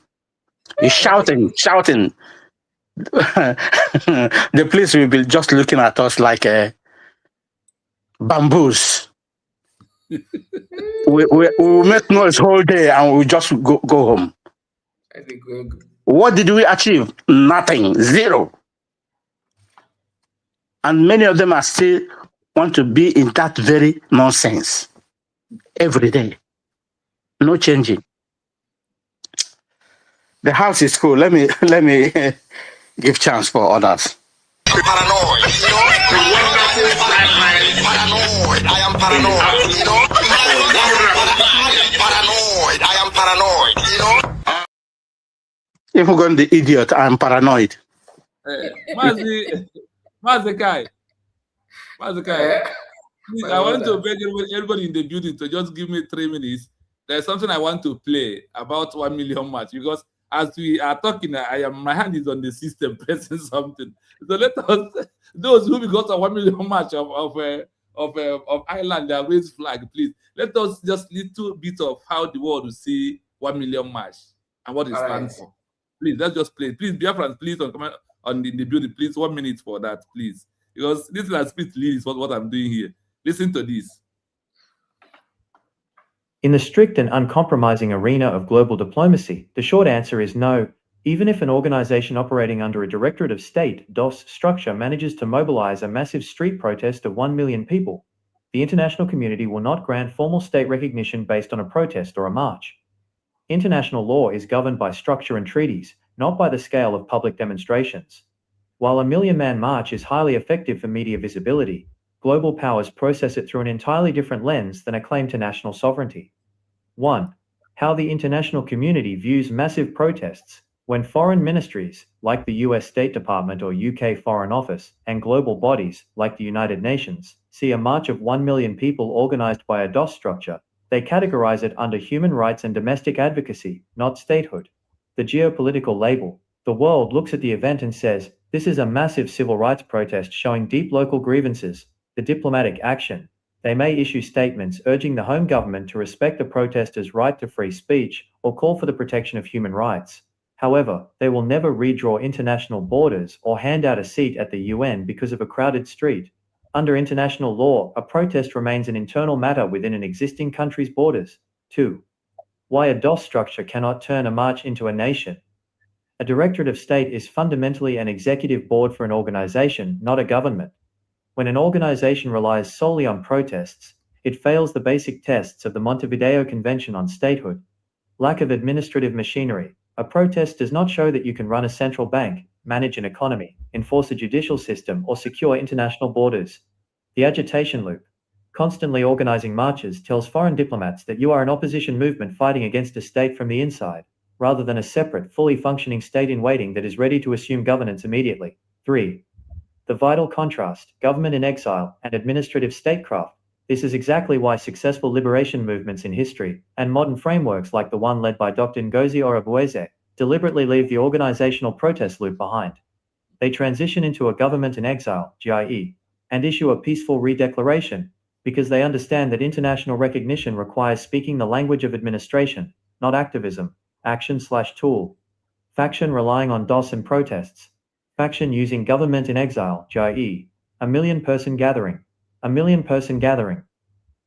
He's shouting. The police will be just looking at us like bamboos. we will make noise whole day and we'll just go home. What did we achieve? Nothing. Zero. And many of them are still want to be in that very nonsense every day. No changing. The house is cool. Let me give chance for others. Paranoid, you know? Paranoid. I am paranoid, you know? Paranoid. I am paranoid, you know? If we're going the idiot, I'm paranoid. Mazi Kai. Please, I want to beg everybody in the building to just give me 3 minutes. There's something I want to play about 1 million match, because as we are talking, my hand is on the system pressing something. So let us, those who got a 1 million match of Ireland, they raise flag, please. Let us just little bit of how the world will see 1 million match and what it stands for. Please, let's just play. Please, Biafra, please don't comment on the building. Please, 1 minute for that, please. Because this is a split lead is what I'm doing here. Listen to this. In the strict and uncompromising arena of global diplomacy, the short answer is no. Even if an organization operating under a Directorate of State (DOS) structure manages to mobilize a massive street protest of 1 million people, the international community will not grant formal state recognition based on a protest or a march. International law is governed by structure and treaties, not by the scale of public demonstrations. While a million-man march is highly effective for media visibility, global powers process it through an entirely different lens than a claim to national sovereignty. 1. How the international community views massive protests. When foreign ministries, like the US State Department or UK Foreign Office, and global bodies, like the United Nations, see a march of 1 million people organized by a DOS structure, they categorize it under human rights and domestic advocacy, not statehood. The geopolitical label, The world looks at the event and says, this is a massive civil rights protest showing deep local grievances, the diplomatic action. They may issue statements urging the home government to respect the protesters' right to free speech or call for the protection of human rights. However, they will never redraw international borders or hand out a seat at the UN because of a crowded street. Under international law, a protest remains an internal matter within an existing country's borders. 2. Why a DOS structure cannot turn a march into a nation. A Directorate of State is fundamentally an executive board for an organization, not a government. When an organization relies solely on protests, it fails the basic tests of the Montevideo Convention on statehood. Lack of administrative machinery. A protest does not show that you can run a central bank, manage an economy, enforce a judicial system, or secure international borders. The agitation loop. Constantly organizing marches tells foreign diplomats that you are an opposition movement fighting against a state from the inside, rather than a separate, fully functioning state in waiting that is ready to assume governance immediately. 3. The vital contrast, government in exile and administrative statecraft. This is exactly why successful liberation movements in history, and modern frameworks like the one led by Dr. Ngozi Orubueze, deliberately leave the organizational protest loop behind. They transition into a government in exile, GIE, and issue a peaceful redeclaration, because they understand that international recognition requires speaking the language of administration, not activism. Action/tool. Faction relying on DOS and protests. Faction using government in exile, GIE. A million-person gathering. A million-person gathering.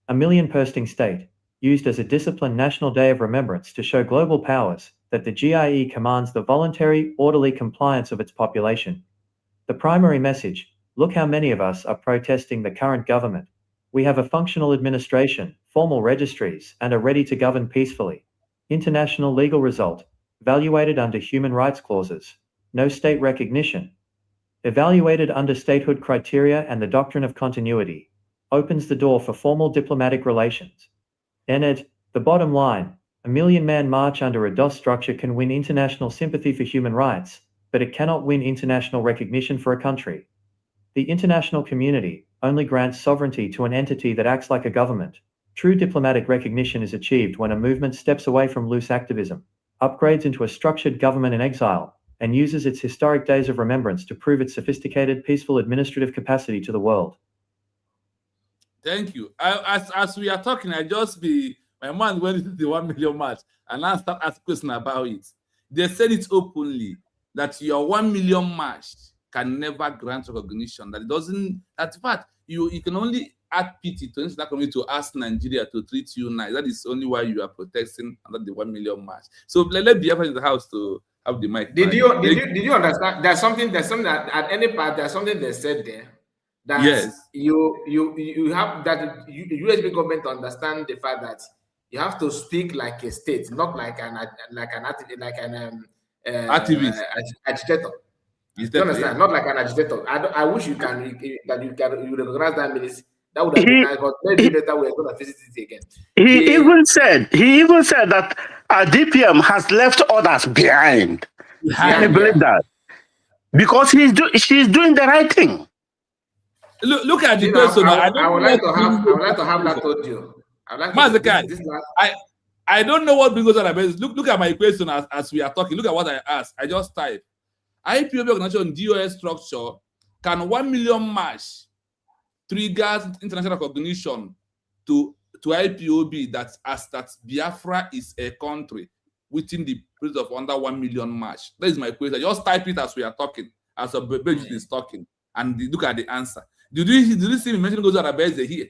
A million-person state, used as a disciplined national day of remembrance to show global powers that the GIE commands the voluntary, orderly compliance of its population. The primary message, look how many of us are protesting the current government. We have a functional administration, formal registries, and are ready to govern peacefully. International legal result, evaluated under human rights clauses. No state recognition. Evaluated under statehood criteria and the doctrine of continuity. Opens the door for formal diplomatic relations. The bottom line, a million-man march under a DOS structure can win international sympathy for human rights, but it cannot win international recognition for a country. The international community only grants sovereignty to an entity that acts like a government. True diplomatic recognition is achieved when a movement steps away from loose activism, upgrades into a structured government in exile, and uses its historic days of remembrance to prove its sophisticated, peaceful administrative capacity to the world. Thank you. As we are talking, my mind went into the 1 million march, and I start asking questions about it. They said it openly that your 1 million march can never grant recognition. That it doesn't. That in fact, you can only add pity to international community to ask Nigeria to treat you nice. That is only why you are protesting under the 1 million march. So let Biafra in the house to have the mic. Did you understand? There's something that at any part there's something they said there that yes. you have that USB government understand the fact that you have to speak like a state, not like an activist, agitator. You understand? Yeah. Not like an agitator. I wish you recognize that means that would have been nice, but maybe later we're going to visit it again. He even said that DPM has left others behind. I believe that because she's doing the right thing. Look at the person. I would like to have that audio. I don't know what brings us on. Look at my question as we are talking. Look at what I asked. I just typed. IPOB organization DOS structure can 1 million march triggers international recognition to IPOB that Biafra is a country within the period of under 1 million march. That is my question. Just type it as we are talking, as a baby is talking, and look at the answer. Did you see me mention Gozo Arabeze here?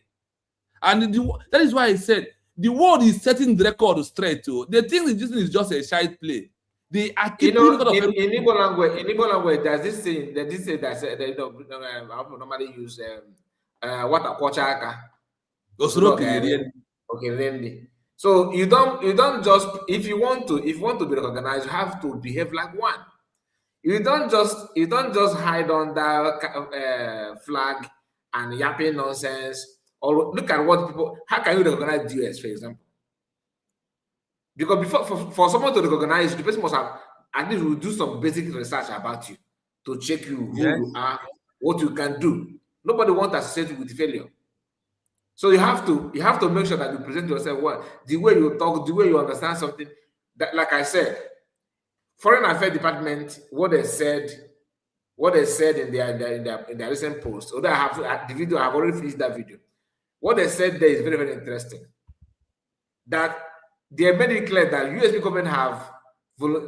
And that is why I said the world is setting the record straight too. They think this is just a child play. They are keeping in Igbo language, there's this thing that they normally use what a kochaka. Okay, so you don't just if you want to be recognized, you have to behave like one. You don't just hide under flag and yapping nonsense. Or look at what people. How can you recognize the US, for example? Because for someone to recognize you, the person must have at least do some basic research about you to check you who you are, what you can do. Nobody wants to associate you with failure. So you have to make sure that you present yourself well, the way you talk, the way you understand something. That, like I said, Foreign Affairs Department, what they said in their recent post, although I have the video, I've already finished that video. What they said there is very, very interesting. That they made it clear that US government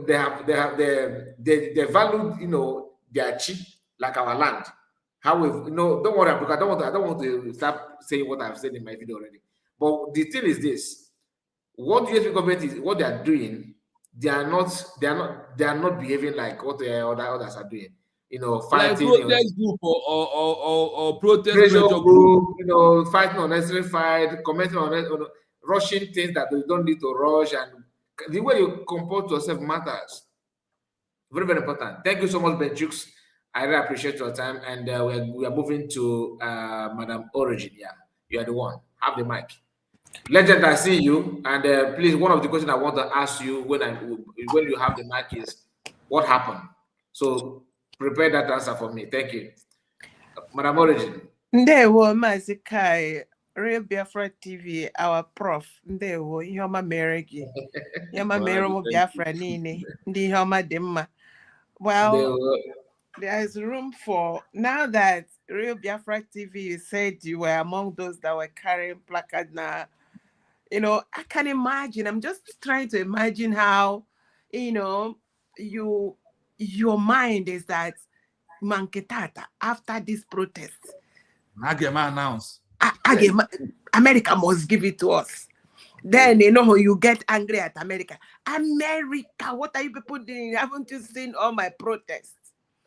they value, you know, their cheap like our land. How we, you know, don't worry, because I don't want to start saying what I've said in my video already. But the thing is this: what US government is, what they are doing, they are not behaving like what the others are doing. You know, fighting, like protest group or protest pressure group, you know, fighting unnecessary fight, commenting on rushing things that they don't need to rush, and the way you comport yourself matters. Very, very important. Thank you so much, Benjux. I really appreciate your time, and we are moving to Madam Origin. Yeah, you are the one. Have the mic. Legend, I see you, and please, one of the questions I want to ask you when you have the mic is, what happened? So prepare that answer for me. Thank you, Madam Origin. Ndewo Maazị Kai, Real Biafra TV, our prof. Ndewo, ihe ọma mere gị. Ihe ọma mere ụmụ Biafra niile, ndị ihe ọma dị mma. Well, there is room for, now that Real Biafra TV, you said you were among those that were carrying placard now. You know, I can imagine, I'm just trying to imagine how, you know, your mind is that Manketata, after this protest, Agema announce. America must give it to us. Then, you know, you get angry at America. America, what are you people doing? Haven't you seen all my protests?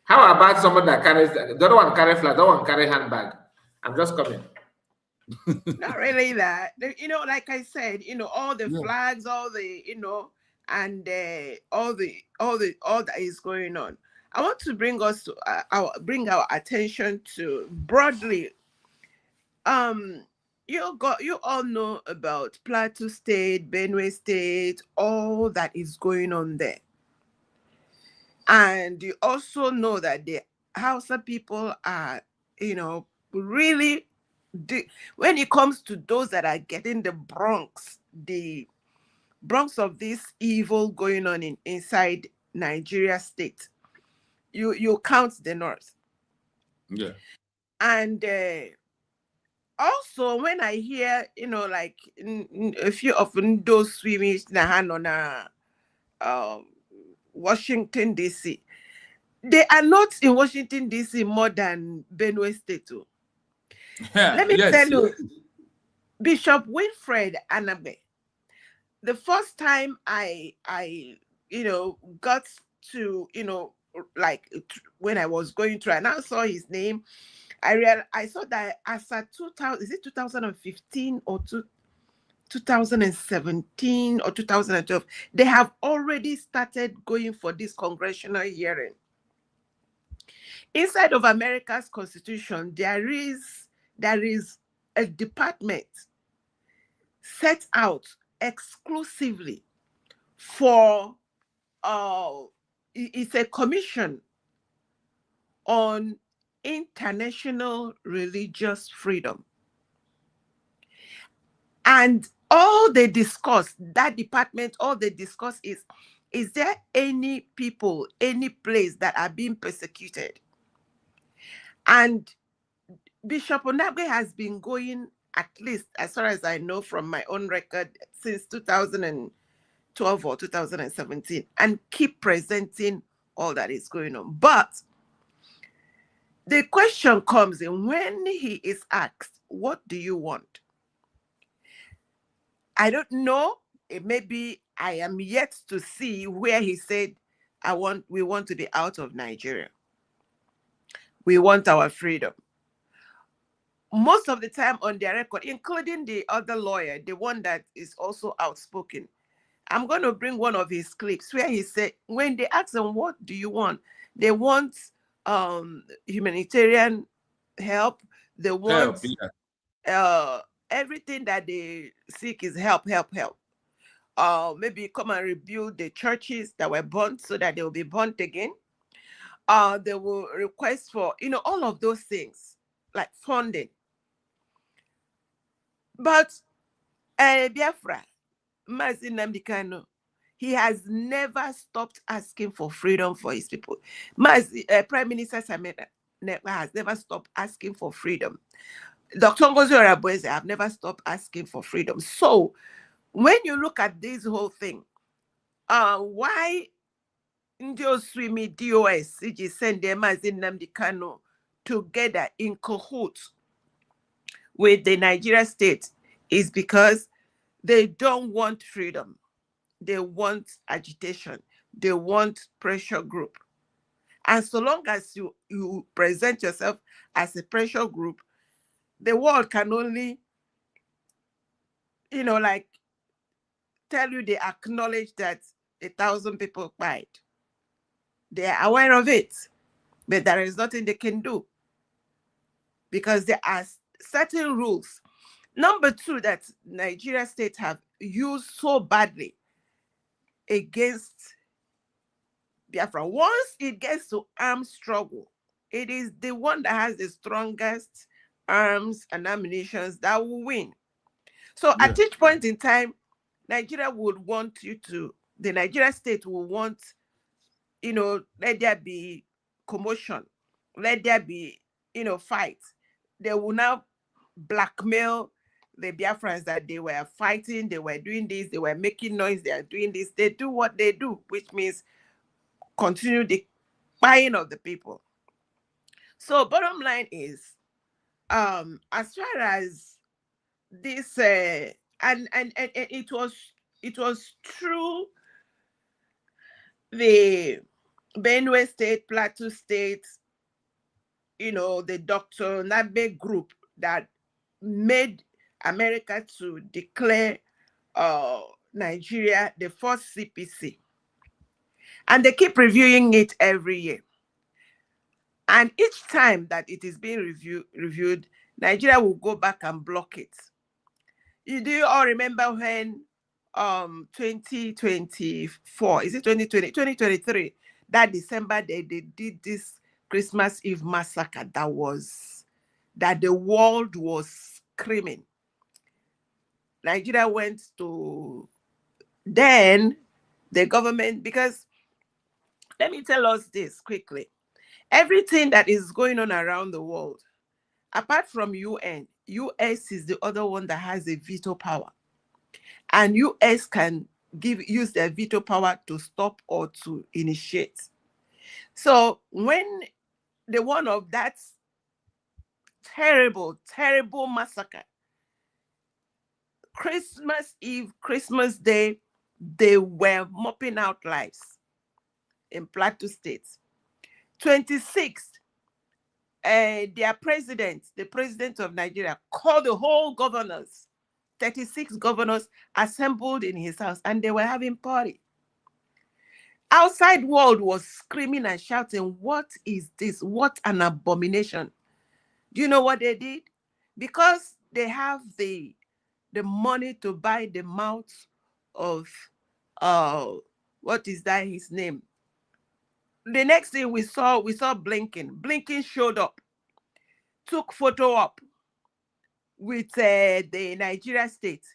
How about someone that carries, the other one carry flag, the other one carry handbag? I'm just coming. Not really that. You know, like I said, you know, all the flags, all the, you know, and all that is going on. I want to bring us to bring our attention to broadly. You all know about Plateau State, Benue State, all that is going on there. And you also know that the Hausa people are, you know, really, when it comes to those that are getting the Bronx of this evil going on inside Nigeria state, you count the North. Yeah. And also, when I hear, you know, like a few of those swimmers on Washington, D.C., they are not in Washington, D.C. more than Benue State too. Let me tell you, Bishop Winfred Anabe, the first time I you know, got to, you know, like when I was going through and I saw his name, I saw that as a 2015 or 2017 or 2012, they have already started going for this congressional hearing. Inside of America's Constitution, there is a department set out exclusively for it's a commission on international religious freedom. And all they discuss, that department, all they discuss is there any people, any place that are being persecuted? And Bishop Onagwe has been going, at least as far as I know from my own record, since 2012 or 2017, and keep presenting all that is going on. But the question comes in when he is asked, what do you want? I don't know. Maybe I am yet to see where he said, we want to be out of Nigeria. We want our freedom. Most of the time on their record, including the other lawyer, the one that is also outspoken, I'm going to bring one of his clips where he said, when they ask them, what do you want? They want humanitarian help. They want everything that they seek is help. Maybe come and rebuild the churches that were burnt so that they will be burnt again. They will request for, you know, all of those things, like funding. But Biafra, Mazi Nnamdi Kanu, he has never stopped asking for freedom for his people. Prime Minister Samuel has never stopped asking for freedom. Dr. Ngozi Oreboweze have never stopped asking for freedom. So when you look at this whole thing, why Ndio Swimi DOS, which send them as in Nnamdi Kanu together in cahoots with the Nigeria state is because they don't want freedom. They want agitation. They want pressure group. And so long as you present yourself as a pressure group, the world can only, like tell you they acknowledge that 1,000 people died. They are aware of it, but there is nothing they can do because there are certain rules. Number two, that Nigeria state have used so badly against Biafra. Once it gets to armed struggle, it is the one that has the strongest arms and ammunition that will win. So at each point in time, Nigeria would want the Nigeria state will want, let there be commotion, let there be, fight. They will now blackmail the Biafrans that they were fighting, they were doing this, they were making noise, they are doing this. They do what they do, which means continue the buying of the people. So bottom line is, as far as this, and it was true, the Benue State, Plateau State, the Dr. Nabe group that made America to declare Nigeria the first CPC. And they keep reviewing it every year. And each time that it is being reviewed, Nigeria will go back and block it. Do you all remember when 2024, is it 2020, 2023, that December they did this Christmas Eve massacre that the world was screaming. Nigeria went to, then the government, because let me tell us this quickly. Everything that is going on around the world, apart from UN, US is the other one that has a veto power. And US can use their veto power to stop or to initiate. So when the one of that terrible, terrible massacre, Christmas Eve, Christmas Day, they were mopping out lives in Plateau State. 26th, their president, the president of Nigeria, called the whole governors, 36 governors assembled in his house, and they were having party. Outside world was screaming and shouting, what is this? What an abomination. Do you know what they did? Because they have the money to buy the mouth of, what is that his name? The next thing we saw Blinken. Blinken showed up, took photo up with the Nigeria state.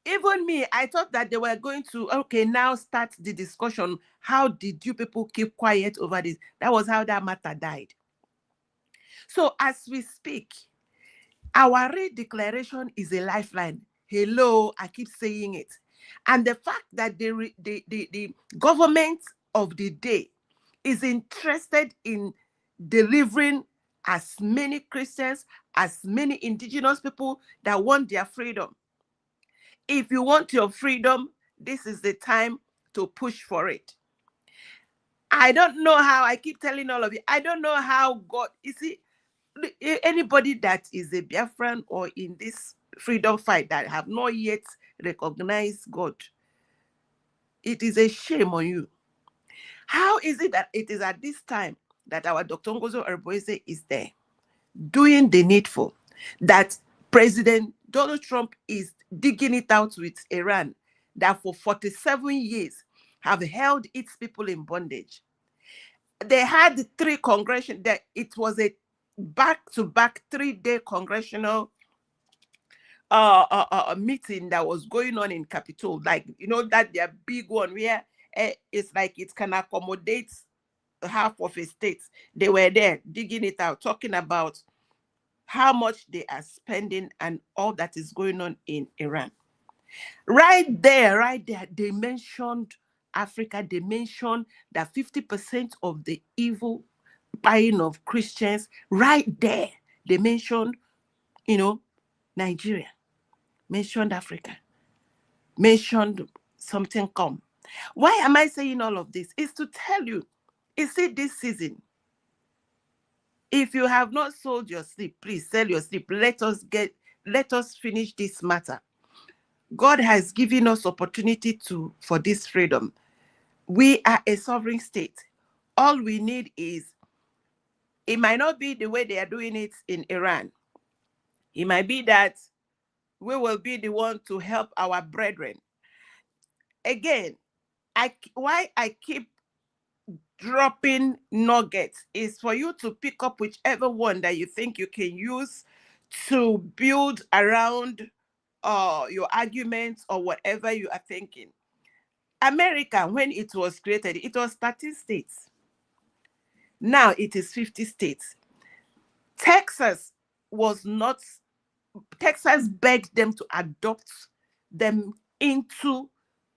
Even me, I thought that they were going to, now start the discussion. How did you people keep quiet over this? That was how that matter died. So as we speak, our redeclaration is a lifeline. Hello, I keep saying it. And the fact that the government of the day is interested in delivering as many Christians, as many indigenous people that want their freedom. If you want your freedom, this is the time to push for it. I don't know how, I keep telling all of you, I don't know how God, you see, anybody that is a Biafran or in this freedom fight that have not yet recognized God, it is a shame on you. How is it that it is at this time that our Dr. Ngozi Oreboweze is there doing the needful, that President Donald Trump is digging it out with Iran, that for 47 years have held its people in bondage? They had 3 congressional, that it was a back-to-back 3-day congressional meeting that was going on in Capitol, like, you know, that their big one where it's like it can accommodate half of a state. They were there digging it out, talking about how much they are spending and all that is going on in Iran. Right there, they mentioned Africa. They mentioned that 50% of the evil buying of Christians, right there, they mentioned, you know, Nigeria, mentioned Africa, mentioned something come. Why am I saying all of this? It's to tell you, is it this season? If you have not sold your sleep, please sell your sleep. Let us finish this matter. God has given us opportunity for this freedom. We are a sovereign state. All we need is, it might not be the way they are doing it in Iran. It might be that we will be the one to help our brethren. Again, why I keep dropping nuggets is for you to pick up whichever one that you think you can use to build around your arguments or whatever you are thinking. America, when it was created, it was 13 states. Now it is 50 states. Texas begged them to adopt them into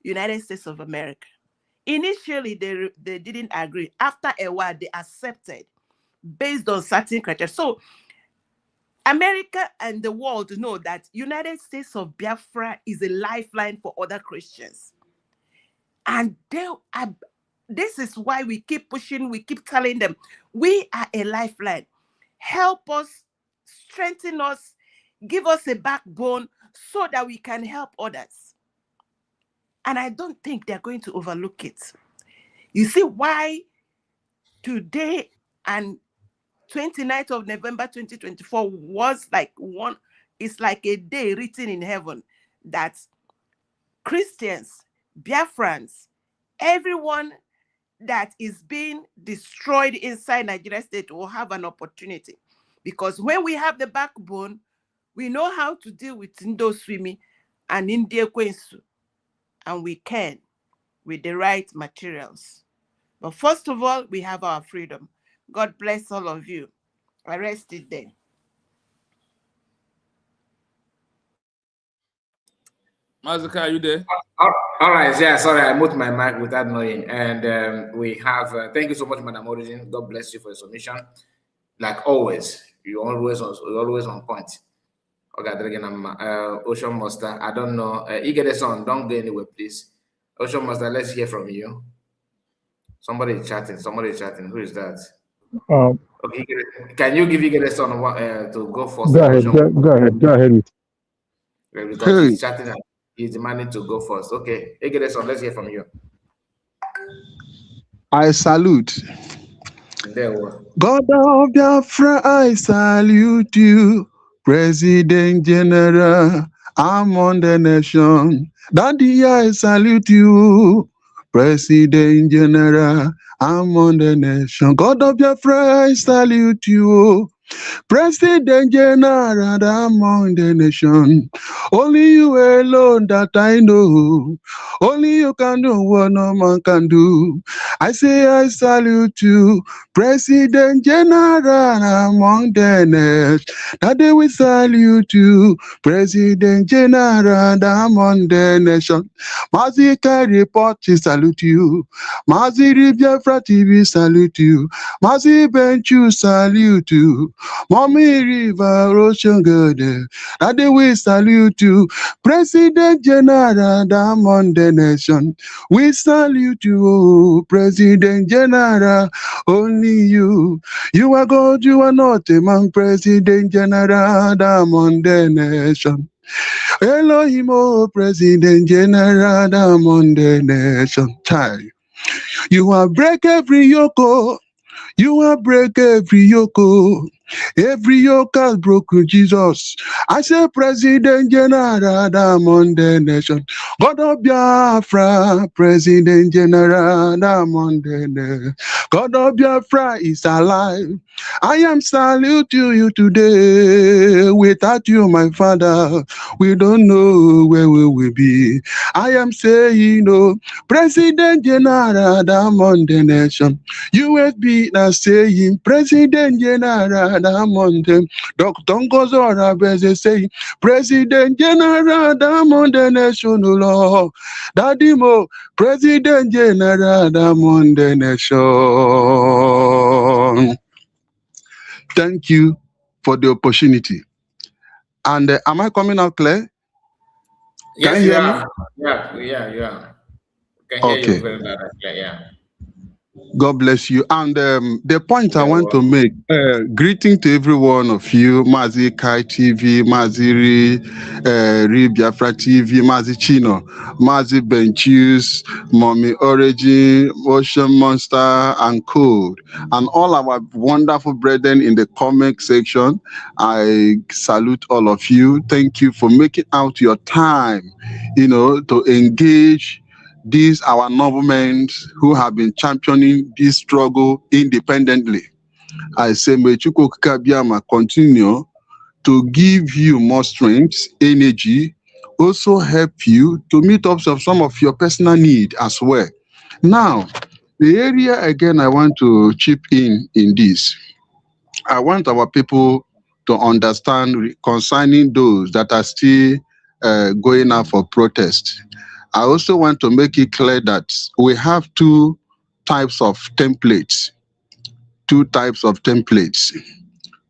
United States of America. Initially, they didn't agree. After a while, they accepted based on certain criteria. So America and the world know that United States of Biafra is a lifeline for other Christians. And this is why we keep pushing, we keep telling them, we are a lifeline. Help us, strengthen us, give us a backbone so that we can help others. And I don't think they're going to overlook it. You see why today and 29th of November 2024 was like it's like a day written in heaven that Christians, Biafrans, everyone that is being destroyed inside Nigeria state will have an opportunity. Because when we have the backbone, we know how to deal with Ndoswimi and India Kwensu, and we can with the right materials. But first of all, we have our freedom. God bless all of you. I rest it there. Mazika, are you there? All right, yeah, sorry, I moved my mic without knowing. And we have, thank you so much, Madam Origin. God bless you for your submission. Like always, you're always on point. Okay, Ocean Master, I don't know. You get a song, don't go anywhere, please. Ocean Master, let's hear from you. Somebody chatting. Who is that? Okay, can you give Igede son to go first? Go ahead. Because he's chatting and he's demanding to go first. Okay, Igede son, let's hear from you. I salute. There we go. God of Biafra, I salute you, President General among the nation. Daddy, I salute you, President General among the nation. God of Biafra, I salute you, President General among the nation. Only you alone that I know. Only you can do what no man can do. I say I salute you, President General among the nation. That day we salute you, President General among the nation. Mazika report salute you. Mazi Biafra TV salute you. Mazi Benchu salute you. Mommy River Ocean Garden, that day we salute you, President General among the nation. We salute you, President General, only you. You are God, you are not a man, President General among the nation. Elohim, oh, President General among the nation. Child, you are break every yoke. You will break every yoke. Every yoke has broken, Jesus. I say, President General, among the nation. God of Biafra, President General, among the nation. God of Biafra is alive. I am saluting you today. Without you, my Father, we don't know where we will be. I am saying, no, President General, among the nation. USB now saying, President General, among them. Dr. Ngozora Beze saying, President General, among the nation, Lord. Daddy Mo, President General, among the nation. Thank you for the opportunity. And am I coming out clear? Yes, Can you hear me? Yeah, you are. Can hear you very loud and clear, yeah. God bless you. And the point I want to make, greeting to every one of you, Mazi Kai TV, Mazi Ri Biafra TV, Mazi Chino, Mazi Benchus, Mommy Origin, Ocean Monster, and Code, and all our wonderful brethren in the comment section. I salute all of you. Thank you for making out your time, to engage these our noblemen who have been championing this struggle independently. I say, may Chukwu Kabiama continue to give you more strength, energy, also help you to meet up some of your personal need as well. Now, the area again I want to chip in this. I want our people to understand concerning those that are still going out for protest. I also want to make it clear that we have two types of templates.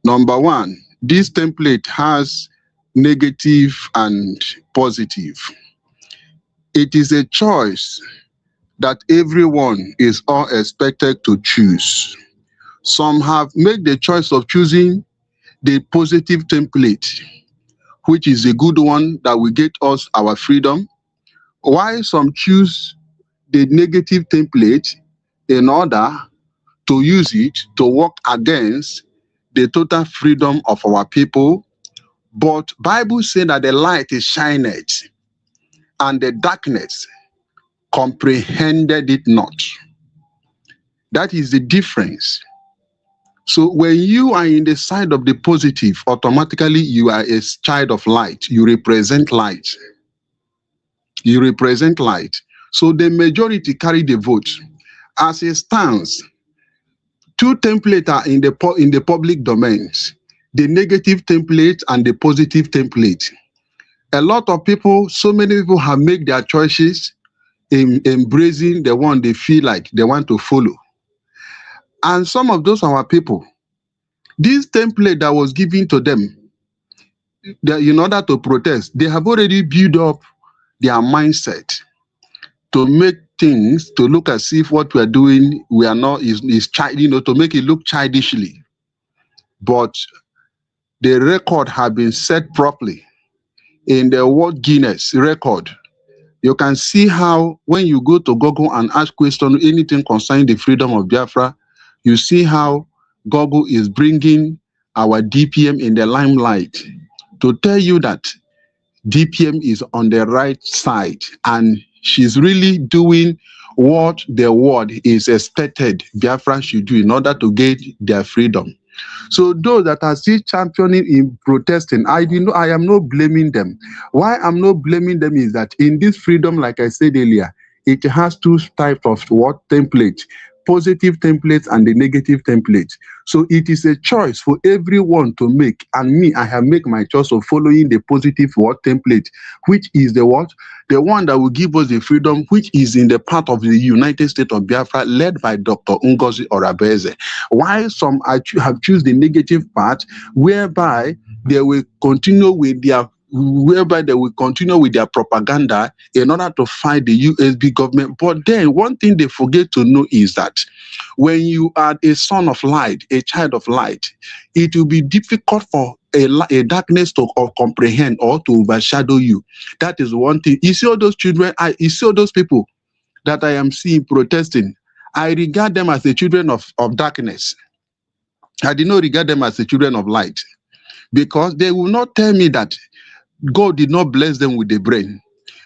Number one, this template has negative and positive. It is a choice that everyone is all expected to choose. Some have made the choice of choosing the positive template, which is a good one that will get us our freedom, while some choose the negative template in order to use it to work against the total freedom of our people. But Bible says that the light is shined and the darkness comprehended it not. That is the difference. So when you are in the side of the positive, automatically you are a child of light. You represent light. You represent light. So the majority carry the vote. As it stands, two templates are in the public domains, the negative template and the positive template. A lot of people, so many people have made their choices in embracing the one they feel like they want to follow. And some of those our people, this template that was given to them, in order to protest, they have already built up their mindset to make things to look as if what we are doing is to make it look childishly. But the record has been set properly in the World Guinness record. You can see how when you go to Google and ask questions anything concerning the freedom of Biafra, you see how Google is bringing our DPM in the limelight to tell you that DPM is on the right side and she's really doing what the world is expected Biafra should do in order to get their freedom. So those that are still championing in protesting, I am not blaming them. Why I'm not blaming them is that in this freedom, like I said earlier, it has two types of template. Positive templates and the negative templates. So it is a choice for everyone to make. And me, I have made my choice of following the positive template, which is the one that will give us the freedom, which is in the part of the United States of Biafra, led by Dr. Ngozi Orabeze. While some have chosen the negative part, whereby they will continue with their propaganda in order to fight the USB government. But then one thing they forget to know is that when you are a son of light, a child of light, it will be difficult for a darkness to comprehend or to overshadow you. That is one thing. You see all those children, you see all those people that I am seeing protesting, I regard them as the children of darkness. I did not regard them as the children of light, because they will not tell me that God did not bless them with the brain.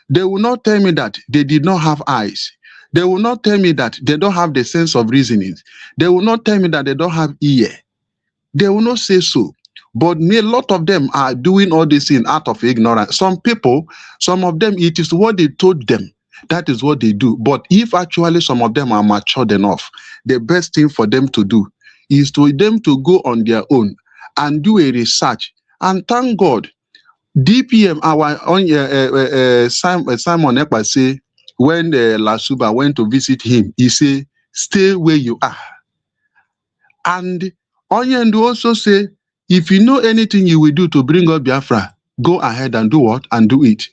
They will not tell me that they did not have eyes. They will not tell me that they don't have the sense of reasoning. They will not tell me that they don't have ear. They will not say so. But a lot of them are doing all this in out of ignorance. Some people, some of them, it is what they told them. That is what they do. But if actually some of them are matured enough, the best thing for them to do is for them to go on their own and do a research. And thank God, DPM, our Simon Ekpa say, when Lasuba went to visit him, he said, stay where you are. And Onyendu also say, if you know anything you will do to bring up Biafra, go ahead and do what? And do it.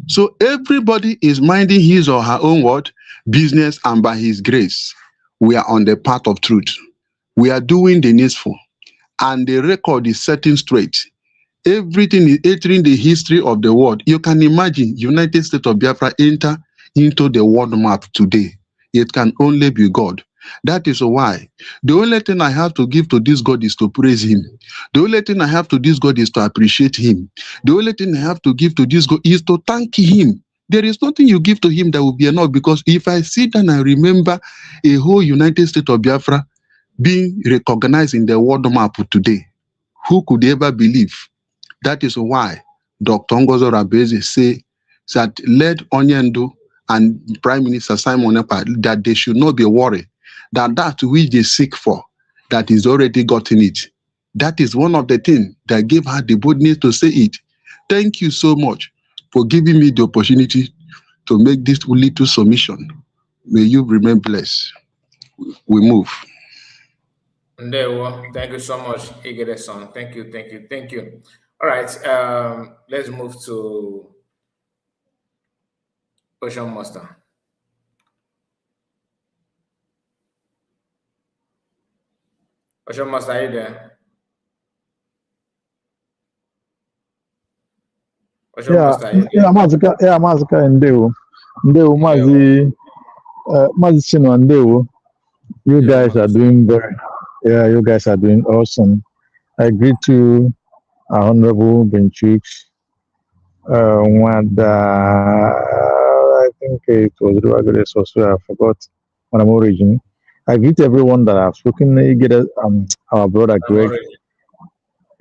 So everybody is minding his or her own what? Business, and by his grace, we are on the path of truth. We are doing the needful. And the record is setting straight. Everything is entering the history of the world. You can imagine United States of Biafra enter into the world map today. It can only be God. That is why the only thing I have to give to this God is to praise him. The only thing I have to this God is to appreciate him. The only thing I have to give to this God is to thank him. There is nothing you give to him that will be enough, because if I sit and I remember a whole United States of Biafra being recognized in the world map today, who could ever believe? That is why Dr. Ngozo Rabeze say that let Onyendu and Prime Minister Simon Ekpa, that they should not be worried, that which they seek for, that is already gotten it. That is one of the things that gave her the boldness to say it. Thank you so much for giving me the opportunity to make this little submission. May you remain blessed. We move. Thank you so much, Igede-san. Thank you. All right, let's move to Ocean Master. Ocean Master, are you there? Ocean Master, are you there? Yeah, Mazika Ndeu. Ndeu, Mazi Chino Ndeu. You guys are doing you guys are doing awesome. I greet you, Honorable Benchuk. I think it was Ruagres also, I forgot when I'm origin. I greet everyone that I've spoken. You get our brother Greg,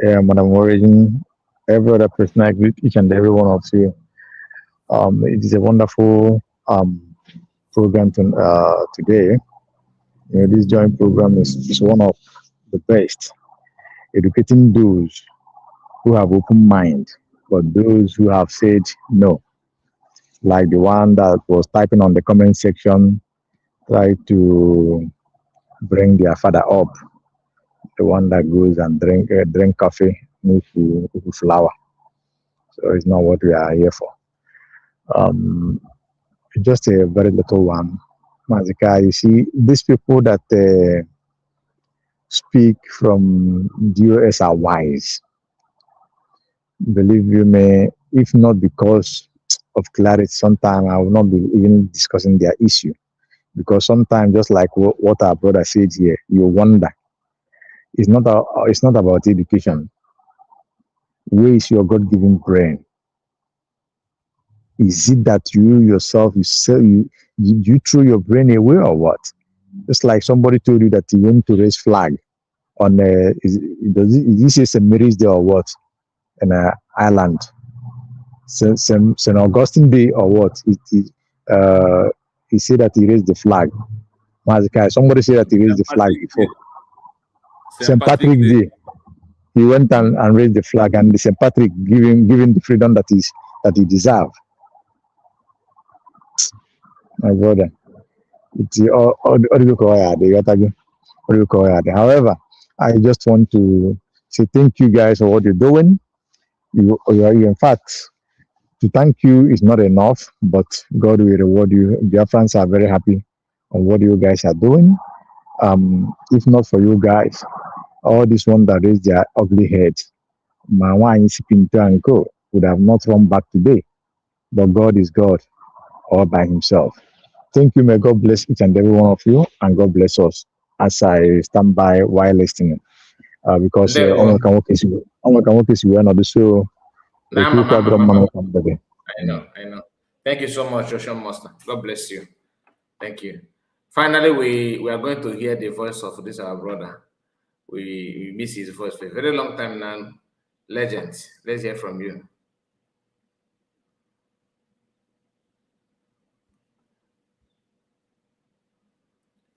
Madam Origin, every other person. I greet each and every one of you. It is a wonderful program today. You know, this joint program is one of the best, educating those who have open mind, but those who have said no, like the one that was typing on the comment section, try to bring their father up, the one that goes and drink coffee with flour. So it's not what we are here for. Just a very little one. Mazika, you see, these people that speak from the US are wise. Believe you me, if not because of clarity, sometimes I will not be even discussing their issue. Because sometimes, just like what our brother said here, you wonder. It's not about education. Where is your God-given brain? Is it that you yourself, you throw your brain away or what? Just like somebody told you that he went to raise flag on is this is a marriage day or what? In an island. St. Augustine Day or what? He said that he raised the flag. Somebody said that he raised the flag before. St. Patrick Day. He went and raised the flag, and the St. Patrick giving the freedom that he deserved. My brother. However, I just want to say thank you guys for what you're doing. You in fact, to thank you is not enough, but God will reward you. Biafrans are very happy on what you guys are doing. If not for you guys, all this one that raised their ugly heads, would have not run back today. But God is God all by himself. Thank you. May God bless each and every one of you, and God bless us. as I stand by while listening. Because only can work is you and so I know. Thank you so much, Joshua Master. God bless you. Thank you. Finally, we are going to hear the voice of this our brother. We miss his voice for a very long time now. Legend, let's hear from you.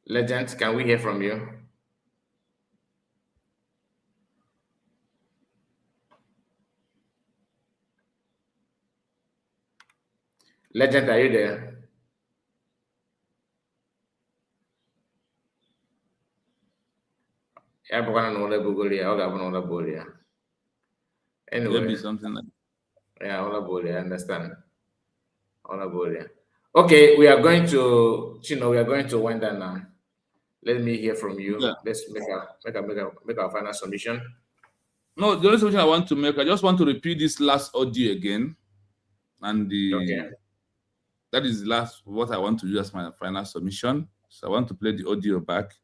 Legend, can we hear from you? Legend, are you there? Anyway, Maybe something like yeah, I understand. Okay, we are going to, we are going to wind down now. Let me hear from you. Yeah. Let's make our final submission. No, the only submission I want to make, I just want to repeat this last audio again. And that is what I want to do as my final submission. So I want to play the audio back.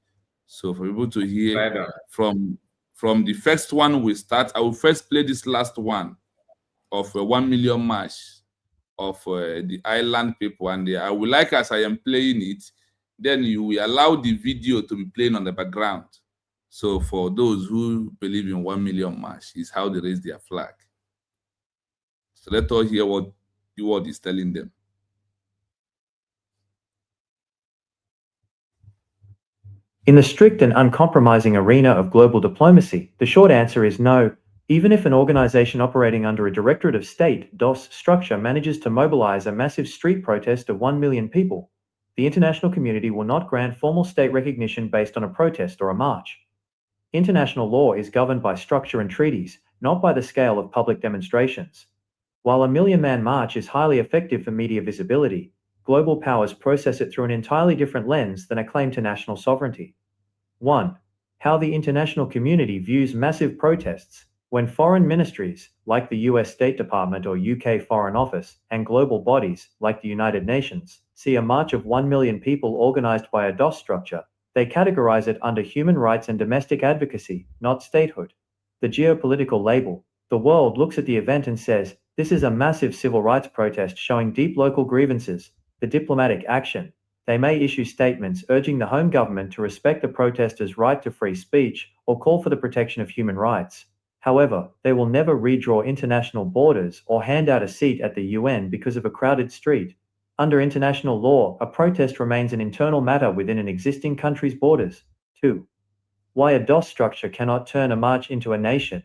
So for people to hear from the first one we start, I will first play this last one of 1 million march of the island people. And I will like, as I am playing it, then you will allow the video to be playing on the background. So for those who believe in 1 million march, is how they raise their flag. So let's all hear what the word is telling them. In the strict and uncompromising arena of global diplomacy, the short answer is no. Even if an organization operating under a Directorate of State (DOS) structure manages to mobilize a massive street protest of 1 million people, the international community will not grant formal state recognition based on a protest or a march. International law is governed by structure and treaties, not by the scale of public demonstrations. While a million-man march is highly effective for media visibility, global powers process it through an entirely different lens than a claim to national sovereignty. 1. How the international community views massive protests. When foreign ministries, like the US State Department or UK Foreign Office, and global bodies, like the United Nations, see a march of 1 million people organized by a DOS structure, they categorize it under human rights and domestic advocacy, not statehood. The geopolitical label. The world looks at the event and says, this is a massive civil rights protest showing deep local grievances. The diplomatic action. They may issue statements urging the home government to respect the protesters' right to free speech or call for the protection of human rights. However, they will never redraw international borders or hand out a seat at the UN because of a crowded street. Under international law, a protest remains an internal matter within an existing country's borders. 2. Why a DOS structure cannot turn a march into a nation.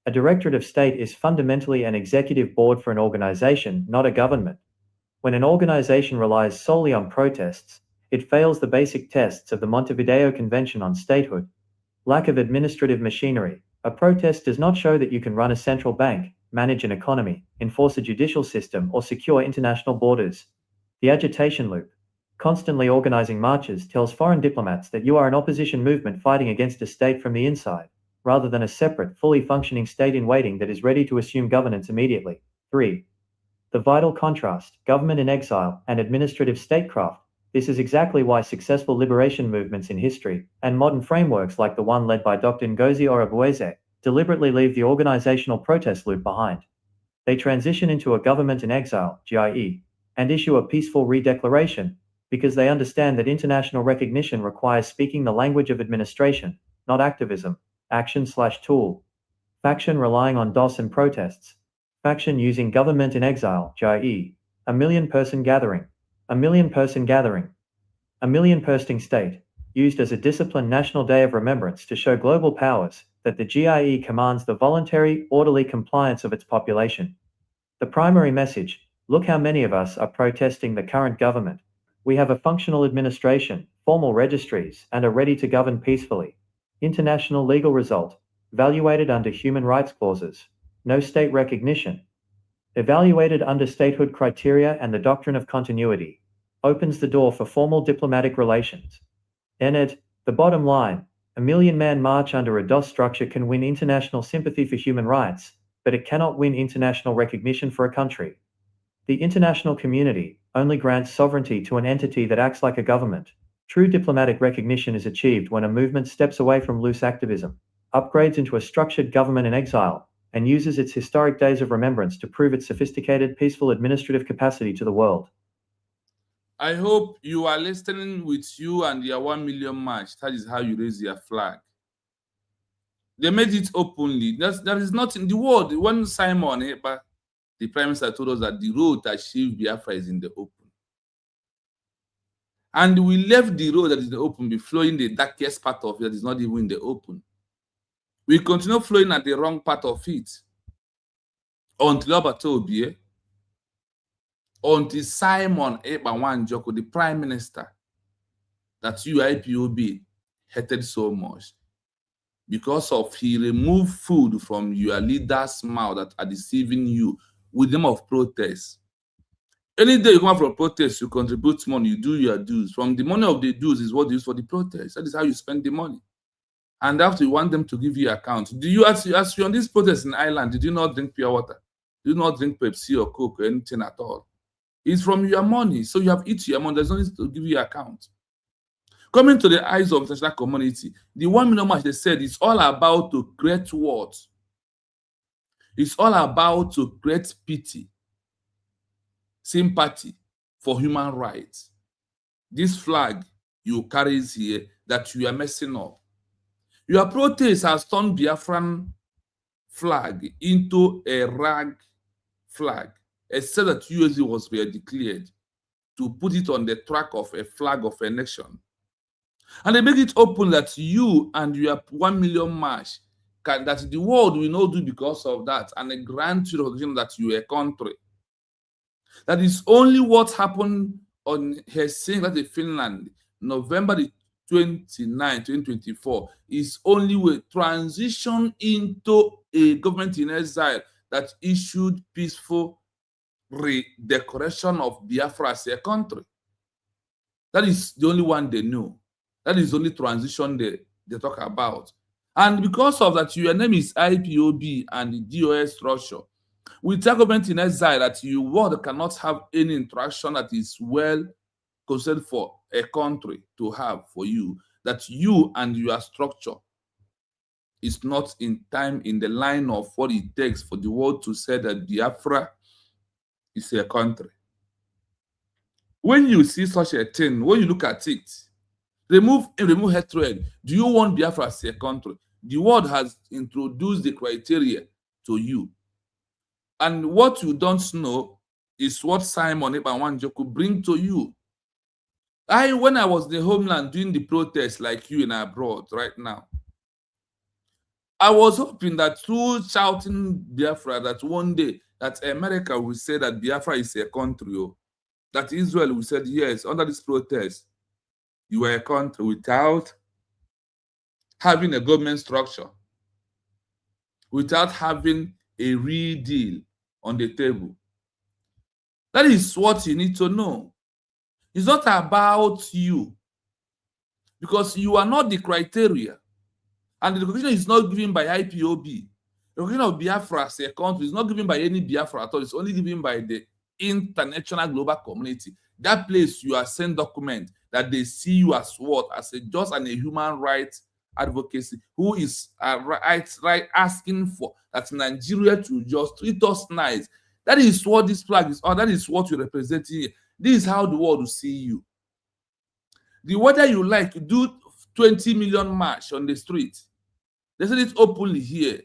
A Directorate of State is fundamentally an executive board for an organization, not a government. When an organization relies solely on protests, it fails the basic tests of the Montevideo Convention on statehood. Lack of administrative machinery. A protest does not show that you can run a central bank, manage an economy, enforce a judicial system, or secure international borders. The agitation loop. Constantly organizing marches tells foreign diplomats that you are an opposition movement fighting against a state from the inside, rather than a separate, fully functioning state in waiting that is ready to assume governance immediately. 3. The vital contrast, government in exile and administrative statecraft. This is exactly why successful liberation movements in history, and modern frameworks like the one led by Dr. Ngozi Orubueze, deliberately leave the organizational protest loop behind. They transition into a government in exile, GIE, and issue a peaceful redeclaration, because they understand that international recognition requires speaking the language of administration, not activism. Action/tool. Faction relying on DOS and protests. Faction using government in exile, GIE. A million-person gathering. A million-person gathering. A million-person state, used as a disciplined national day of remembrance to show global powers that the GIE commands the voluntary, orderly compliance of its population. The primary message, look how many of us are protesting the current government. We have a functional administration, formal registries, and are ready to govern peacefully. International legal result, evaluated under human rights clauses. No state recognition. Evaluated under statehood criteria and the doctrine of continuity. Opens the door for formal diplomatic relations. The bottom line, a million-man march under a DOS structure can win international sympathy for human rights, but it cannot win international recognition for a country. The international community only grants sovereignty to an entity that acts like a government. True diplomatic recognition is achieved when a movement steps away from loose activism, upgrades into a structured government in exile, and uses its historic days of remembrance to prove its sophisticated, peaceful administrative capacity to the world. I hope you are listening with you and your 1 million march. That is how you raise your flag. They made it openly. There is not in the world. When Simon, but the Prime Minister told us that the road to achieve Biafra is in the open. And we left the road that is in the open be flowing the darkest part of it that is not even in the open. We continue flowing at the wrong part of it until Obatobi, until Simon Ebanwanjoko, the Prime Minister, that you IPOB hated so much, because of he removed food from your leaders' mouth that are deceiving you with them of protest. Any day you come out from protest, you contribute money, you do your dues. From the money of the dues is what you use for the protest. That is how you spend the money. And after you want them to give you account. Do you, as you're on this protest in Ireland, did you not drink pure water? Do not drink Pepsi or Coke or anything at all. It's from your money. So you have eaten your money. There's no need to give you account. Coming to the eyes of the international community, the 1 million march, they said, it's all about to create what? It's all about to create pity, sympathy for human rights. This flag you carry here that you are messing up. Your protest has turned Biafran flag into a rag flag, except that USD was declared to put it on the track of a flag of a nation. And they make it open that you and your 1 million march that the world will not do because of that, and a grant you recognition that you are a country. That is only what happened on Helsinki, Finland, November the 29, 2024, is only a transition into a government in exile that issued peaceful redecoration of Biafra as a country. That is the only one they know. That is the only transition they talk about. And because of that, your name is IPOB and the DOS structure. With a government in exile, that your world cannot have any interaction that is well considered for a country to have for you, that you and your structure is not in time in the line of what it takes for the world to say that Biafra is a country. When you see such a thing, when you look at it, remove hatred. Do you want Biafra as a country? The world has introduced the criteria to you. And what you don't know is what Simon Ebanwanjoko bring to you. When I was in the homeland doing the protest like you in abroad right now, I was hoping that through shouting Biafra, that one day that America will say that Biafra is a country, that Israel will say, yes, under this protest, you are a country without having a government structure, without having a real deal on the table. That is what you need to know. It's not about you, because you are not the criteria. And the recognition is not given by IPOB. The recognition of Biafra as a country is not given by any Biafra at all. It's only given by the international global community. That place you are sent document that they see you as what? As a just and a human rights advocacy who is asking for that Nigeria to just treat us nice. That is what this flag is, or that is what you're representing here. This is how the world will see you. Whether you like to do 20 million march on the street, they said it openly here,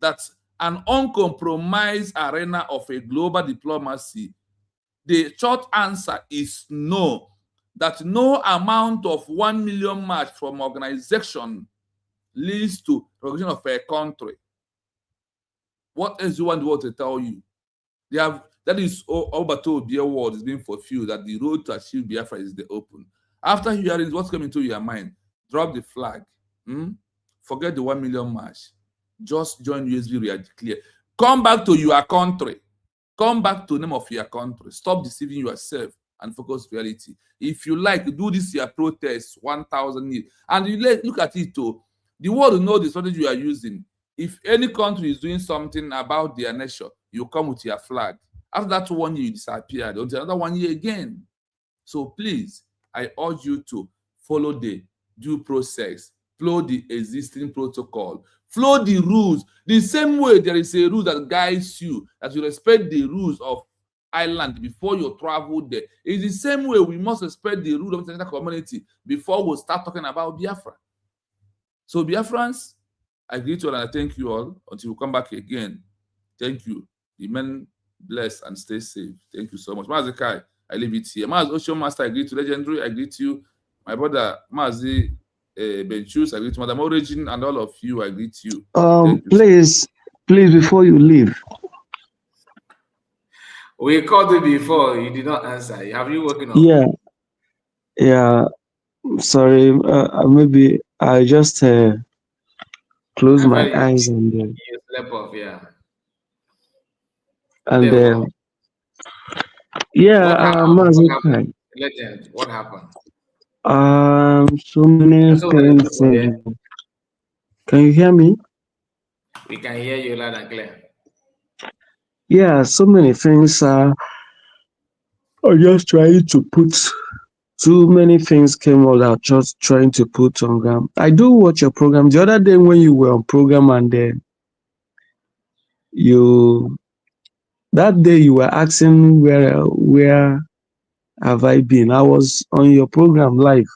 that an uncompromised arena of a global diplomacy, the short answer is no. That no amount of 1 million march from organization leads to recognition of a country. What else do you want the world to tell you? They have, that is Obato Bia word is being fulfilled, that the road to achieve Biafra is the open. After hearing what's coming to your mind, drop the flag. Forget the 1 million march. Just join USB Real Clear. Come back to your country. Come back to the name of your country. Stop deceiving yourself and focus reality. If you like, do this your protest, 1,000 years. And you look at it too. The world will know the strategy you are using. If any country is doing something about their nation, you come with your flag. After that 1 year, you disappear. Until another 1 year again. So please, I urge you to follow the due process, follow the existing protocol, follow the rules. The same way there is a rule that guides you, that you respect the rules of island before you travel there. It's the same way we must respect the rule of the international community before we start talking about Biafra. So Biafrans, I greet you all and I thank you all until we come back again. Thank you. Remain blessed and stay safe. Thank you so much. Mazi Kai, I leave it here. Mazi Ocean Master, I greet you. Legendary, I greet you. My brother Mazi Benchus, I greet you. Madam Origin, and all of you, I greet you. Please, before you leave. We called you before, you did not answer. Have you working on? Yeah. Sorry, maybe I just close my eyes and you slept off, yeah. And then what happened? Legend, what happened? So many things. Can you hear me? We can hear you loud and clear. Yeah, so many things. I'm just trying to put. Too many things came out that just trying to put on ground. I do watch your program. The other day when you were on program and then that day you were asking where have I been? I was on your program live,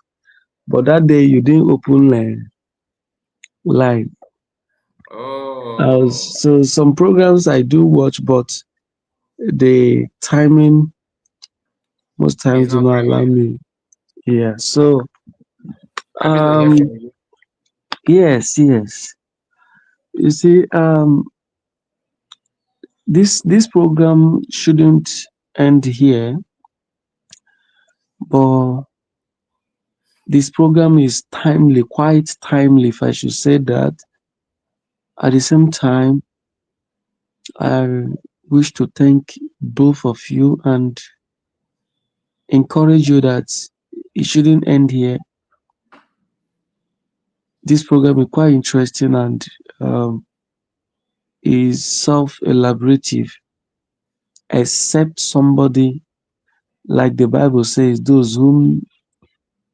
but that day you didn't open live. Oh. So some programs I do watch, but the timing most times do not allow me. Yeah. So yes. You see, this program shouldn't end here, but this program is timely, quite timely, if I should say that. At the same time, I wish to thank both of you and encourage you that it shouldn't end here. This program is quite interesting and is self-elaborative, except somebody, like the Bible says, those whom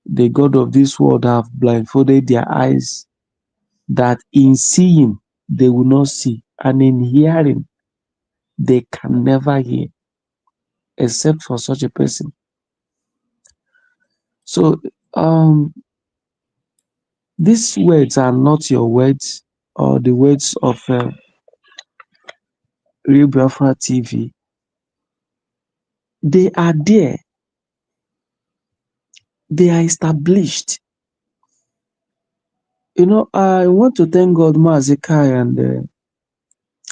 the God of this world have blindfolded their eyes, that in seeing they will not see, and in hearing they can never hear, except for such a person. So these words are not your words or the words of Real Bafra TV. They are there. They are established. You know, I want to thank God, Mazikai and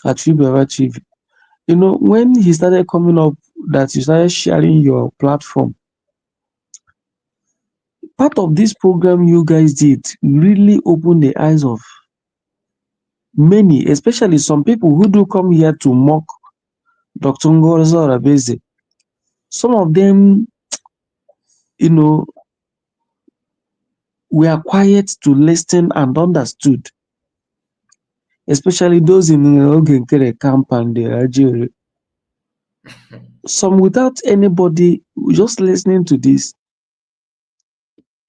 at Real Bafra TV. You know, when he started coming up, that you started sharing your platform, part of this program you guys did really opened the eyes of many, especially some people who do come here to mock Dr. Ngozi Arabeze. Some of them, you know, were quiet to listen and understood, especially those in the Ogenkere camp and the Algeria. Some without anybody just listening to this,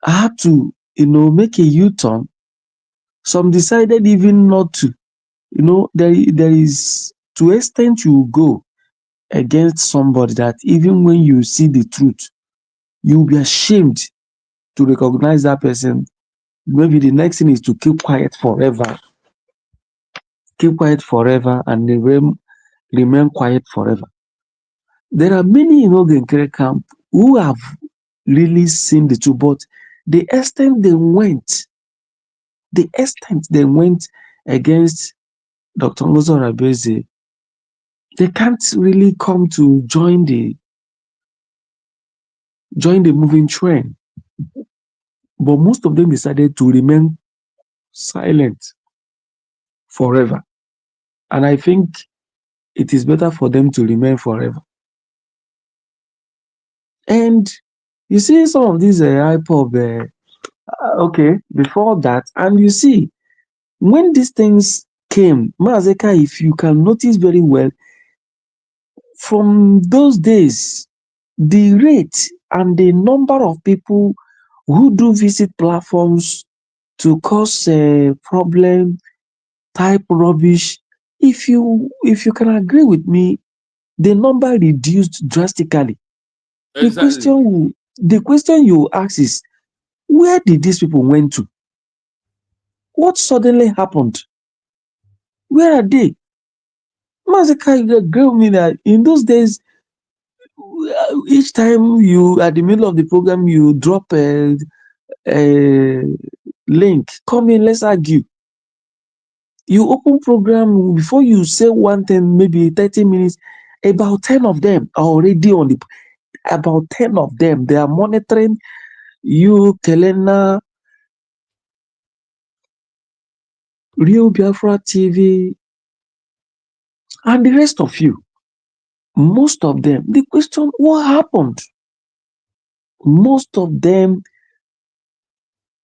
I had to, you know, make a U-turn. Some decided even not to. You know, there is to an extent you go against somebody that even when you see the truth, you'll be ashamed to recognize that person. Maybe the next thing is to keep quiet forever. Keep quiet forever and remain quiet forever. There are many in Ogenkere camp who have really seen the truth, but the extent they went against Dr. Ngozi Arabeze, they can't really come to join the moving train. But most of them decided to remain silent forever. And I think it is better for them to remain forever. And you see some of these IPOB, okay, before that, and you see, when these things came, Mazeka, if you can notice very well, from those days, the rate and the number of people who do visit platforms to cause a problem, type rubbish. If you can agree with me, the number reduced drastically. Exactly. The question you ask is, where did these people went to? What suddenly happened? Where are they? Mazika, you agree with me that in those days, each time you at the middle of the program you drop a link, come in, let's argue. You open program, before you say one thing, maybe 30 minutes, about 10 of them are already on the, about 10 of them, they are monitoring you, Kelena, Real Biafra TV, and the rest of you. Most of them, the question, what happened? Most of them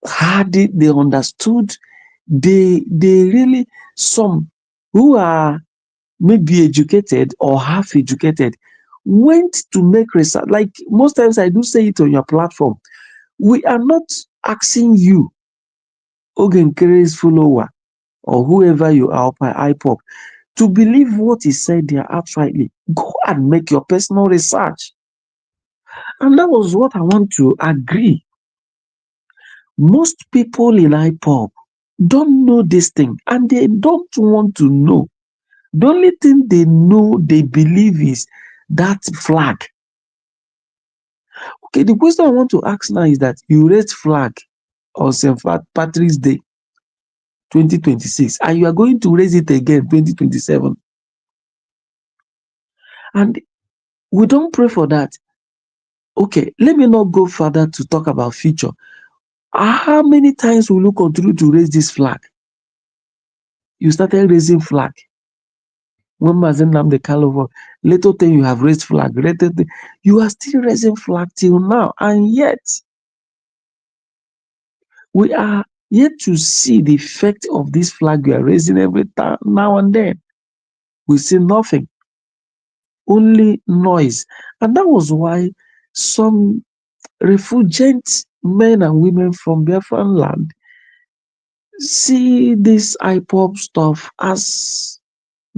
had it, they understood, they really, some who are maybe educated or half educated went to make research. Like most times I do say it on your platform, we are not asking you, Ogenkere's follower, or whoever you are by IPOB, to believe what is said there outrightly. Go and make your personal research. And that was what I want to agree. Most people in IPOB don't know this thing and they don't want to know. The only thing they know, they believe is that flag. Okay, the question I want to ask now is that you raised flag on St. Patrick's Day 2026 and you are going to raise it again 2027. And we don't pray for that. Okay, let me not go further to talk about future. How many times will you continue to raise this flag? You started raising flag when Mazen Namde Kalovo, later thing you have raised flag, later thing, you are still raising flag till now, and yet we are yet to see the effect of this flag we are raising every time now and then. We see nothing, only noise. And that was why some refugees, men and women from Biafran land, see this IPOB stuff as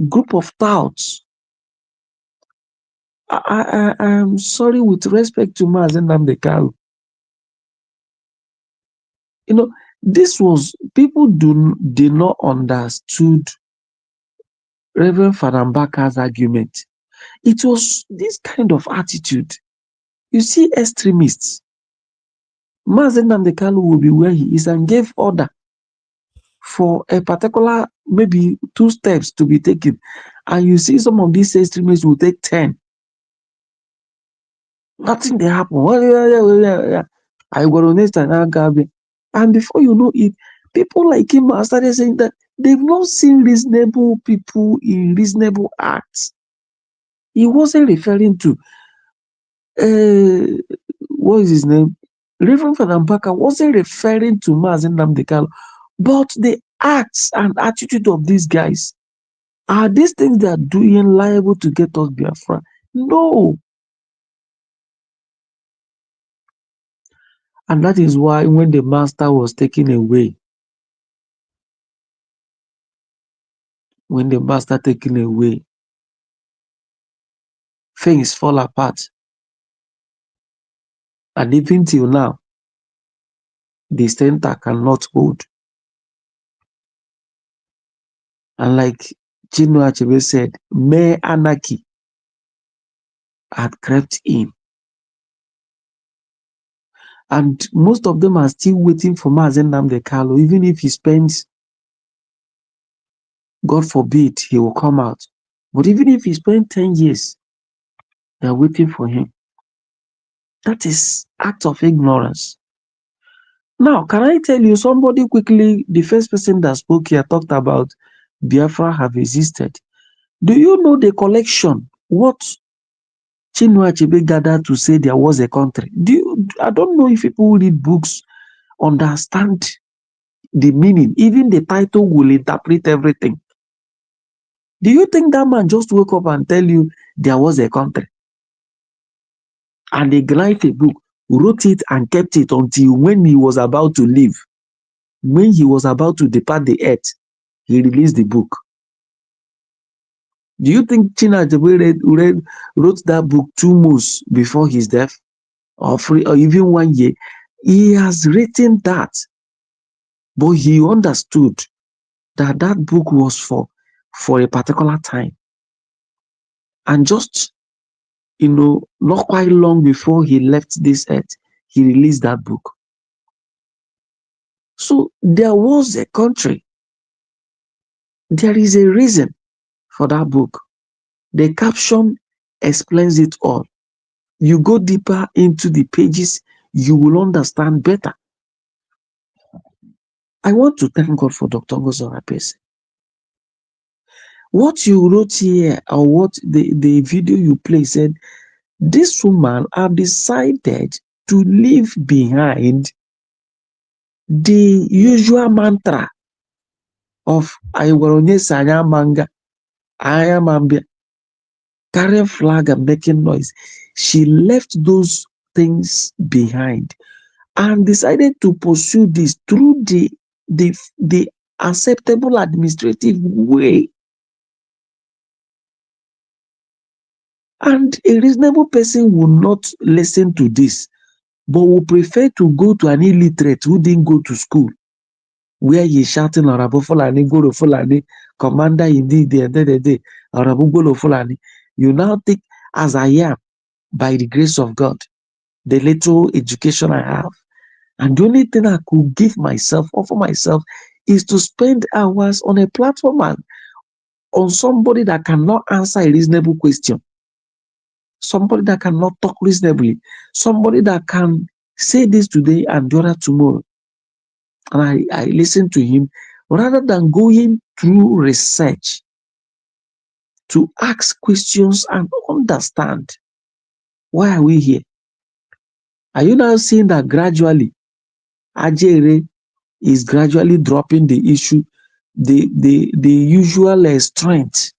group of touts. I am sorry, with respect to Mazen Namdekal. You know, this was, people did not understood Reverend Fadambaka's argument. It was this kind of attitude. You see, extremists, Mazen Namdekal will be where he is and gave order for a particular, maybe 2 steps to be taken. And you see some of these extremists will take 10. Nothing they happen. I got on this and before you know it, people like him started saying that they've not seen reasonable people in reasonable acts. He wasn't referring to what is his name? Reverend Father Mbaka wasn't referring to Mazen Namdekalo, but the acts and attitude of these guys. Are these things they are doing liable to get us Biafra? No. And that is why when the master was taken away, things fall apart. And even till now, the center cannot hold. And like Chinua Achebe said, mere anarchy had crept in. And most of them are still waiting for Mazen Nnamdi Kanu, even if he spends, God forbid, he will come out. But even if he spends 10 years, they are waiting for him. That is act of ignorance. Now, can I tell you somebody quickly, the first person that spoke here talked about Biafra have existed. Do you know the collection? What Chinua Achebe gathered to say there was a country? I don't know if people who read books understand the meaning. Even the title will interpret everything. Do you think that man just woke up and tell you there was a country? And they write a book, wrote it and kept it until when he was about to leave. When he was about to depart the earth, he released the book. Do you think Chinua Achebe wrote that book 2 months before his death? Or even 1 year? He has written that. But he understood that that book was for a particular time. And just, not quite long before he left this earth, he released that book. So there was a country. There is a reason for that book. The caption explains it all. You go deeper into the pages, you will understand better. I want to thank God for Dr. Ngozi Orakpesi. What you wrote here, or what the video you play said, this woman have decided to leave behind the usual mantra of manga, carrying flag and making noise. She left those things behind and decided to pursue this through the acceptable administrative way. And a reasonable person will not listen to this, but will prefer to go to an illiterate who didn't go to school, where he's shouting, Arabu Fulani, go to Fulani, commander indeed, the Arabu go to Fulani. You now think, as I am, by the grace of God, the little education I have, and the only thing I could give myself, offer myself, is to spend hours on a platform and on somebody that cannot answer a reasonable question, somebody that cannot talk reasonably, somebody that can say this today and the other tomorrow. And I listen to him rather than going through research to ask questions and understand why are we here. Are you now seeing that gradually Ajere is gradually dropping the issue, the usual strength,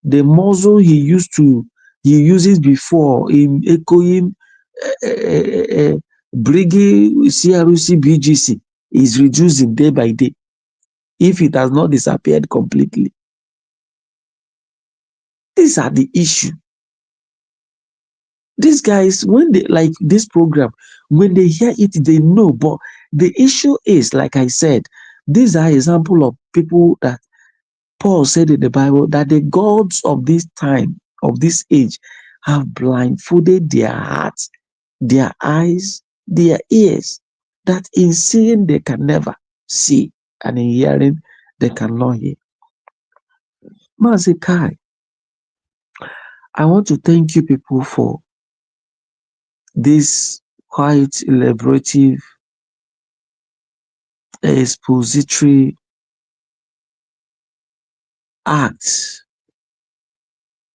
the muscle he uses before in echoing Briggy CRC BGC is reducing day by day, if it has not disappeared completely. These are the issue. These guys, when they like this program, when they hear it, they know. But the issue is, like I said, these are examples of people that Paul said in the Bible that the gods of this time, of this age, have blindfolded their hearts, their eyes, their ears, that in seeing they can never see, and in hearing they cannot hear. Mazikai, I want to thank you people for this quite elaborative expository act.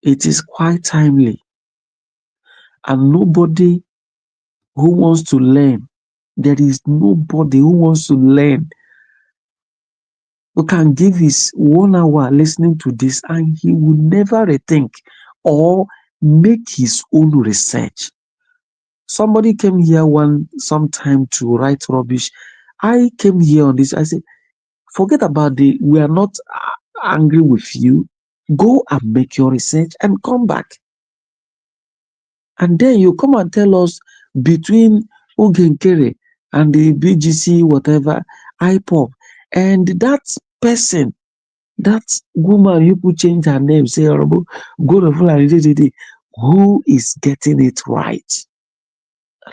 It is quite timely, and nobody who wants to learn, there is nobody who wants to learn who can give his 1 hour listening to this and he will never rethink or make his own research. Somebody came here sometime to write rubbish. I came here on this. I said, forget about we are not angry with you. Go and make your research and come back. And then you come and tell us between Ogenkere and the BGC, whatever, IPOB, and that person, that woman, you could change her name, say, go to Fulani, who is getting it right?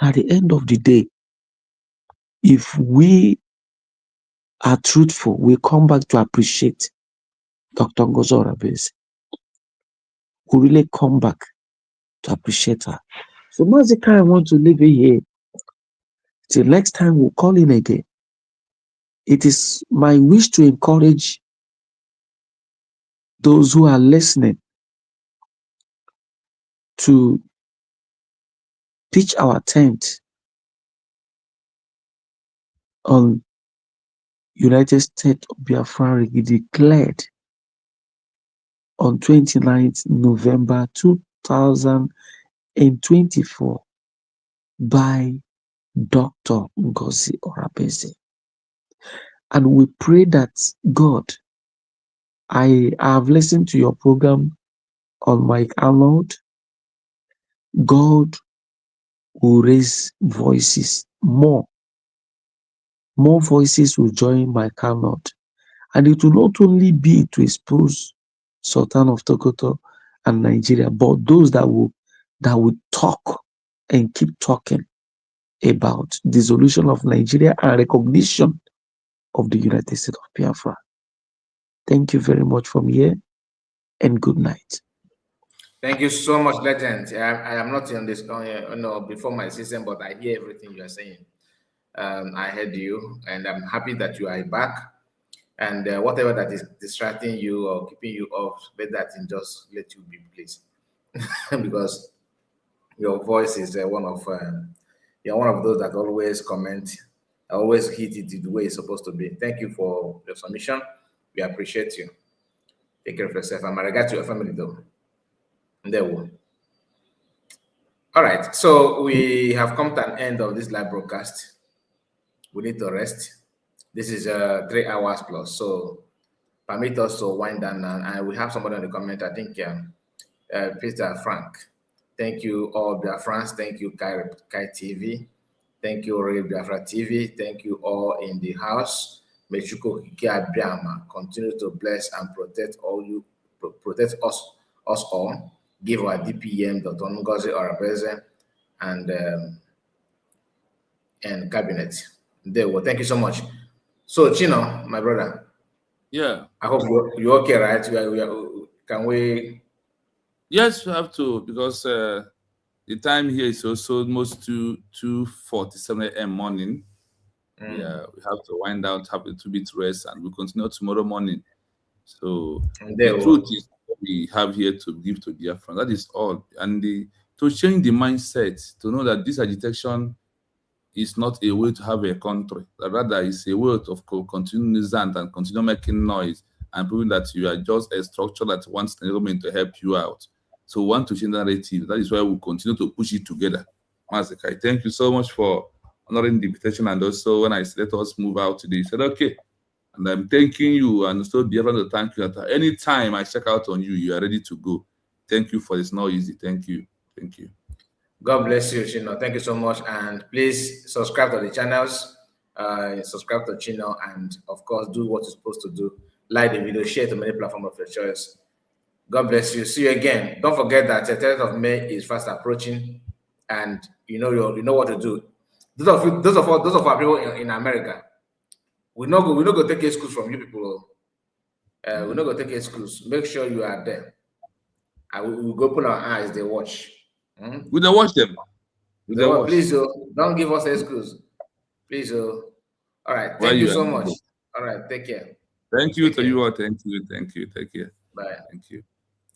And at the end of the day, if we are truthful, we come back to appreciate Dr. Ngozi Orakpesi. We really come back to appreciate her. So Mazika, I want to leave it here. Till next time we'll call in again. It is my wish to encourage those who are listening to pitch our tent on United States of Biafra declared on 29th November 2024 by Dr. Ngozi Orabeze. And we pray that God, I have listened to your program on my download. God will raise voices, more voices will join my download. And it will not only be to expose Sultan of Sokoto and Nigeria, but those that will talk and keep talking about dissolution of Nigeria and recognition of the United States of Biafra. Thank you very much from here, and good night. Thank you so much, Legend. I am not on this before my system, but I hear everything you are saying. I heard you, and I'm happy that you are back. And whatever that is distracting you or keeping you off, let that thing just let you be, please, because your voice is you're one of those that always comment, always hit it the way it's supposed to be. Thank you for your submission. We appreciate you. Take care of yourself. And my regards to your family, though. And there will. All right. So we have come to an end of this live broadcast. We need to rest. This is 3 hours plus. So permit us to wind down now. And we have somebody in the comment, I think, Peter Frank. Thank you, all Biafrans. Thank you, Kai TV. Thank you, Real Biafra TV. Thank you all in the house. May Chuko Biama continue to bless and protect us all. Give our DPM, Dr. Ngozi Orabeze, and cabinet. There. Well, thank you so much. So, Chino, my brother. Yeah. I hope you're okay, right? Can we? Yes, we have to, because the time here is also almost 2:47 a.m. morning. Yeah, we have to wind out, have a little bit rest, and we'll continue tomorrow morning. So the truth is what we have here to give to Biafra. That is all. And to change the mindset, to know that this agitation is not a way to have a country. Rather, it's a way of continuing and continue making noise and proving that you are just a structure that wants the government to help you out. So we want to change the narrative. That is why we continue to push it together. Mazakai, thank you so much for honoring the invitation. And also when I said, let us move out today, he said, okay. And I'm thanking you, and so be able to thank you. That anytime I check out on you, you are ready to go. Thank you for it's not easy. Thank you. Thank you. God bless you, Chino. Thank you so much. And please subscribe to the channels, subscribe to Chino, and of course, do what you're supposed to do. Like the video, share to many platforms of your choice. God bless you. See you again. Don't forget that the 10th of May is fast approaching, and you know what to do. Those of our people in America, we're not going to take excuse from you people. We're not going to take excuse. Make sure you are there. And we'll go open our eyes. They watch. We don't watch them. Please, don't give us excuse. Please, all right. Thank you so much. All right. Take care. Thank you to you all. Thank you. Thank you. Take care. Bye. Thank you.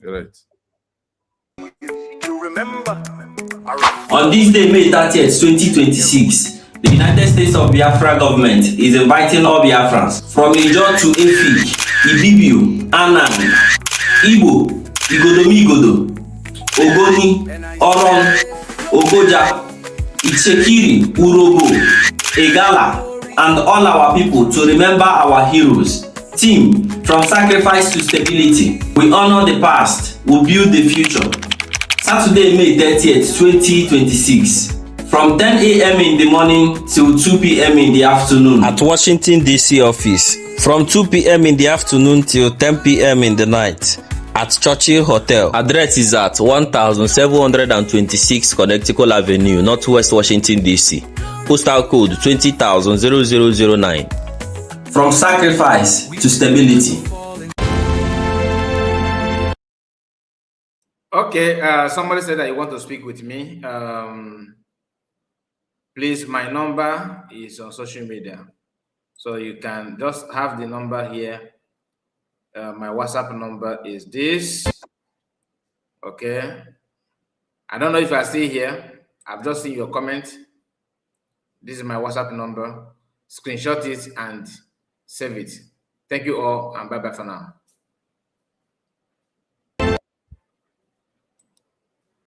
All right. On this day, May 30th, 2026, the United States of Biafra government is inviting all Biafrans from Ijo to Efik, Ibibio, Anang, Igbo, Igodomigodo, Ogoni, Oron, Ogoja, Ichekiri, Urobo, Egala, and all our people to remember our heroes. Team, from sacrifice to stability, we honor the past, we build the future. Saturday, May 30th, 2026, from 10 a.m. in the morning till 2 p.m. in the afternoon at Washington, D.C. office, from 2 p.m. in the afternoon till 10 p.m. in the night at Churchill Hotel. Address is at 1726 Connecticut Avenue, Northwest Washington, D.C. Postal code 20,0009. From sacrifice to stability. Okay, somebody said that you want to speak with me. Please, my number is on social media. So you can just have the number here. My WhatsApp number is this. Okay. I don't know if I see here. I've just seen your comment. This is my WhatsApp number. Screenshot it and save it. Thank you all, and bye-bye for now.